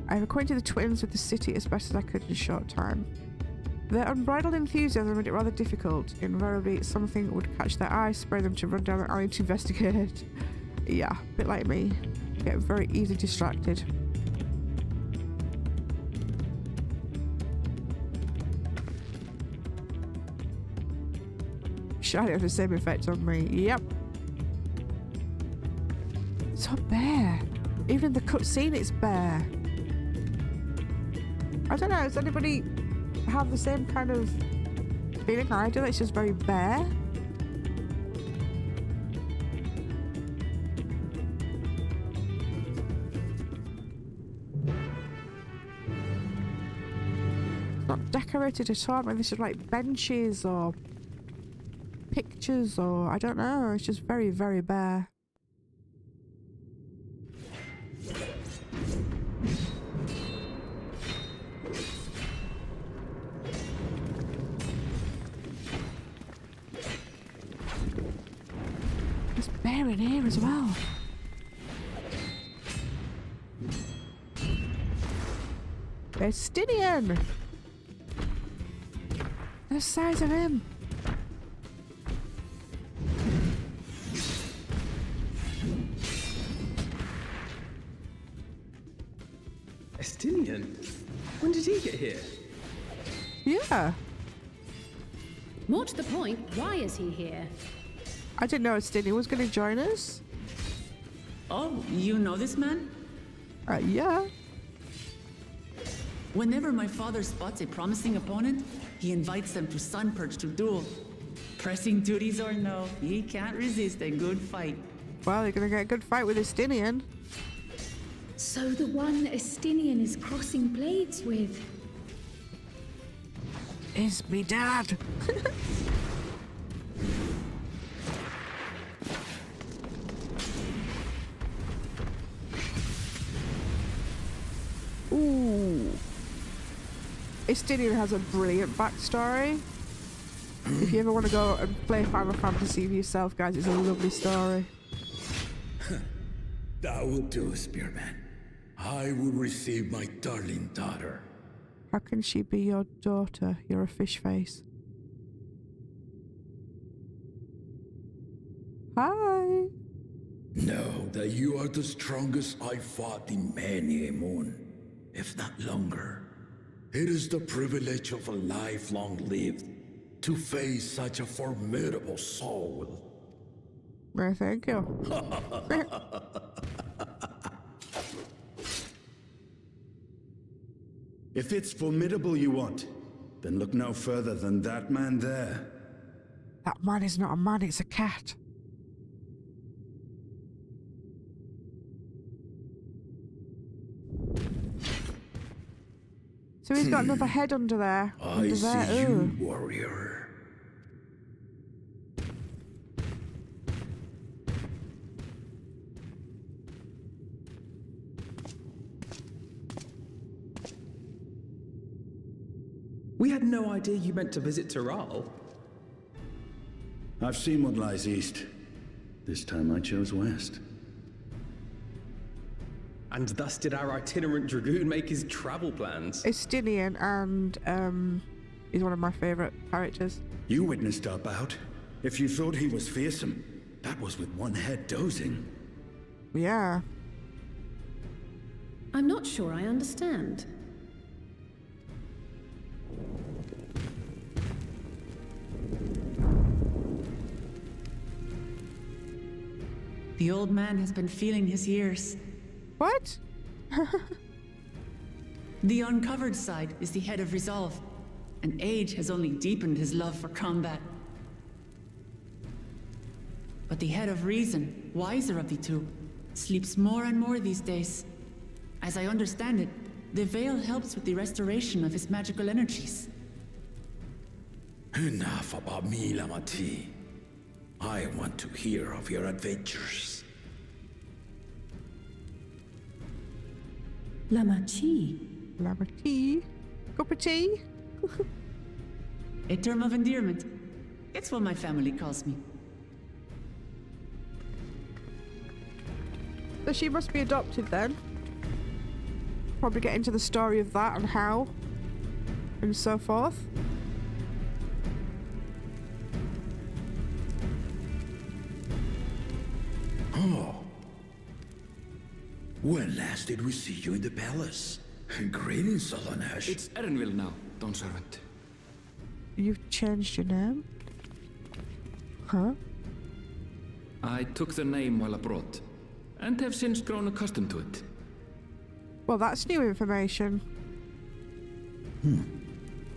I've acquainted the twins with the city as best as I could in a short time. Their unbridled enthusiasm made it rather difficult. Invariably, something would catch their eye, spur them to run down the alley to investigate. Yeah, a bit like me. Get very easily distracted. Shiny has the same effect on me. Yep. It's so bare. Even in the cutscene, it's bare. I don't know. Does anybody have the same kind of feeling I do? It's just very bare. It's not decorated at all. I mean, this is like benches or pictures or I don't know. It's just very, very bare. It's bare in here as well. There's Stynian. The size of him. Estinian? When did he get here? Yeah. More to the point, why is he here? I didn't know Stynian was going to join us. Oh, you know this man? Yeah. Whenever my father spots a promising opponent, he invites them to Sunperch to duel. Pressing duties or no, he can't resist a good fight. Well, you're going to get a good fight with Stynian. So the one Estinian is crossing blades with. Is me dad. Ooh. Estinian has a brilliant backstory. If you ever want to go and play Final Fantasy for yourself, guys, it's a lovely story. That will do, Spearman. I will receive my darling daughter. How can she be your daughter? You're a fish face. Hi. Know that you are the strongest I fought in many a moon, if not longer. It is the privilege of a life long lived to face such a formidable soul. No, thank you. If it's formidable you want, then look no further than that man there. That man is not a man, it's a cat. So he's got another head under there. I see you, warrior. We had no idea you meant to visit Tural. I've seen what lies east. This time I chose west. And thus did our itinerant dragoon make his travel plans. Estinian, and he's one of my favourite characters. You witnessed our bout. If you thought he was fearsome, that was with one head dozing. Yeah. I'm not sure I understand. The old man has been feeling his years. What? The uncovered side is the head of resolve, and age has only deepened his love for combat. But the head of reason, wiser of the two, sleeps more and more these days. As I understand it, the veil helps with the restoration of his magical energies. Enough about me, Lamati. I want to hear of your adventures. Lamati. Lamati? Cup of tea? A term of endearment. It's what my family calls me. So she must be adopted then. Probably get into the story of that and how, and so forth. Oh. When last did we see you in the palace? Greetings, Solonesh. It's Erenville now, Dawn Servant. You've changed your name? Huh? I took the name while abroad, and have since grown accustomed to it. Well, that's new information.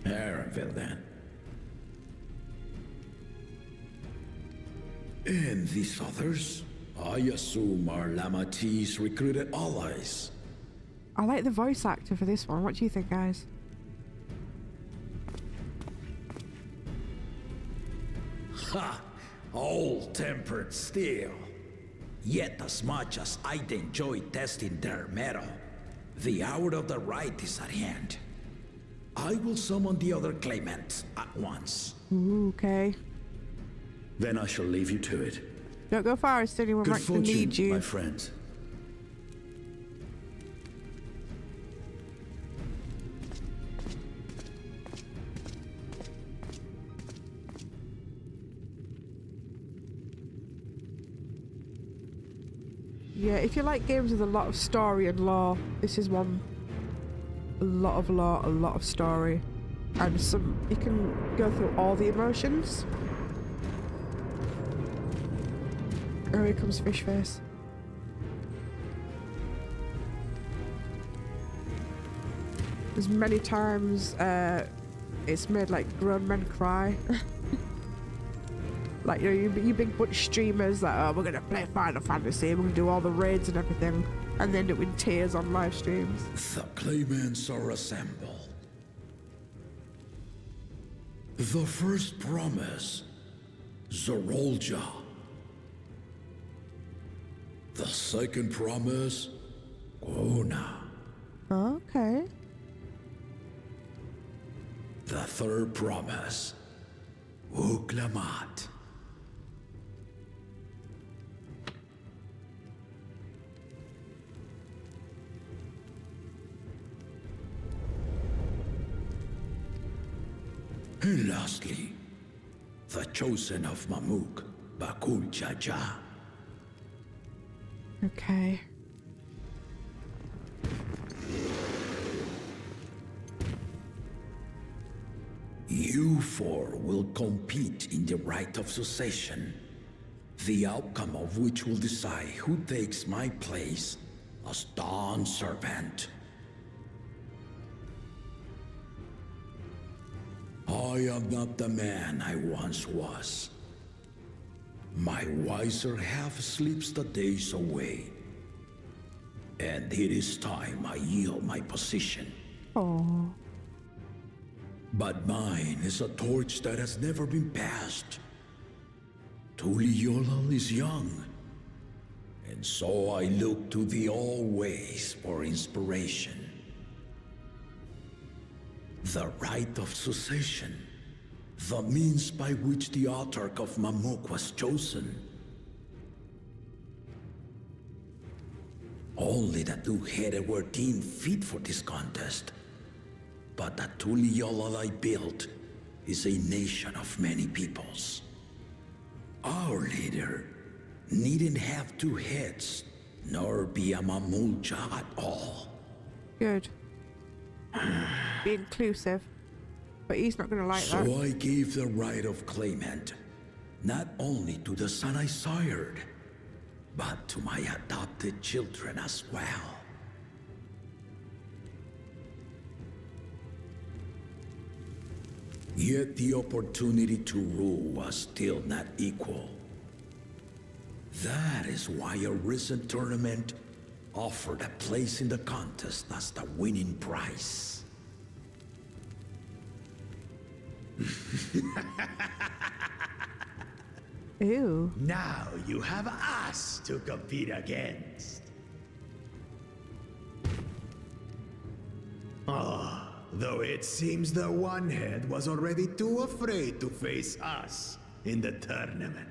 Erenville, then. And these others? I assume are Lamati's recruited allies. I like the voice actor for this one. What do you think, guys? Ha! Old-tempered still. Yet as much as I'd enjoy testing their mettle, the hour of the rite is at hand. I will summon the other claimants at once. Ooh, okay. Then I shall leave you to it. Don't go far, it's anyone Good might need fortune, you. my friends. Yeah, if you like games with a lot of story and lore, this is one. A lot of lore, a lot of story. And some, you can go through all the emotions. Oh, here comes Fish Face. There's many times it's made like grown men cry. Like, you know, you big butch streamers that, oh, we're gonna play Final Fantasy, we're gonna do all the raids and everything, and then do it with tears on live streams. The claimants are assembled. The first promise, Zorolja. The second promise, Gona. Okay. The third promise, Uklamat. And lastly, the chosen of Mamuk, Bakul Jaja. Okay. You four will compete in the rite of succession, the outcome of which will decide who takes my place as Dawn Servant. I am not the man I once was. My wiser half sleeps the days away, and it is time I yield my position. Oh. But mine is a torch that has never been passed. Tuliyollal is young, and so I look to the always for inspiration. The rite of succession, the means by which the autarch of Mamuk was chosen. Only the two-headed were deemed fit for this contest. But the Tuliyollal I built is a nation of many peoples. Our leader needn't have two heads, nor be a Mamulja at all. Good. Be inclusive. But he's not going to like that. So I gave the right of claimant, not only to the son I sired, but to my adopted children as well. Yet the opportunity to rule was still not equal. That is why a recent tournament offered a place in the contest as the winning prize. Ew. Now you have us to compete against. Though it seems the one-head was already too afraid to face us in the tournament.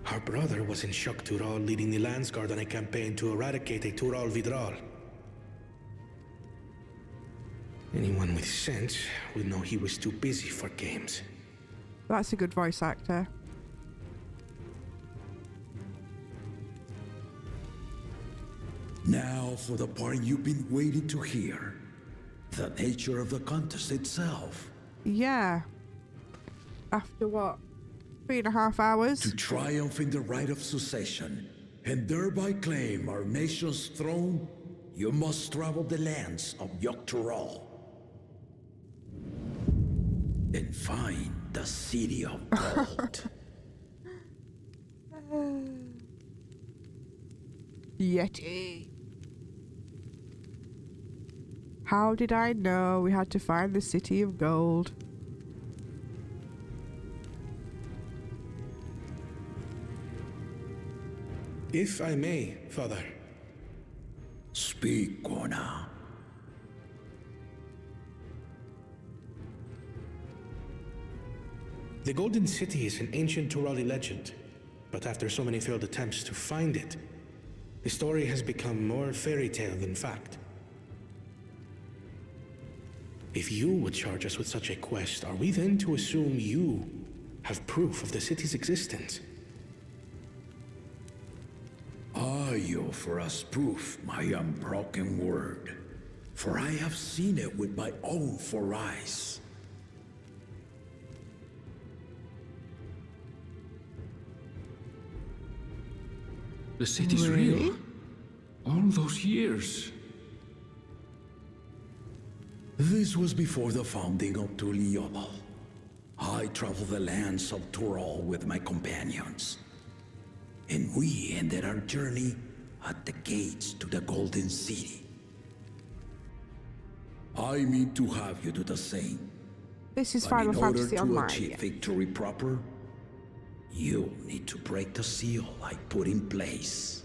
Our brother was in shock Tural, leading the Landsguard on a campaign to eradicate a Tural Vidral. Anyone with sense would know he was too busy for games. That's a good voice actor. Now for the part you've been waiting to hear. The nature of the contest itself. Yeah. After what? 3.5 hours? To triumph in the rite of succession, and thereby claim our nation's throne, you must travel the lands of Tural and find the city of gold. Yeti. How did I know we had to find the city of gold? If I may, Father. Speak, Kona. The Golden City is an ancient Turali legend, but after so many failed attempts to find it, the story has become more fairy tale than fact. If you would charge us with such a quest, are we then to assume you have proof of the city's existence? I offer us proof, my unbroken word, for I have seen it with my own 4 eyes. The city's real. All those years. This was before the founding of Tuliyollal. I traveled the lands of Tural with my companions, and we ended our journey at the gates to the Golden City. I mean to have you do the same. This is But Final in order Fantasy to Online. achieve victory proper, you'll need to break the seal I put in place.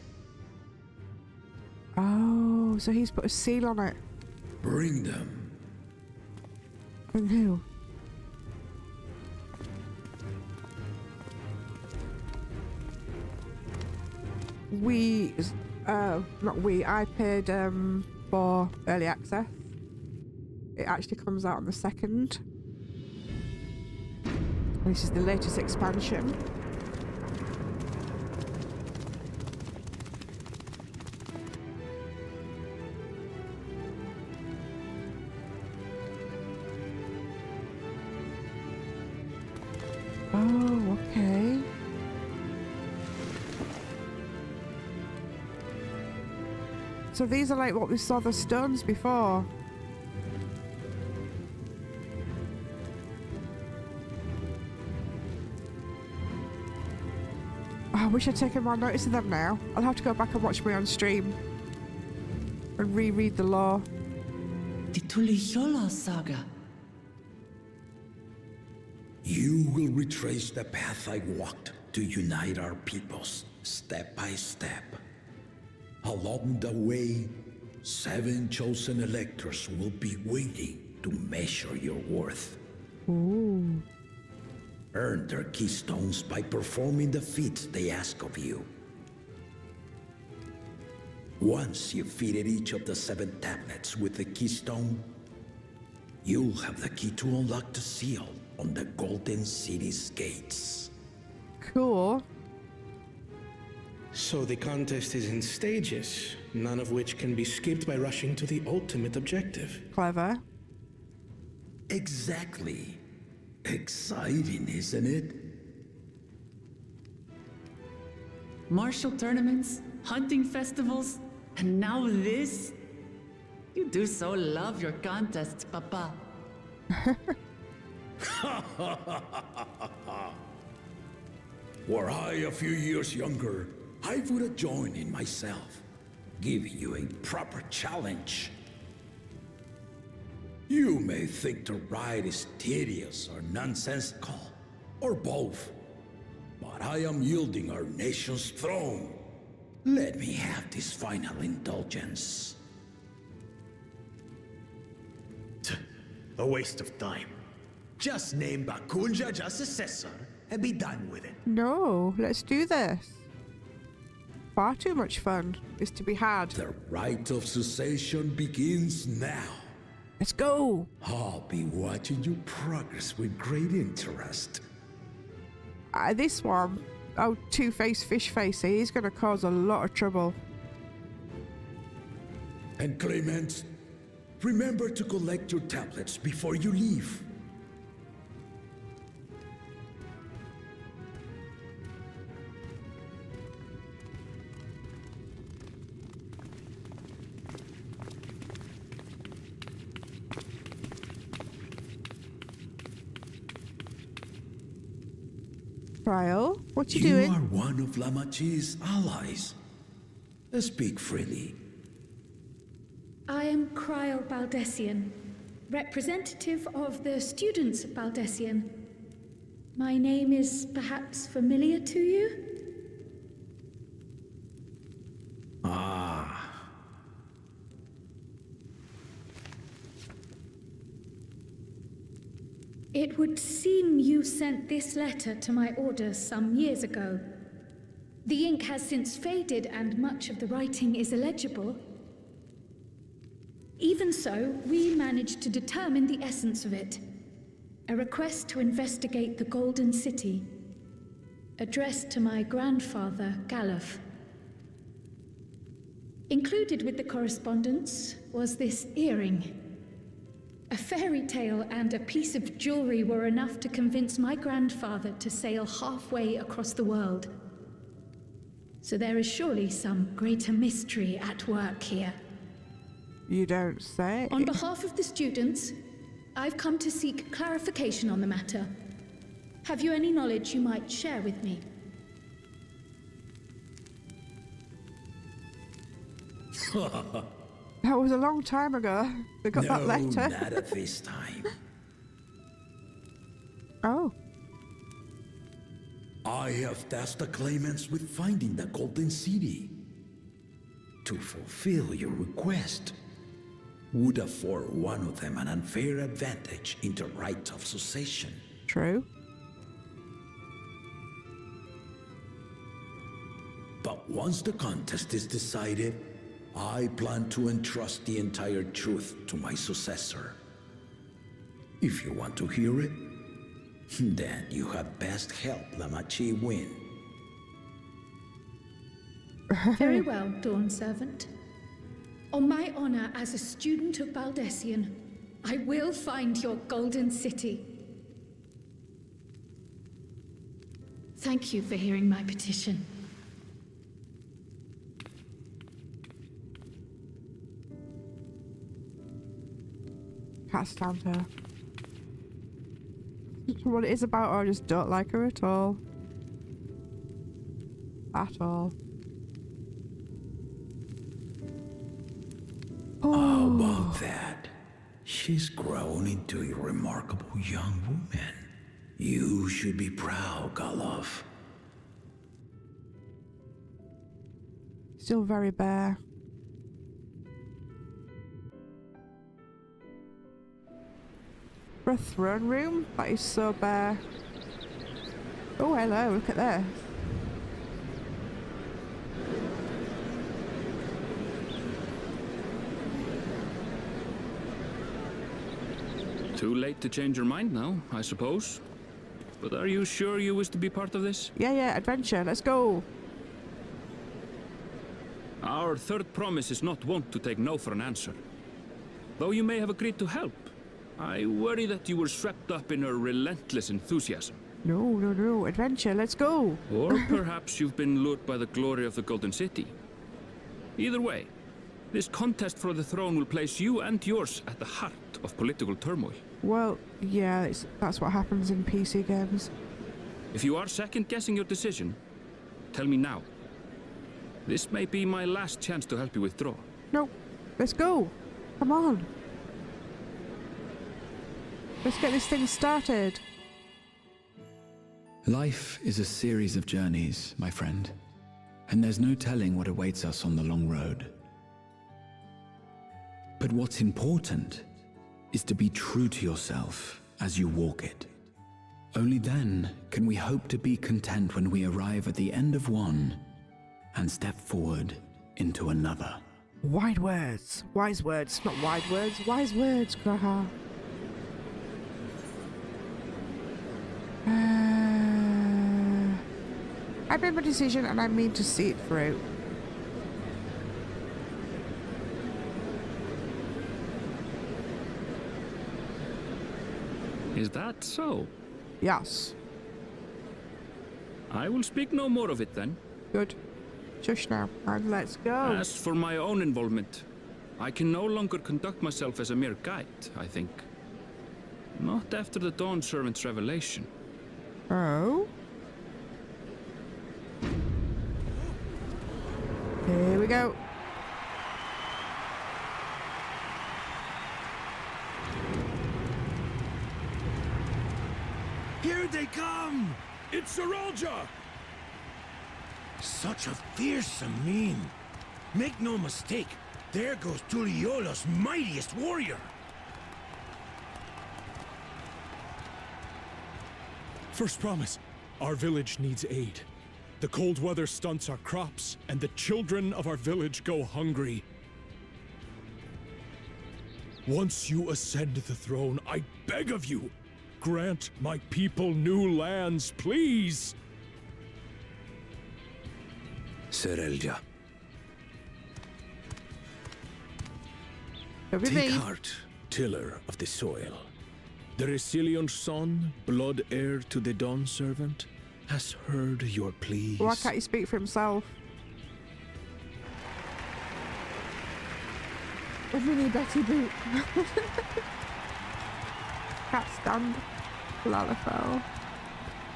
Oh, so he's put a seal on it. Bring them. From who? I paid for early access. It actually comes out on the 2nd. This is the latest expansion. Oh, okay. So these are like what we saw the stones before. Oh, I wish I'd taken more notice of them now. I'll have to go back and watch me on stream and reread the lore. The Tuliyollal saga. You will retrace the path I walked to unite our peoples, step by step. Along the way, 7 chosen electors will be waiting to measure your worth. Ooh. Earn their keystones by performing the feats they ask of you. Once you've fitted each of the 7 tablets with the keystone, you'll have the key to unlock the seal on the Golden City's gates. Cool. So the contest is in stages, none of which can be skipped by rushing to the ultimate objective. Clever. Exactly. Exciting, isn't it? Martial tournaments, hunting festivals, and now this? You do so love your contests, Papa. Were I a few years younger, I would have joined in myself, giving you a proper challenge. You may think the rite is tedious or nonsensical, or both, but I am yielding our nation's throne. Let me have this final indulgence. A waste of time. Just name Bakulja as successor and be done with it. No, let's do this. Far too much fun is to be had. The rite of succession begins now. Let's go. I'll be watching you progress with great interest. This one, oh, Two-Face Fish Face, he's gonna cause a lot of trouble. And Clemens, remember to collect your tablets before you leave. Trial, what you You doing? are one of Lamachi's allies. Speak freely. I am Cryal Baldessian, representative of the students of Baldessian. My name is perhaps familiar to you? Ah. It would seem you sent this letter to my orders some years ago. The ink has since faded and much of the writing is illegible. Even so, we managed to determine the essence of it. A request to investigate the Golden City, addressed to my grandfather, Galuf. Included with the correspondence was this earring. A fairy tale and a piece of jewelry were enough to convince my grandfather to sail halfway across the world. So there is surely some greater mystery at work here. You don't say. On behalf of the students, I've come to seek clarification on the matter. Have you any knowledge you might share with me? That was a long time ago. They got that letter. Not at this time. Oh. I have tasked the claimants with finding the Golden City. To fulfill your request would afford one of them an unfair advantage in the rite of succession. True. But once the contest is decided, I plan to entrust the entire truth to my successor. If you want to hear it, then you had best help Lamachi win. Very well, Dawn Servant. On my honor as a student of Baldessian, I will find your Golden City. Thank you for hearing my petition. Can't stand her. What it is about her, I just don't like her at all. At all. How about that? She's grown into a remarkable young woman. You should be proud, Galov. Still very bare. For a throne room? That is so bare. Oh, hello, look at this. Too late to change your mind now, I suppose. But are you sure you wish to be part of this? Yeah, adventure, let's go. Our third promise is not wont to take no for an answer. Though you may have agreed to help, I worry that you were swept up in her relentless enthusiasm. No, adventure, let's go. Or perhaps you've been lured by the glory of the Golden City. Either way, this contest for the throne will place you and yours at the heart of political turmoil. Well, yeah, that's what happens in PC games. If you are second-guessing your decision, tell me now. This may be my last chance to help you withdraw. No, let's go. Come on. Let's get this thing started. Life is a series of journeys, my friend, and there's no telling what awaits us on the long road. But what's important is to be true to yourself as you walk it. Only then can we hope to be content when we arrive at the end of one and step forward into another. Wise words, not wide words, wise words, Graha. I've made my decision and I mean to see it through. Is that so? Yes. I will speak no more of it then. Good. Shush now, and let's go. As for my own involvement, I can no longer conduct myself as a mere guide, I think. Not after the Dawn Servant's revelation. Oh? Here we go. Here they come! It's Saralja! Such a fearsome mien. Make no mistake, there goes Tuliyollal's mightiest warrior. First promise, our village needs aid. The cold weather stunts our crops, and the children of our village go hungry. Once you ascend the throne, I beg of you, grant my people new lands, please! Saralja. Take heart, tiller of the soil. The Resilient son, blood heir to the Dawn Servant, has heard your pleas. Why can't he speak for himself? A mini Betty Boot. Can't stand Lalafell.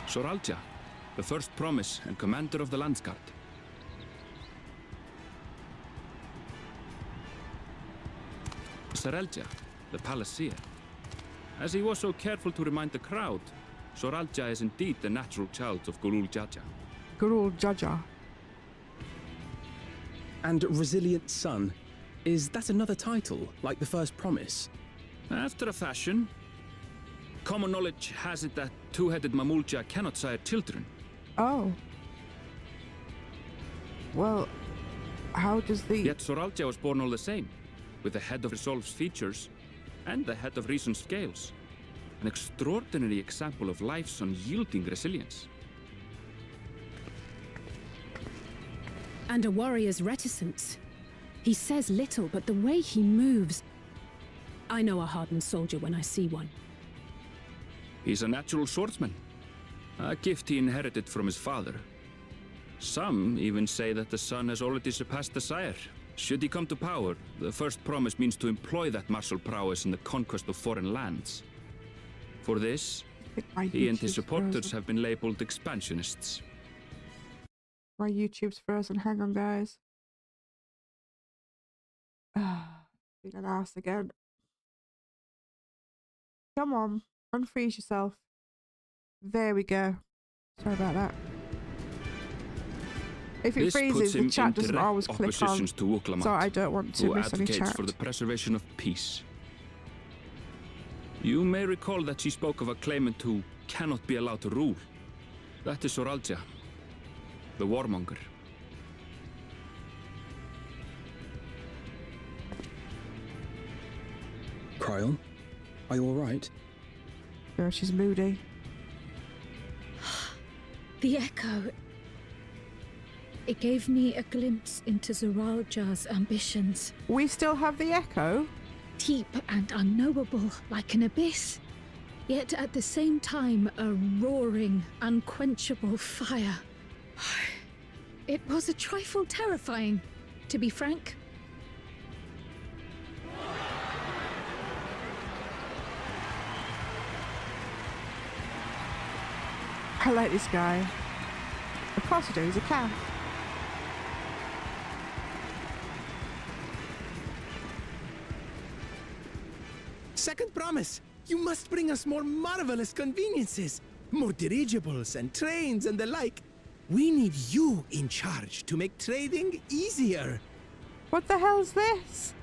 Saralja, the first promise and commander of the Landsguard. Saralja, the palaceer. As he was so careful to remind the crowd, Saralja is indeed the natural child of Gurul Jaja. Gurul Jaja. And Resilient Son, is that another title, like the first promise? After a fashion. Common knowledge has it that two-headed Mamulja cannot sire children. Oh. Well, how does the... Yet Saralja was born all the same, with the head of Resolve's features and the head of Reason's scales. An extraordinary example of life's unyielding resilience. And a warrior's reticence. He says little, but the way he moves... I know a hardened soldier when I see one. He's a natural swordsman. a gift he inherited from his father. Some even say that the son has already surpassed the sire. Should he come to power, the first promise means to employ that martial prowess in the conquest of foreign lands. For this, he and his supporters have been labeled expansionists. My YouTube's frozen. Hang on, guys. Being an ass again. Come on, unfreeze yourself. There we go. Sorry about that. If it freezes, the chat doesn't always click on, so I don't want to miss any chat. For the preservation of peace. You may recall that she spoke of a claimant who cannot be allowed to rule. That is Soralja, the warmonger. Cryle, are you all right? No, she's moody. The echo. It gave me a glimpse into Zoralja's ambitions. We still have the echo? Deep and unknowable, like an abyss. Yet at the same time, a roaring, unquenchable fire. It was a trifle terrifying, to be frank. I like this guy. Of course I do, he's a cat. Second promise. You must bring us more marvelous conveniences. More dirigibles and trains and the like. We need you in charge to make trading easier. What the hell's this?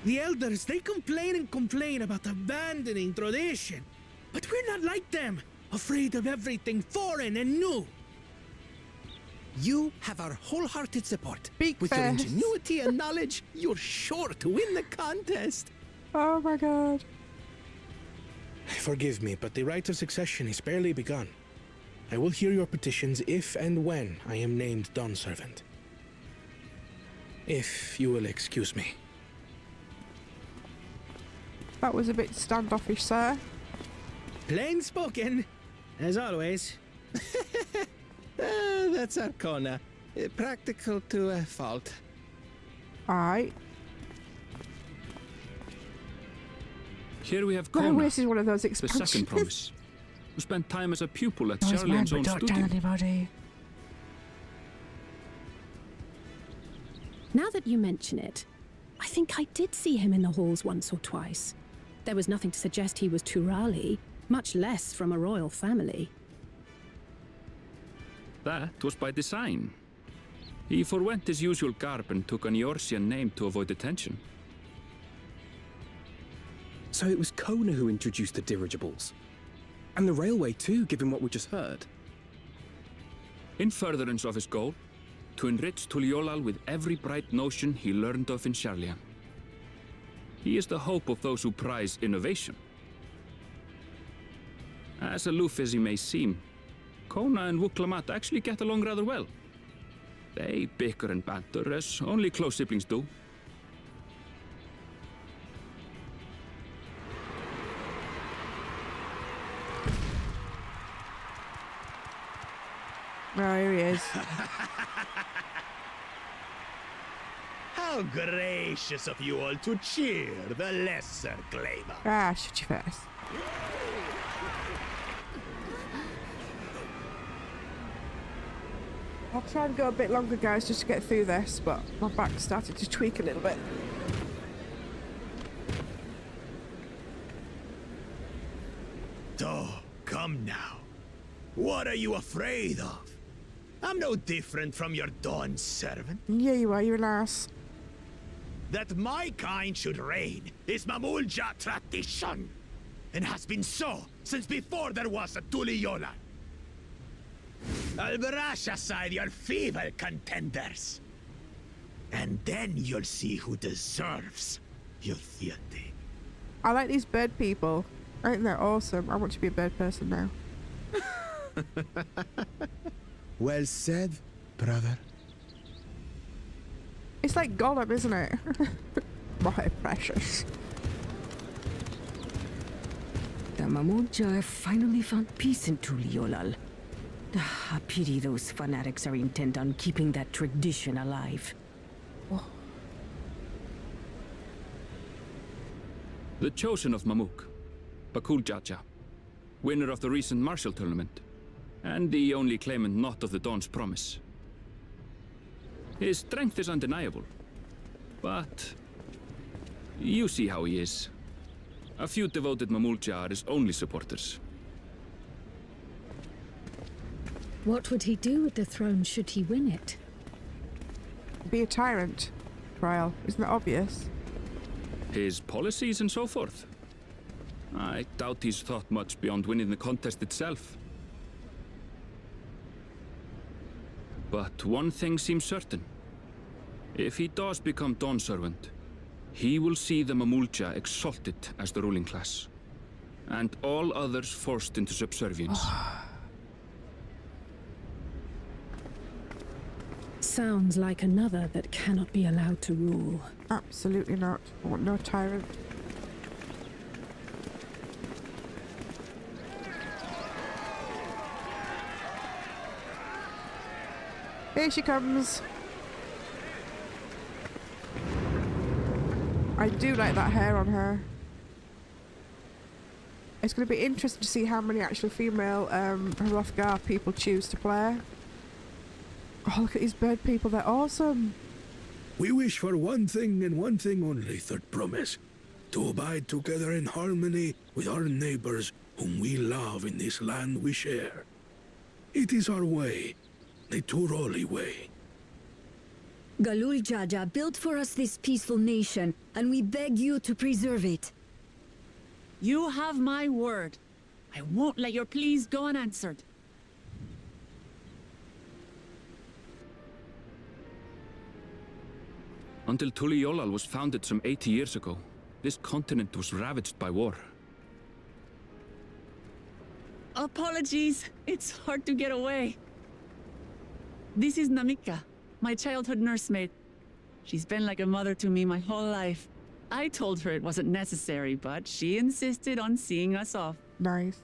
The elders, they complain and complain about abandoning tradition. But we're not like them, afraid of everything foreign and new. You have our wholehearted support. With your ingenuity and knowledge, you're sure to win the contest. Oh my god. Forgive me, but the rite of succession is barely begun. I will hear your petitions if and when I am named Dawn Servant. If you will excuse me. That was a bit standoffish, sir. Plain spoken, as always. That's Arcona. Practical to a fault. Alright. Here we have Oh, Kona, this is one of those the expansions. second promise, who spent time as a pupil at Those men, Charlian's but own don't studio. tell anybody. Now that you mention it, I think I did see him in the halls once or twice. There was nothing to suggest he was Turali, much less from a royal family. That was by design. He forwent his usual garb and took an Eorzean name to avoid attention. So it was Kona who introduced the dirigibles. And the railway too, given what we just heard. In furtherance of his goal, to enrich Tuliyollal with every bright notion he learned of in Charlian. He is the hope of those who prize innovation. As aloof as he may seem, Kona and whence actually get along rather well. They bicker and banter as only close siblings do. Oh, here he is. How gracious of you all to cheer the lesser claimer. Ah, shut your face. I'll try and go a bit longer, guys, just to get through this, but my back started to tweak a little bit. Oh, come now. What are you afraid of? I'm no different from your Dawn servant. Yeah, you are. You're an ass. That my kind should reign is Mamulja tradition, and has been so since before there was a Tuliyollal. I'll brush aside your feeble contenders, and then you'll see who deserves your deity. I like these bird people. I think they're awesome. I want to be a bird person now. Well said, brother. It's like Gollum, isn't it? My precious. The Mamulja have finally found peace in Tuliyollal. I pity those fanatics are intent on keeping that tradition alive. The chosen of Mamuk, Bakul Jaja, winner of the recent martial tournament, and the only claimant not of the Dawn's promise. His strength is undeniable, but you see how he is. A few devoted Mamulja are his only supporters. What would he do with the throne should he win it? Be a tyrant, Tural. Isn't that obvious? His policies and so forth. I doubt he's thought much beyond winning the contest itself. But one thing seems certain. If he does become Dawn servant, he will see the Mamulja exalted as the ruling class, and all others forced into subservience. Sounds like another that cannot be allowed to rule. Absolutely not. I want no tyrant. Here she comes. I do like that hair on her. It's going to be interesting to see how many actual female Hrothgar people choose to play. Oh, look at these bird people, they're awesome. We wish for one thing and one thing only, third promise. To abide together in harmony with our neighbors whom we love in this land we share. It is our way, the Turali way. Galul Jaja built for us this peaceful nation, and we beg you to preserve it. You have my word. I won't let your pleas go unanswered. Until Tuliyollal was founded some 80 years ago, this continent was ravaged by war. Apologies. It's hard to get away. This is Namika, my childhood nursemaid. She's been like a mother to me my whole life. I told her it wasn't necessary, but she insisted on seeing us off. Nice.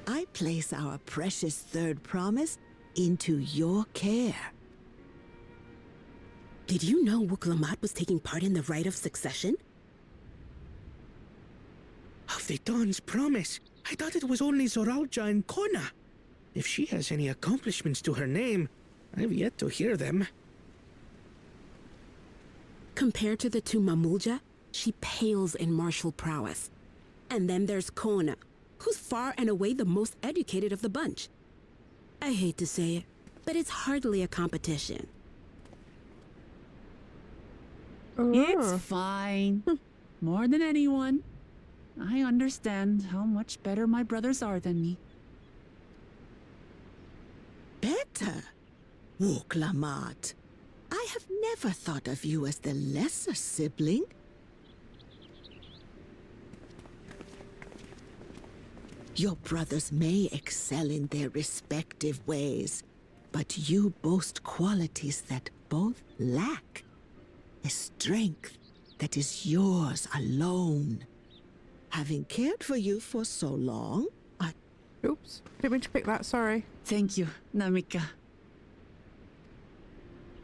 I place our precious third promise into your care. Did you know Wuklamat was taking part in the rite of succession? Of the Dawn's promise? I thought it was only Zoralja and Kona. If she has any accomplishments to her name, I've yet to hear them. Compared to the two Mamulja, she pales in martial prowess. And then there's Kona, who's far and away the most educated of the bunch. I hate to say it, but it's hardly a competition. It's fine. More than anyone. I understand how much better my brothers are than me. Better? Wuklamat, I have never thought of you as the lesser sibling. Your brothers may excel in their respective ways, but you boast qualities that both lack. A strength that is yours alone. Having cared for you for so long, Oops, didn't mean to pick that, sorry. Thank you, Namika.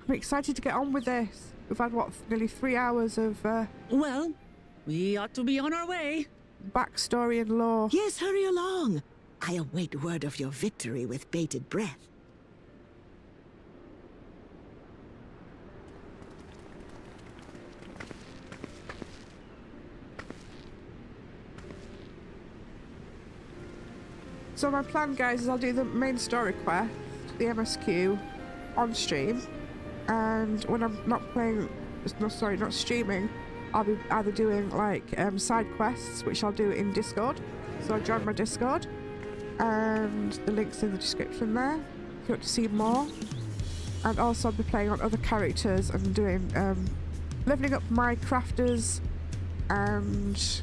I'm excited to get on with this. We've had, what, nearly 3 hours of, Well, we ought to be on our way. Backstory and lore. Yes, hurry along. I await word of your victory with bated breath. So my plan, guys, is I'll do the main story quest, the MSQ, on stream, and when I'm not playing, not streaming, I'll be either doing like side quests, which I'll do in Discord. So I'll join my Discord, and the link's in the description there if you want to see more. And also I'll be playing on other characters and doing leveling up my crafters and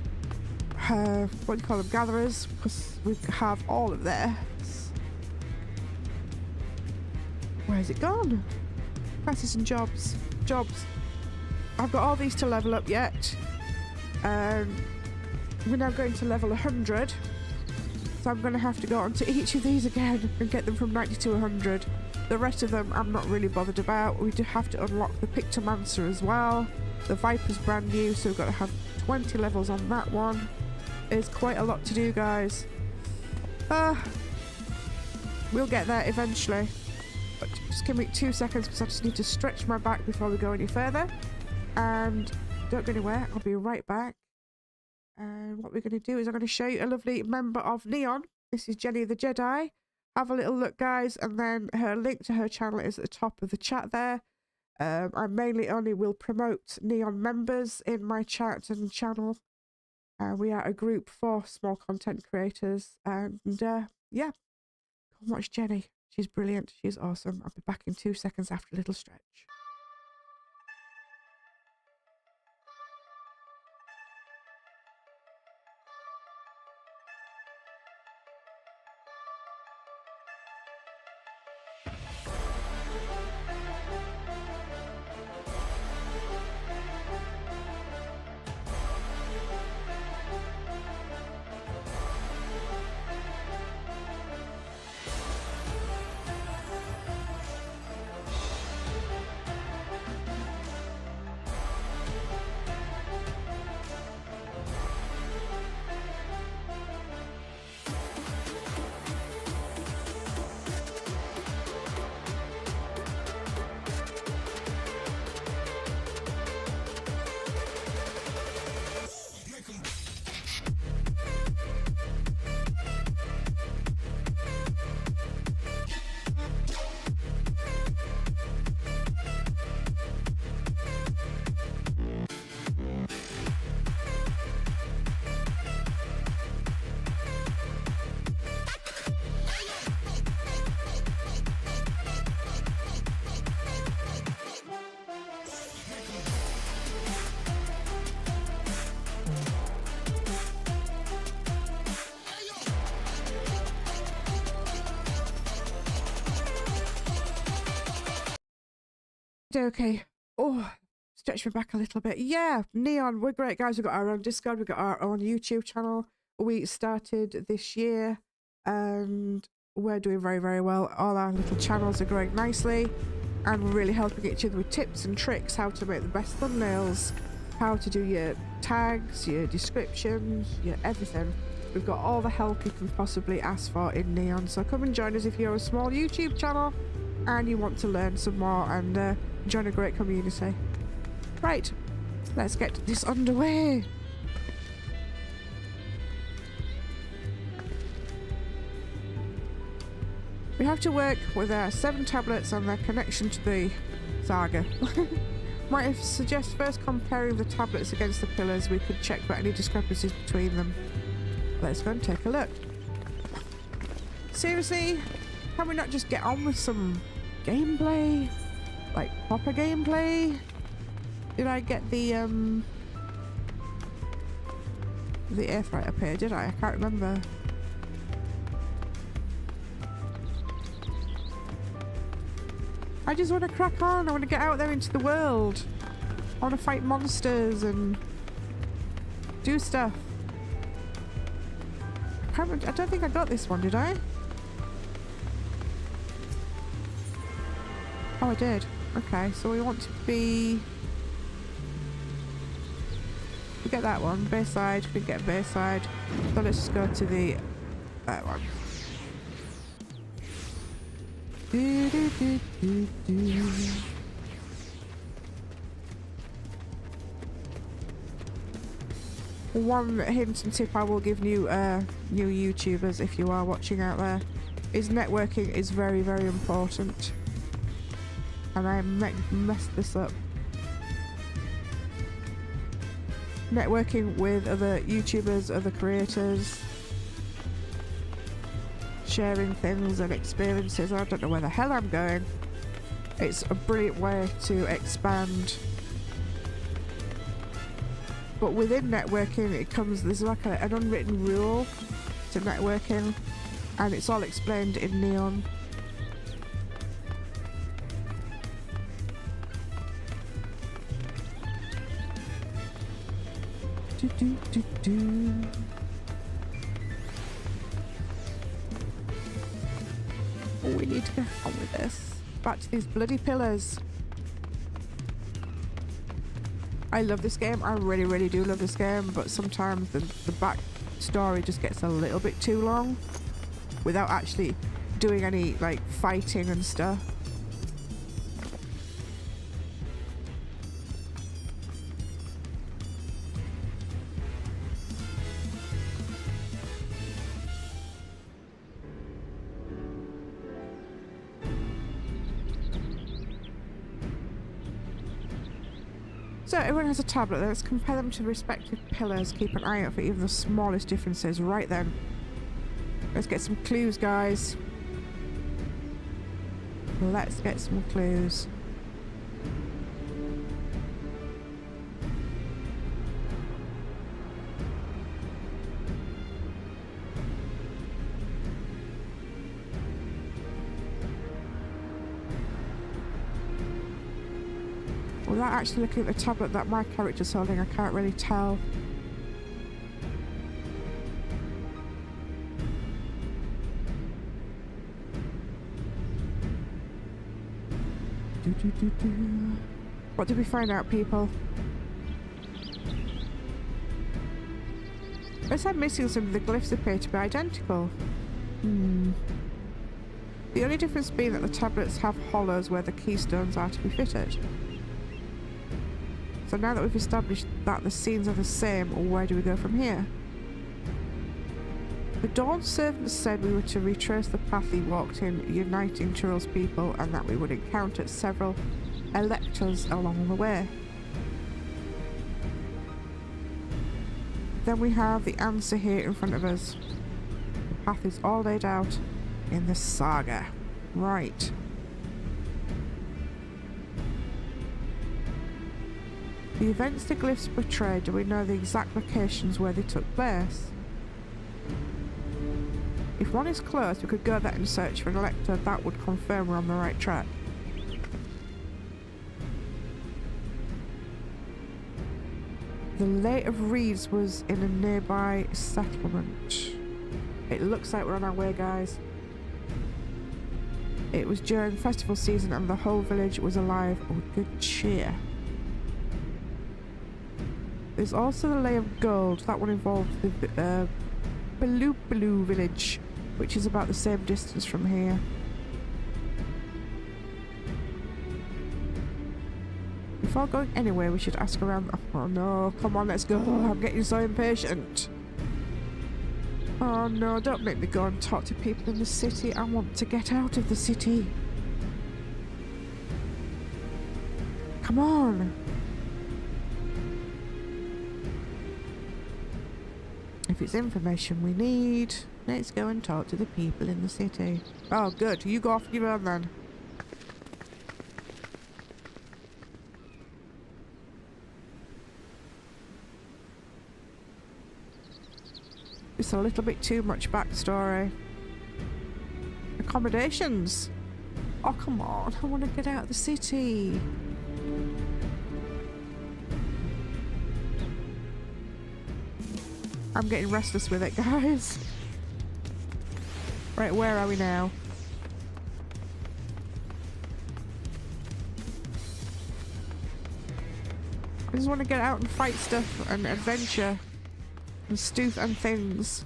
what do you call them, gatherers, because we have all of theirs. Where's it gone? Classes and jobs. I've got all these to level up yet. We're now going to level 100. So I'm going to have to go onto each of these again and get them from 90 to 100. The rest of them I'm not really bothered about. We do have to unlock the Pictomancer as well. The Viper's brand new, so we've got to have 20 levels on that one. There's quite a lot to do, guys. We'll get there eventually. But just give me 2 seconds because I just need to stretch my back before we go any further. And don't go anywhere, I'll be right back. And what we're going to do is I'm going to show you a lovely member of Neon. This is Jenny the Jedi. Have a little look, guys, and then her link to her channel is at the top of the chat there. I mainly only will promote Neon members in my chat and channel. We are a group for small content creators, and yeah, come watch Jenny. She's brilliant. She's awesome. I'll be back in 2 seconds after a little stretch. Okay. Oh, stretch me back a little bit. Yeah, Neon, we're great, guys. We've got our own Discord, we've got our own YouTube channel. We started this year and we're doing very, very well. All our little channels are growing nicely and we're really helping each other with tips and tricks, how to make the best thumbnails, how to do your tags, your descriptions, your everything. We've got all the help you can possibly ask for in Neon. So come and join us if you're a small YouTube channel and you want to learn some more and join a great community. Right, let's get this underway. We have to work with our 7 tablets and their connection to the saga. Might suggest first comparing the tablets against the pillars. We could check for any discrepancies between them. Let's go and take a look. Seriously, can we not just get on with some gameplay? Like proper gameplay? Did I get the Airthright up here, did I? I can't remember. I just want to crack on. I want to get out there into the world. I want to fight monsters and do stuff. I don't think I got this one, did I? Oh, I did. Okay, so we want to be... We get that one, Bayside. We get Bayside. So let's just go to the... that one. One hint and tip I will give new YouTubers, if you are watching out there, is networking is very, very important. And I messed this up. Networking with other YouTubers, other creators, sharing things and experiences. I don't know where the hell I'm going. It's a brilliant way to expand. But within networking, there's like an unwritten rule to networking, and it's all explained in Neon. Oh, we need to get on with this. Back to these bloody pillars. I love this game. I really, really do love this game, but sometimes the back story just gets a little bit too long without actually doing any like fighting and stuff. So everyone has a tablet. Let's compare them to the respective pillars. Keep an eye out for even the smallest differences. Right then. Let's get some clues, guys. Let's get some clues. Without actually looking at the tablet that my character's holding, I can't really tell. What did we find out, people? As I'm missing some of the glyphs appear to be identical. The only difference being that the tablets have hollows where the keystones are to be fitted. So now that we've established that the scenes are the same, where do we go from here? The Dawn servant said we were to retrace the path he walked in, uniting Tural's people, and that we would encounter several electors along the way. Then we have the answer here in front of us. The path is all laid out in the saga. Right. The events the glyphs portray, do we know the exact locations where they took place? If one is close, we could go there and search for an elector. That would confirm we're on the right track. The Lay of Reeds was in a nearby settlement. It looks like we're on our way, guys. It was during festival season and the whole village was alive with good cheer. There's also the Lay of Gold. That one involves the Baloo village, which is about the same distance from here. Before going anywhere, we should ask around. Oh no, come on, let's go. I'm getting so impatient. Oh no, don't make me go and talk to people in the city. I want to get out of the city. Come on. If it's information we need, let's go and talk to the people in the city. Oh, good. You go off your own then. It's a little bit too much backstory. Accommodations. Oh, come on. I want to get out of the city. I'm getting restless with it, guys. Right, where are we now? I just want to get out and fight stuff and adventure and stuff and things.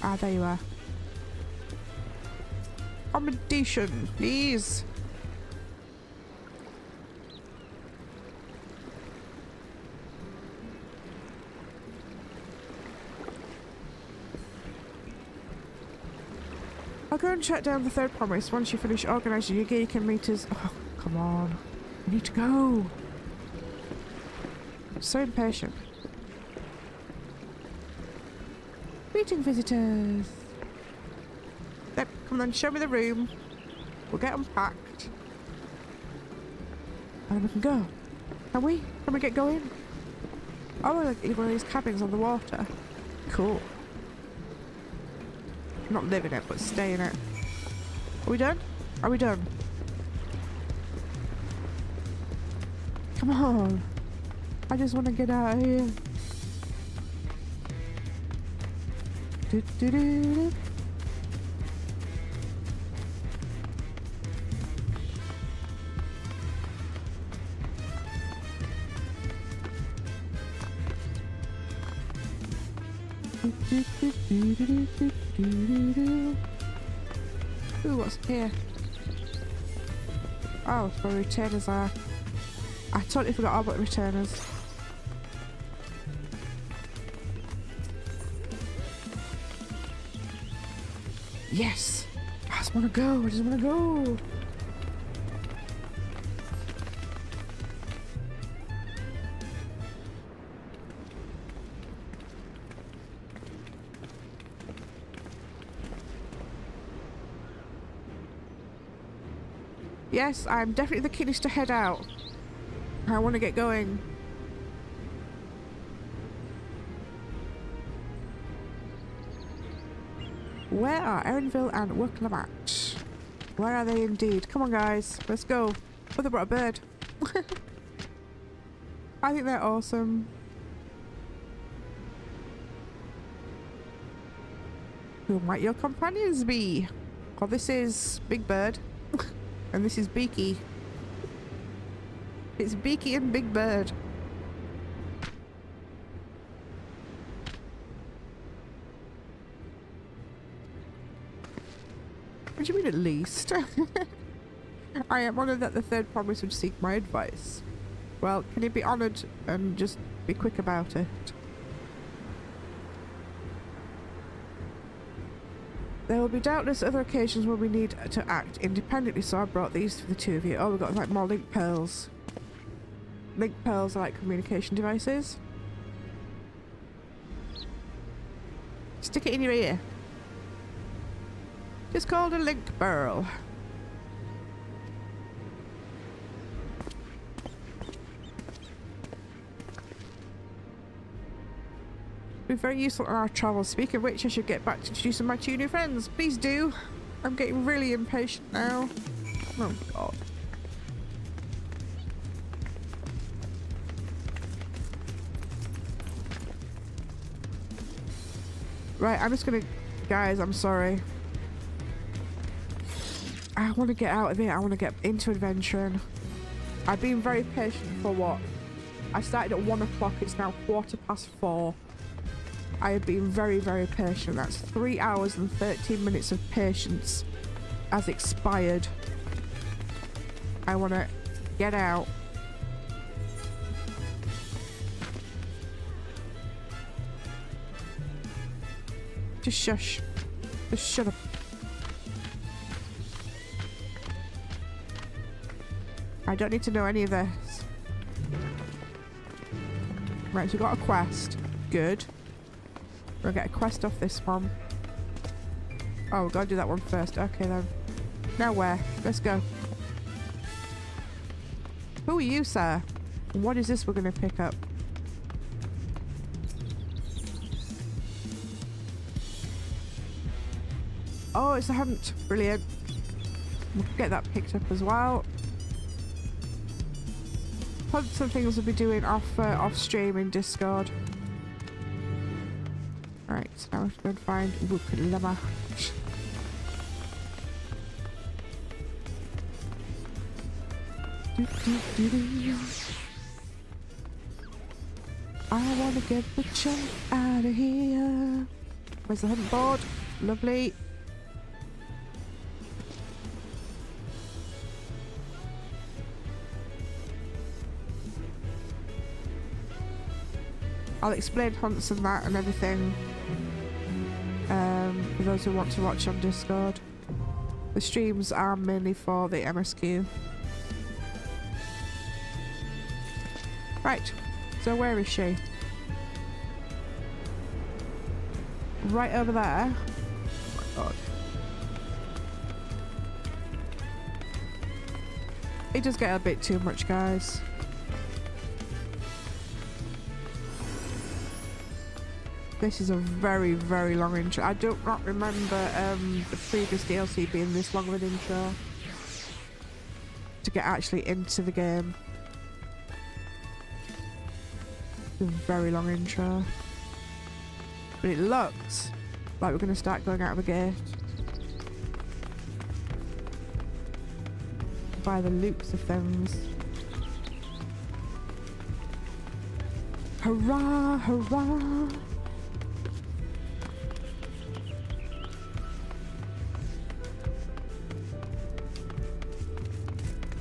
Ah, there you are. Accommodation, please. I'll go and track down the third promise. Once you finish organising your gear, you can meet us. Oh, come on. I need to go. I'm so impatient. Meeting visitors. Yep, come on, show me the room. We'll get unpacked. And then we can go. Can we? Can we get going? Oh, like one of these cabins on the water. Cool. Not live in it, but stay in it. Are we done? Are we done? Come on. I just want to get out of here. Do-do-do-do. Ooh, what's here? Oh, it's where retainers are. I totally forgot all about retainers. Yes! I just want to go. I just want to go. Yes, I'm definitely the keenest to head out. I want to get going. Where are Erinville and Whence? Where are they indeed? Come on, guys. Let's go. Oh, they brought a bird. I think they're awesome. Who might your companions be? Oh, this is Big Bird. And this is Beaky. It's Beaky and Big Bird. What do you mean at least? I am honoured that the third promise would seek my advice. Well, can you be honoured and just be quick about it? There will be doubtless other occasions where we need to act independently, so I brought these for the two of you. Oh, we've got like more link pearls. Link pearls are like communication devices. Stick it in your ear. It's called a link pearl. Be very useful on our travels. Speaking of which, I should get back to introducing my two new friends. Please do. I'm getting really impatient now. Oh god. Right, I'm just gonna... Guys, I'm sorry. I want to get out of here. I want to get into adventuring. I've been very patient for what? I started at 1 o'clock. It's now 4:15. I have been very, very patient. That's 3 hours and 13 minutes of patience has expired. I want to get out. Just shush. Just shut up. I don't need to know any of this. Right, so we got a quest. Good. We'll get a quest off this one. Oh, we've got to do that one first. Okay, then. Now where? Let's go. Who are you, sir? What is this we're going to pick up? Oh, it's a hunt. Brilliant. We'll get that picked up as well. Hunts and things we'll be doing off stream in Discord. Right, so now we have to go and find Tuliyollal. I want to get the chunk out of here. Where's the hunt board? Lovely. I'll explain hunts and that and everything for those who want to watch on Discord. The streams are mainly for the MSQ. Right, so where is she? Right over there. Oh my god. It does get a bit too much, guys. This is a very, very long intro. I don't not remember the previous DLC being this long of an intro to get actually into the game. It's a very long intro. But it looks like we're going to start going out of the gate. By the loops of things. Hurrah, hurrah!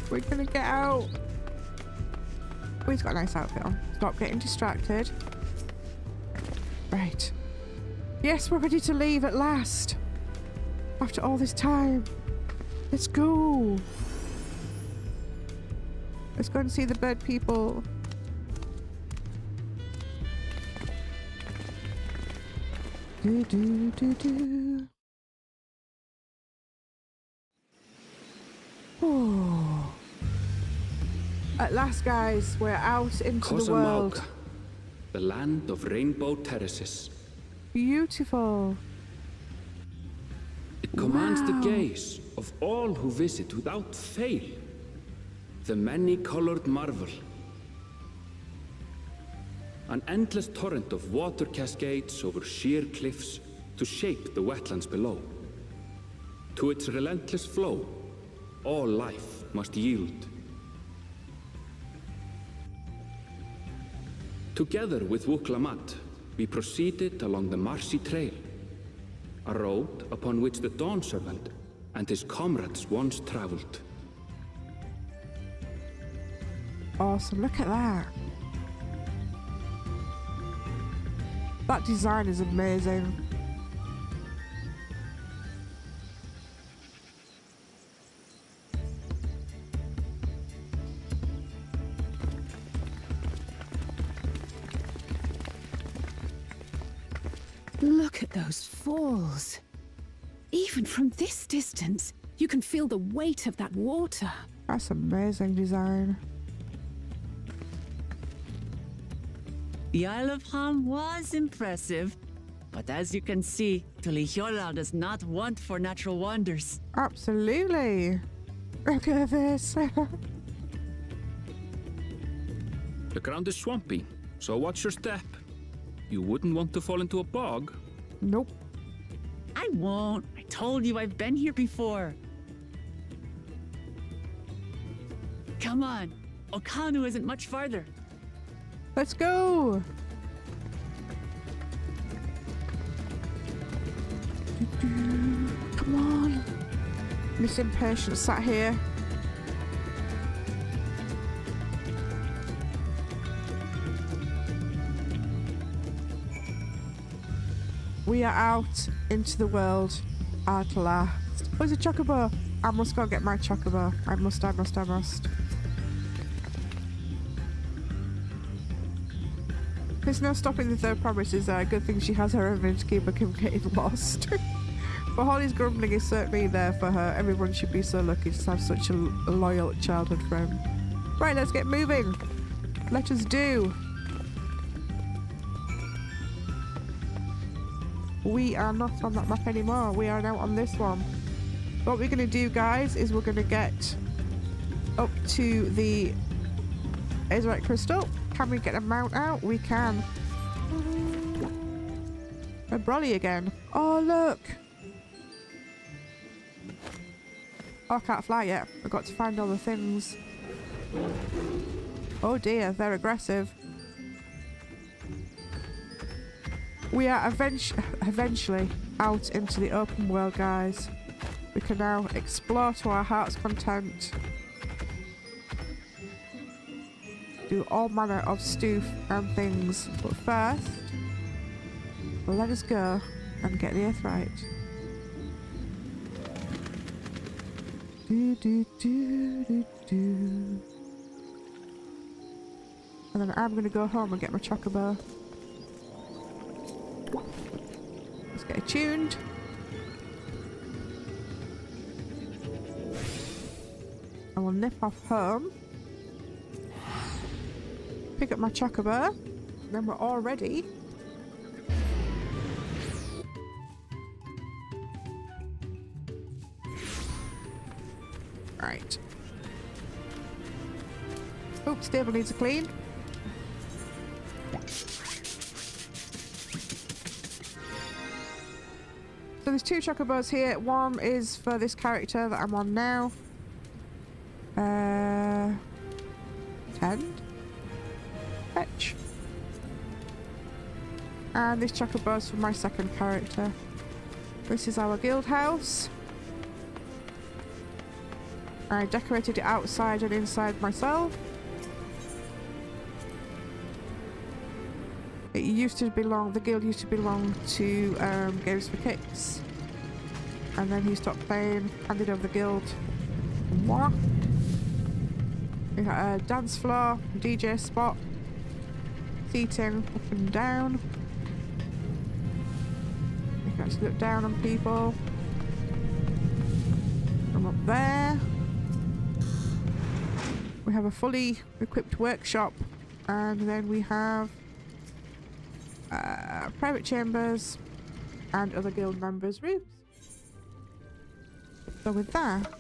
We're gonna get out. Oh, he's got a nice outfit on. Stop getting distracted. Right. Yes, we're ready to leave at last. After all this time. Let's go. Let's go and see the bird people. Do do do do. Oh. At last, guys, we're out into the world. The land of rainbow terraces. Beautiful. It commands the gaze of all who visit without fail. The many-colored marvel. An endless torrent of water cascades over sheer cliffs to shape the wetlands below. To its relentless flow, all life must yield. Together with whence, we proceeded along the marshy trail, a road upon which the Dawn Servant and his comrades once traveled. Awesome, look at that. That design is amazing. Look at those falls. Even from this distance, you can feel the weight of that water. That's amazing design. The Isle of Ham was impressive, but as you can see, Tuliyollal does not want for natural wonders. Absolutely. Look at this. The ground is swampy, so watch your step. You wouldn't want to fall into a bog. Nope. I won't. I told you I've been here before. Come on. Okanu isn't much farther. Let's go. Come on. Miss Impatient sat here. We are out into the world at last. Where's the chocobo? I must go get my chocobo. I must. There's no stopping the third promise. Is a good thing she has her own to keep her from getting lost. But Holly's grumbling is certainly there for her. Everyone should be so lucky to have such a loyal childhood friend. Right, let's get moving. Let us do. We are not on that map anymore. We are now on this one. What we're going to do, guys, is we're going to get up to the Azurite Crystal. Can we get a mount out? We can. A brolly again. Oh, look. Oh, I can't fly yet. I've got to find all the things. Oh dear, they're aggressive. We are eventually out into the open world, guys. We can now explore to our heart's content. Do all manner of stoof and things. But first, let us go and get the Rite. Do do do do do. And then I'm gonna go home and get my chocobo. Let's get it tuned. I will nip off home. Pick up my chocobo. Then we're all ready Right. Oh, stable needs a clean. So there's 2 chocobos here. One is for this character that I'm on now. 10. Fetch. And this chocobo's for my second character. This is our guild house. I decorated it outside and inside myself. It used to belong, the guild used to belong to Games for Kicks. And then he stopped playing, handed over the guild. What? We got a dance floor, DJ spot, seating up and down. You can actually look down on people. From up there. We have a fully equipped workshop, and then we have private chambers and other guild members' rooms. So with that,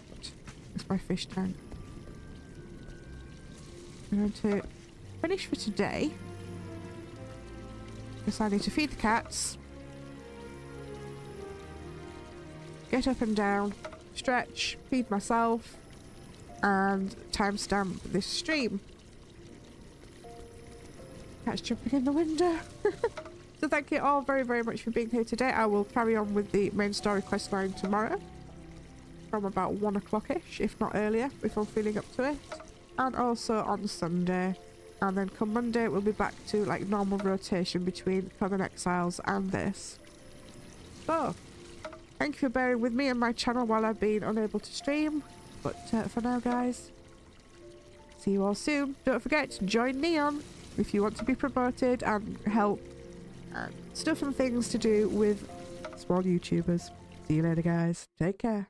it's my fish tank. I'm going to finish for today. Because I need to feed the cats, get up and down, stretch, feed myself, and timestamp this stream. Cat's jumping in the window. So thank you all very, very much for being here today. I will carry on with the main story quest line tomorrow from about 1 o'clock-ish, if not earlier, if I'm feeling up to it. And also on Sunday. And then come Monday, we'll be back to like normal rotation between Common Exiles and this. So, thank you for bearing with me and my channel while I've been unable to stream. But for now, guys, see you all soon. Don't forget to join Neon if you want to be promoted and help and stuff and things to do with small YouTubers. See you later, guys. Take care.